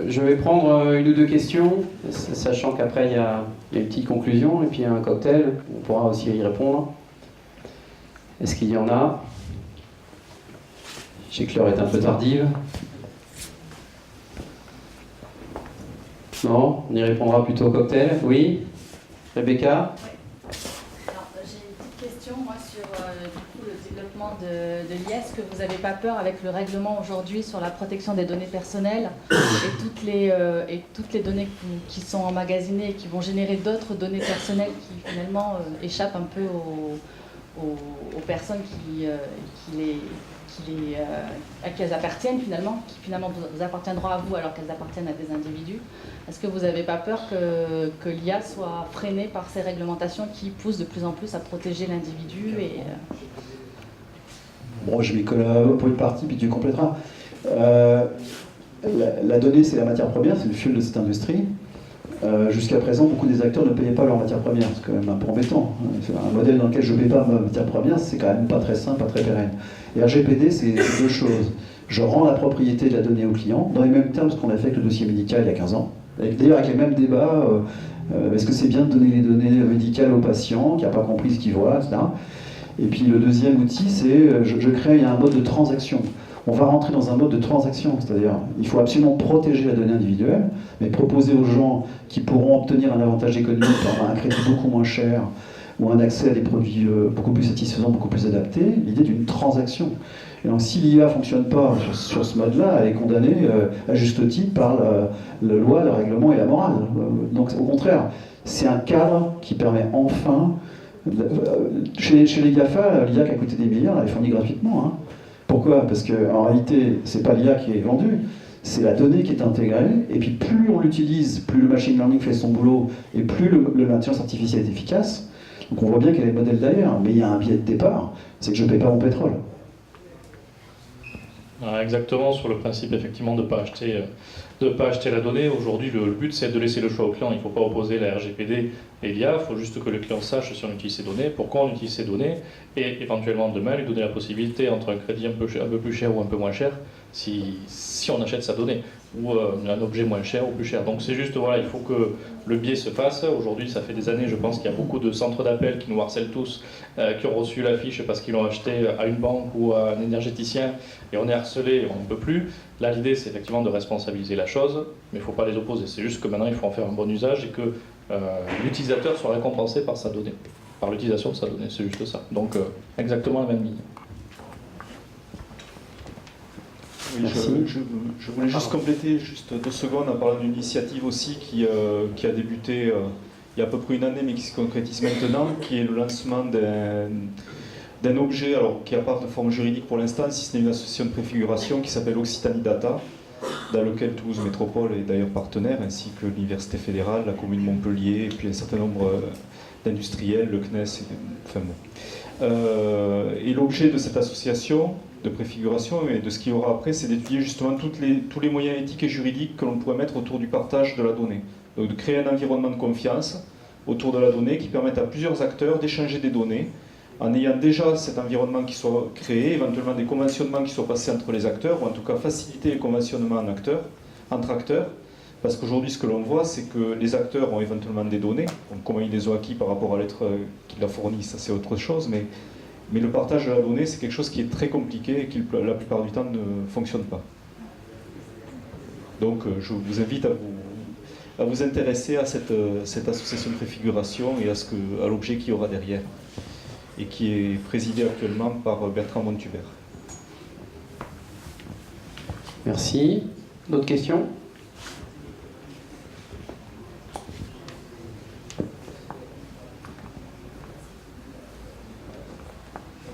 Je vais prendre une ou deux questions, sachant qu'après il y a une petite conclusion et puis un cocktail. On pourra aussi y répondre. Est-ce qu'il y en a? Je sais que l'heure est un peu tardive. Non, on y répondra plutôt au cocktail. Oui, Rebecca? Alors, j'ai une petite question moi, sur du coup, le développement de l'IA. Est-ce que vous n'avez pas peur avec le règlement aujourd'hui sur la protection des données personnelles et toutes les données qui sont emmagasinées et qui vont générer d'autres données personnelles qui finalement échappent un peu aux personnes à qui elles appartiennent finalement, qui finalement vous appartiendront à vous alors qu'elles appartiennent à des individus. Est-ce que vous n'avez pas peur que l'IA soit freinée par ces réglementations qui poussent de plus en plus à protéger l'individu Bon, je m'y colle pour une partie, puis tu compléteras. La donnée, c'est la matière première, c'est le fuel de cette industrie. Jusqu'à présent, beaucoup des acteurs ne payaient pas leur matière première, c'est quand même un peu embêtant. C'est un modèle dans lequel je ne paye pas ma matière première, c'est quand même pas très simple, pas très pérenne. Et RGPD, c'est deux choses. Je rends la propriété de la donnée au client, dans les mêmes termes qu'on a fait avec le dossier médical il y a 15 ans. D'ailleurs, avec les mêmes débats, est-ce que c'est bien de donner les données médicales au patient qui n'a pas compris ce qu'il voit, etc. Et puis le deuxième outil, c'est je crée un mode de transaction. On va rentrer dans un mode de transaction, c'est-à-dire il faut absolument protéger la donnée individuelle, mais proposer aux gens qui pourront obtenir un avantage économique par un crédit beaucoup moins cher ou un accès à des produits beaucoup plus satisfaisants, beaucoup plus adaptés, l'idée d'une transaction. Et donc si l'IA ne fonctionne pas sur ce mode-là, elle est condamnée à juste titre par la loi, le règlement et la morale. Donc au contraire, c'est un cadre qui permet enfin... Chez les GAFA, l'IA qui a coûté des milliards, elle est fournie gratuitement. Hein. Pourquoi? Parce qu'en réalité, c'est pas l'IA qui est vendue, c'est la donnée qui est intégrée, et puis plus on l'utilise, plus le machine learning fait son boulot, et plus l'intelligence artificielle est efficace. Donc on voit bien qu'il y a les modèles derrière, mais il y a un biais de départ, c'est que je ne paye pas mon pétrole. Exactement, sur le principe effectivement de ne pas acheter la donnée. Aujourd'hui, le but c'est de laisser le choix au client. Il ne faut pas opposer la RGPD et l'IA, il faut juste que le client sache si on utilise ces données, pourquoi on utilise ces données, et éventuellement demain lui donner la possibilité entre un crédit un peu plus cher ou un peu moins cher, si on achète sa donnée, ou un objet moins cher ou plus cher. Donc c'est juste, voilà, il faut que le biais se fasse. Aujourd'hui, ça fait des années, je pense qu'il y a beaucoup de centres d'appel qui nous harcèlent tous, qui ont reçu la fiche parce qu'ils l'ont acheté à une banque ou à un énergéticien, et on est harcelé, on ne peut plus. Là, l'idée, c'est effectivement de responsabiliser la chose, mais il ne faut pas les opposer. C'est juste que maintenant, il faut en faire un bon usage et que l'utilisateur soit récompensé par sa donnée, par l'utilisation de sa donnée, c'est juste ça. Donc, exactement la même ligne. Oui, je voulais juste compléter, juste 2 secondes, en parlant d'une initiative aussi qui a débuté il y a à peu près une année, mais qui se concrétise maintenant, qui est le lancement d'un objet, alors qui n'a pas de forme juridique pour l'instant, si ce n'est une association de préfiguration, qui s'appelle Occitanie Data, dans lequel Toulouse Métropole est d'ailleurs partenaire, ainsi que l'Université fédérale, la commune de Montpellier, et puis un certain nombre d'industriels, le CNES, enfin bon. Et l'objet de cette association de préfiguration et de ce qu'il y aura après, c'est d'étudier justement tous les moyens éthiques et juridiques que l'on pourrait mettre autour du partage de la donnée. Donc de créer un environnement de confiance autour de la donnée qui permette à plusieurs acteurs d'échanger des données, en ayant déjà cet environnement qui soit créé, éventuellement des conventionnements qui soient passés entre les acteurs, ou en tout cas faciliter les conventionnements entre acteurs, parce qu'aujourd'hui ce que l'on voit, c'est que les acteurs ont éventuellement des données, donc comment ils les ont acquis par rapport à l'être qui la fournit, ça c'est autre chose, mais le partage de la donnée, c'est quelque chose qui est très compliqué et qui la plupart du temps ne fonctionne pas. Donc je vous invite à vous intéresser à cette association de préfiguration et à l'objet qu'il y aura derrière, et qui est présidé actuellement par Bertrand Montubert. Merci. D'autres questions ?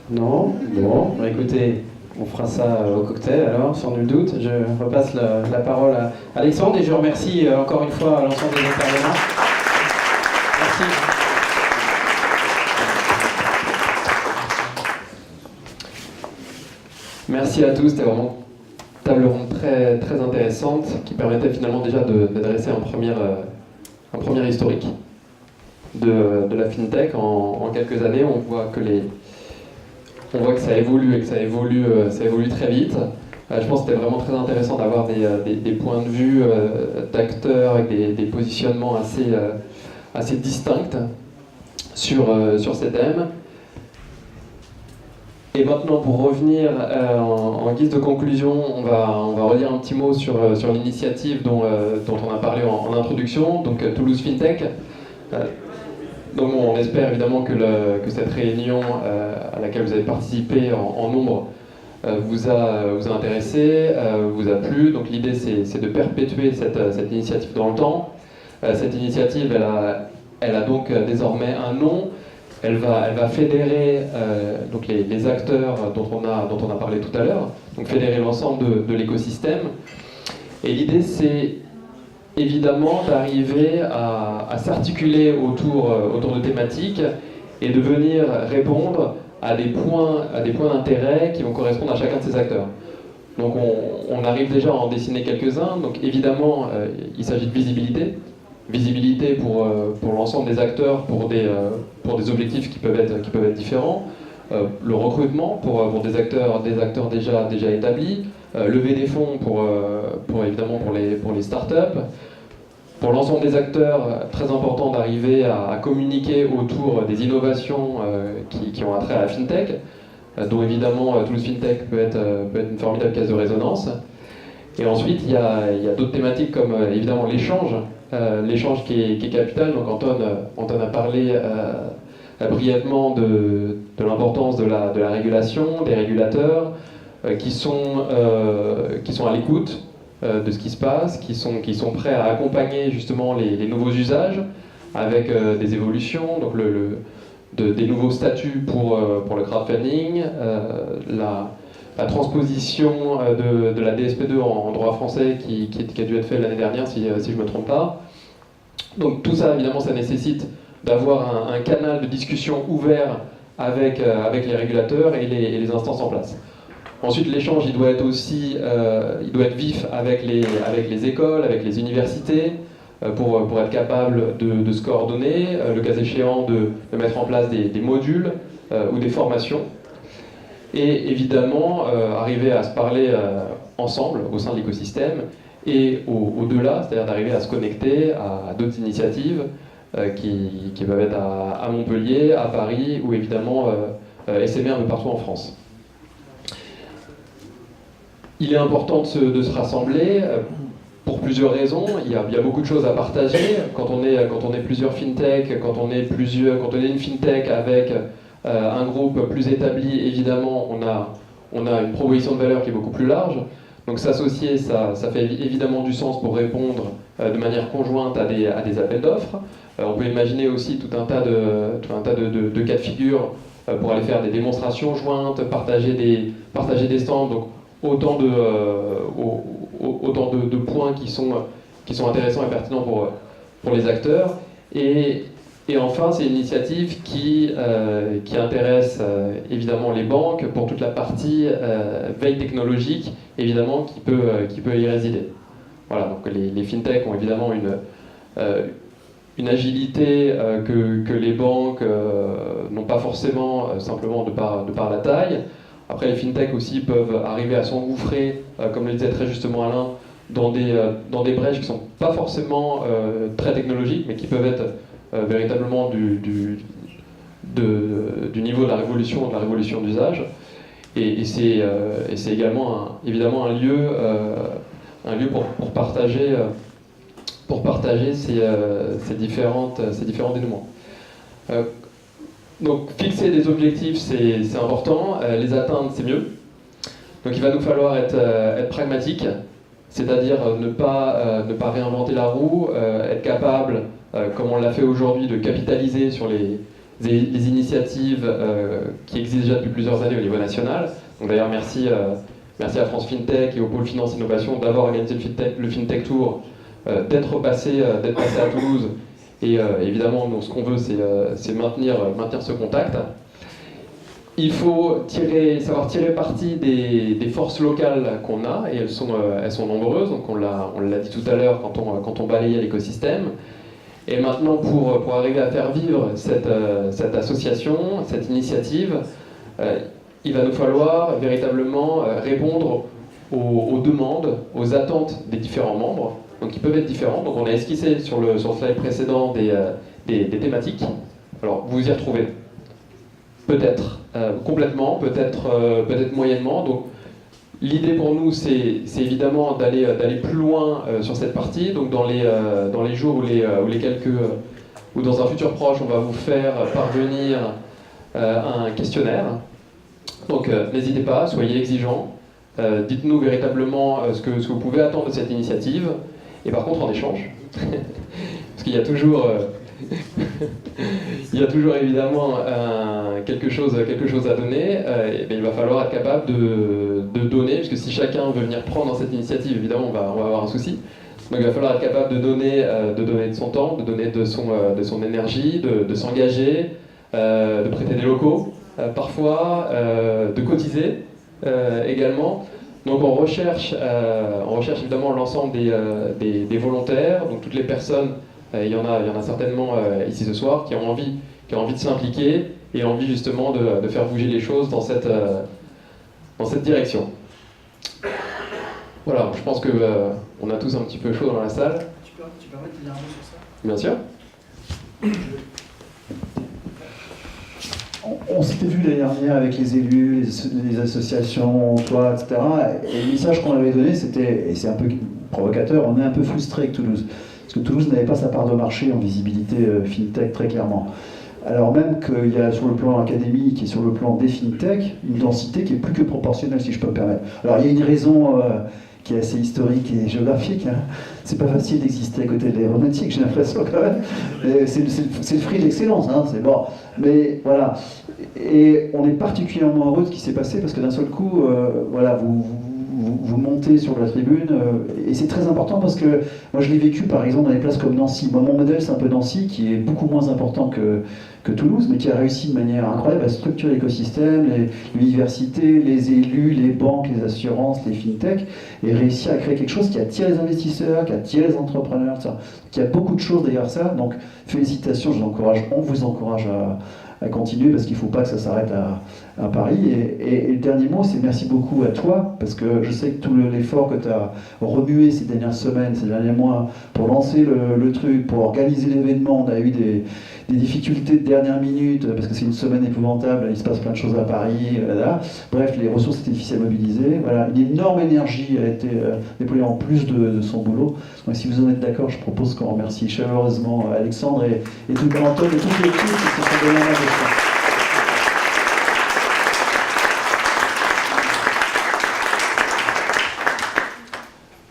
Non ? Bon, bah écoutez, on fera ça au cocktail alors, sans nul doute. Je repasse la parole à Alexandre et je remercie encore une fois l'ensemble des intervenants. Merci. Merci à tous, c'était vraiment une table ronde très, très intéressante qui permettait finalement déjà de dresser un premier historique de la FinTech. En quelques années, on voit que ça évolue et que ça évolue très vite. Je pense que c'était vraiment très intéressant d'avoir des points de vue d'acteurs avec des positionnements assez distincts sur ces thèmes. Et maintenant, pour revenir en guise de conclusion, on va redire un petit mot sur l'initiative dont on a parlé en introduction, donc Toulouse FinTech. Donc on espère évidemment que cette réunion à laquelle vous avez participé en nombre vous a intéressé, vous a plu. Donc l'idée c'est de perpétuer cette initiative dans le temps. Cette initiative elle a donc désormais un nom. Elle va fédérer donc les acteurs dont on a parlé tout à l'heure, donc fédérer l'ensemble de l'écosystème. Et l'idée c'est évidemment d'arriver à s'articuler autour de thématiques et de venir répondre à des points d'intérêt qui vont correspondre à chacun de ces acteurs. Donc on arrive déjà à en dessiner quelques-uns. Donc évidemment, il s'agit de visibilité pour l'ensemble des acteurs, pour des objectifs qui peuvent être différents. Le recrutement pour des acteurs déjà établis, lever des fonds évidemment pour les startups. Pour l'ensemble des acteurs, très important d'arriver à communiquer autour des innovations qui ont attrait à la FinTech, dont évidemment Toulouse FinTech peut être une formidable caisse de résonance. Et ensuite, il y a d'autres thématiques comme évidemment l'échange qui est capital. Donc Anton a parlé brièvement de l'importance de la régulation, des régulateurs qui sont à l'écoute de ce qui se passe, qui sont prêts à accompagner justement les nouveaux usages avec des évolutions, donc des nouveaux statuts pour le crowdfunding, la transposition de la DSP2 en droit français qui a dû être fait l'année dernière si je ne me trompe pas. Donc tout ça évidemment ça nécessite d'avoir un canal de discussion ouvert avec les régulateurs et les instances en place. Ensuite, l'échange, il doit être vif avec les écoles, avec les universités, pour être capable de se coordonner, le cas échéant de mettre en place des modules ou des formations. Et évidemment, arriver à se parler ensemble au sein de l'écosystème et au-delà, c'est-à-dire d'arriver à se connecter à d'autres initiatives qui peuvent être à Montpellier, à Paris ou évidemment SMR un peu partout en France. Il est important de se rassembler pour plusieurs raisons. Il y a beaucoup de choses à partager. Quand on est plusieurs fintech, quand on est une fintech avec un groupe plus établi, évidemment, on a une proposition de valeur qui est beaucoup plus large. Donc s'associer, ça fait évidemment du sens pour répondre de manière conjointe à des appels d'offres. On peut imaginer aussi tout un tas de cas de figure pour aller faire des démonstrations jointes, partager des stands. Donc autant autant de points qui sont intéressants et pertinents pour les acteurs. Et enfin, c'est une initiative qui intéresse évidemment les banques pour toute la partie veille technologique, évidemment, qui peut y résider. Voilà, donc les fintechs ont évidemment une agilité que les banques n'ont pas forcément simplement de par la taille. Après, les fintechs aussi peuvent arriver à s'engouffrer, comme le disait très justement Alain, dans des brèches qui ne sont pas forcément très technologiques, mais qui peuvent être véritablement du niveau de la révolution d'usage. Et c'est également évidemment un lieu pour partager ces différents dénouements. Donc fixer des objectifs, c'est important, les atteindre, c'est mieux. Donc il va nous falloir être pragmatique, c'est-à-dire ne pas réinventer la roue, être capable, comme on l'a fait aujourd'hui, de capitaliser sur les initiatives qui existent déjà depuis plusieurs années au niveau national. Donc d'ailleurs merci à France FinTech et au Pôle Finance Innovation d'avoir organisé le FinTech Tour, d'être passé à Toulouse. Et évidemment, nous, ce qu'on veut, c'est maintenir ce contact. Il faut savoir tirer parti des forces locales qu'on a, et elles sont nombreuses. Donc on l'a dit tout à l'heure quand on balayait l'écosystème. Et maintenant, pour arriver à faire vivre cette association, cette initiative, il va nous falloir véritablement répondre aux demandes, aux attentes des différents membres, donc qui peuvent être différents. Donc on a esquissé sur le slide précédent des thématiques. Alors vous y retrouvez peut-être complètement, peut-être moyennement. Donc l'idée pour nous, c'est évidemment d'aller plus loin sur cette partie. Donc dans les jours ou dans un futur proche, on va vous faire parvenir un questionnaire. Donc n'hésitez pas, soyez exigeants. Dites-nous véritablement ce que vous pouvez attendre de cette initiative. Et par contre, en échange, parce qu'il y a toujours évidemment quelque chose à donner, et bien il va falloir être capable de donner, parce que si chacun veut venir prendre dans cette initiative, évidemment, on va avoir un souci. Donc il va falloir être capable de donner de son temps, de donner de son énergie, de s'engager, de prêter des locaux, parfois, de cotiser également. Donc on recherche évidemment l'ensemble des volontaires, donc toutes les personnes, il y en a certainement ici ce soir, qui ont envie de s'impliquer et envie justement de faire bouger les choses dans cette direction. Voilà, je pense qu'on a tous un petit peu chaud dans la salle. Tu permets de dire un mot sur ça ? Bien sûr. On s'était vu l'année dernière avec les élus, les associations, toi, etc. Et le message qu'on avait donné, c'était, et c'est un peu provocateur, on est un peu frustré avec Toulouse. Parce que Toulouse n'avait pas sa part de marché en visibilité FinTech très clairement. Alors même qu'il y a sur le plan académique et sur le plan des FinTech, une densité qui est plus que proportionnelle, si je peux me permettre. Alors il y a une raison qui est assez historique et géographique. Hein. C'est pas facile d'exister à côté de l'aéronautique, j'ai l'impression quand même. C'est le fruit de l'excellence, hein, c'est bon. Mais voilà. Et on est particulièrement heureux de ce qui s'est passé parce que d'un seul coup, voilà, vous montez sur la tribune et c'est très important parce que moi je l'ai vécu par exemple dans des places comme Nancy. Moi, mon modèle c'est un peu Nancy qui est beaucoup moins important que Toulouse, mais qui a réussi de manière incroyable à structurer l'écosystème, l'université, les élus, les banques, les assurances, les fintech, et réussi à créer quelque chose qui attire les investisseurs, qui attire les entrepreneurs, ça. Il y a beaucoup de choses derrière ça, donc félicitations, on vous encourage à continuer parce qu'il ne faut pas que ça s'arrête à Paris. Et le dernier mot, c'est merci beaucoup à toi, parce que je sais que tout l'effort que tu as remué ces dernières semaines, ces derniers mois, pour lancer le truc, pour organiser l'événement, on a eu des difficultés de dernière minute, parce que c'est une semaine épouvantable, il se passe plein de choses à Paris, là. Bref, les ressources étaient difficiles à mobiliser. Voilà, une énorme énergie a été déployée en plus de son boulot. Donc si vous en êtes d'accord, je propose qu'on remercie chaleureusement Alexandre et tout Antoine et toute l'équipe qui se sont donné la main de ça.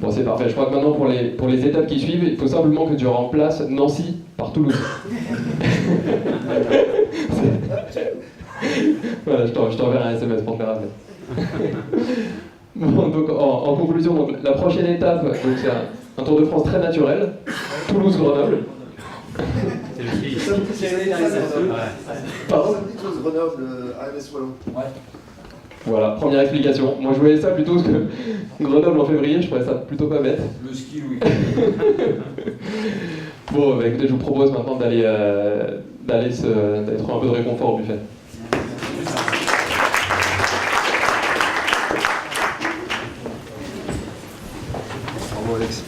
Bon, c'est parfait. Je crois que maintenant, pour les étapes qui suivent, il faut simplement que tu remplaces Nancy par Toulouse. Voilà, je t'enverrai un SMS pour te faire rappeler. Bon, donc en conclusion, donc, la prochaine étape, donc, c'est un Tour de France très naturel, Toulouse-Grenoble. Pardon ? Grenoble, AMS Wallon. Voilà, première explication. Moi je voyais ça plutôt que Grenoble en février, je trouvais ça plutôt pas bête. Le ski, oui. Bon, bah, écoutez, je vous propose maintenant d'aller trouver un peu de réconfort au buffet. Bravo Alexis.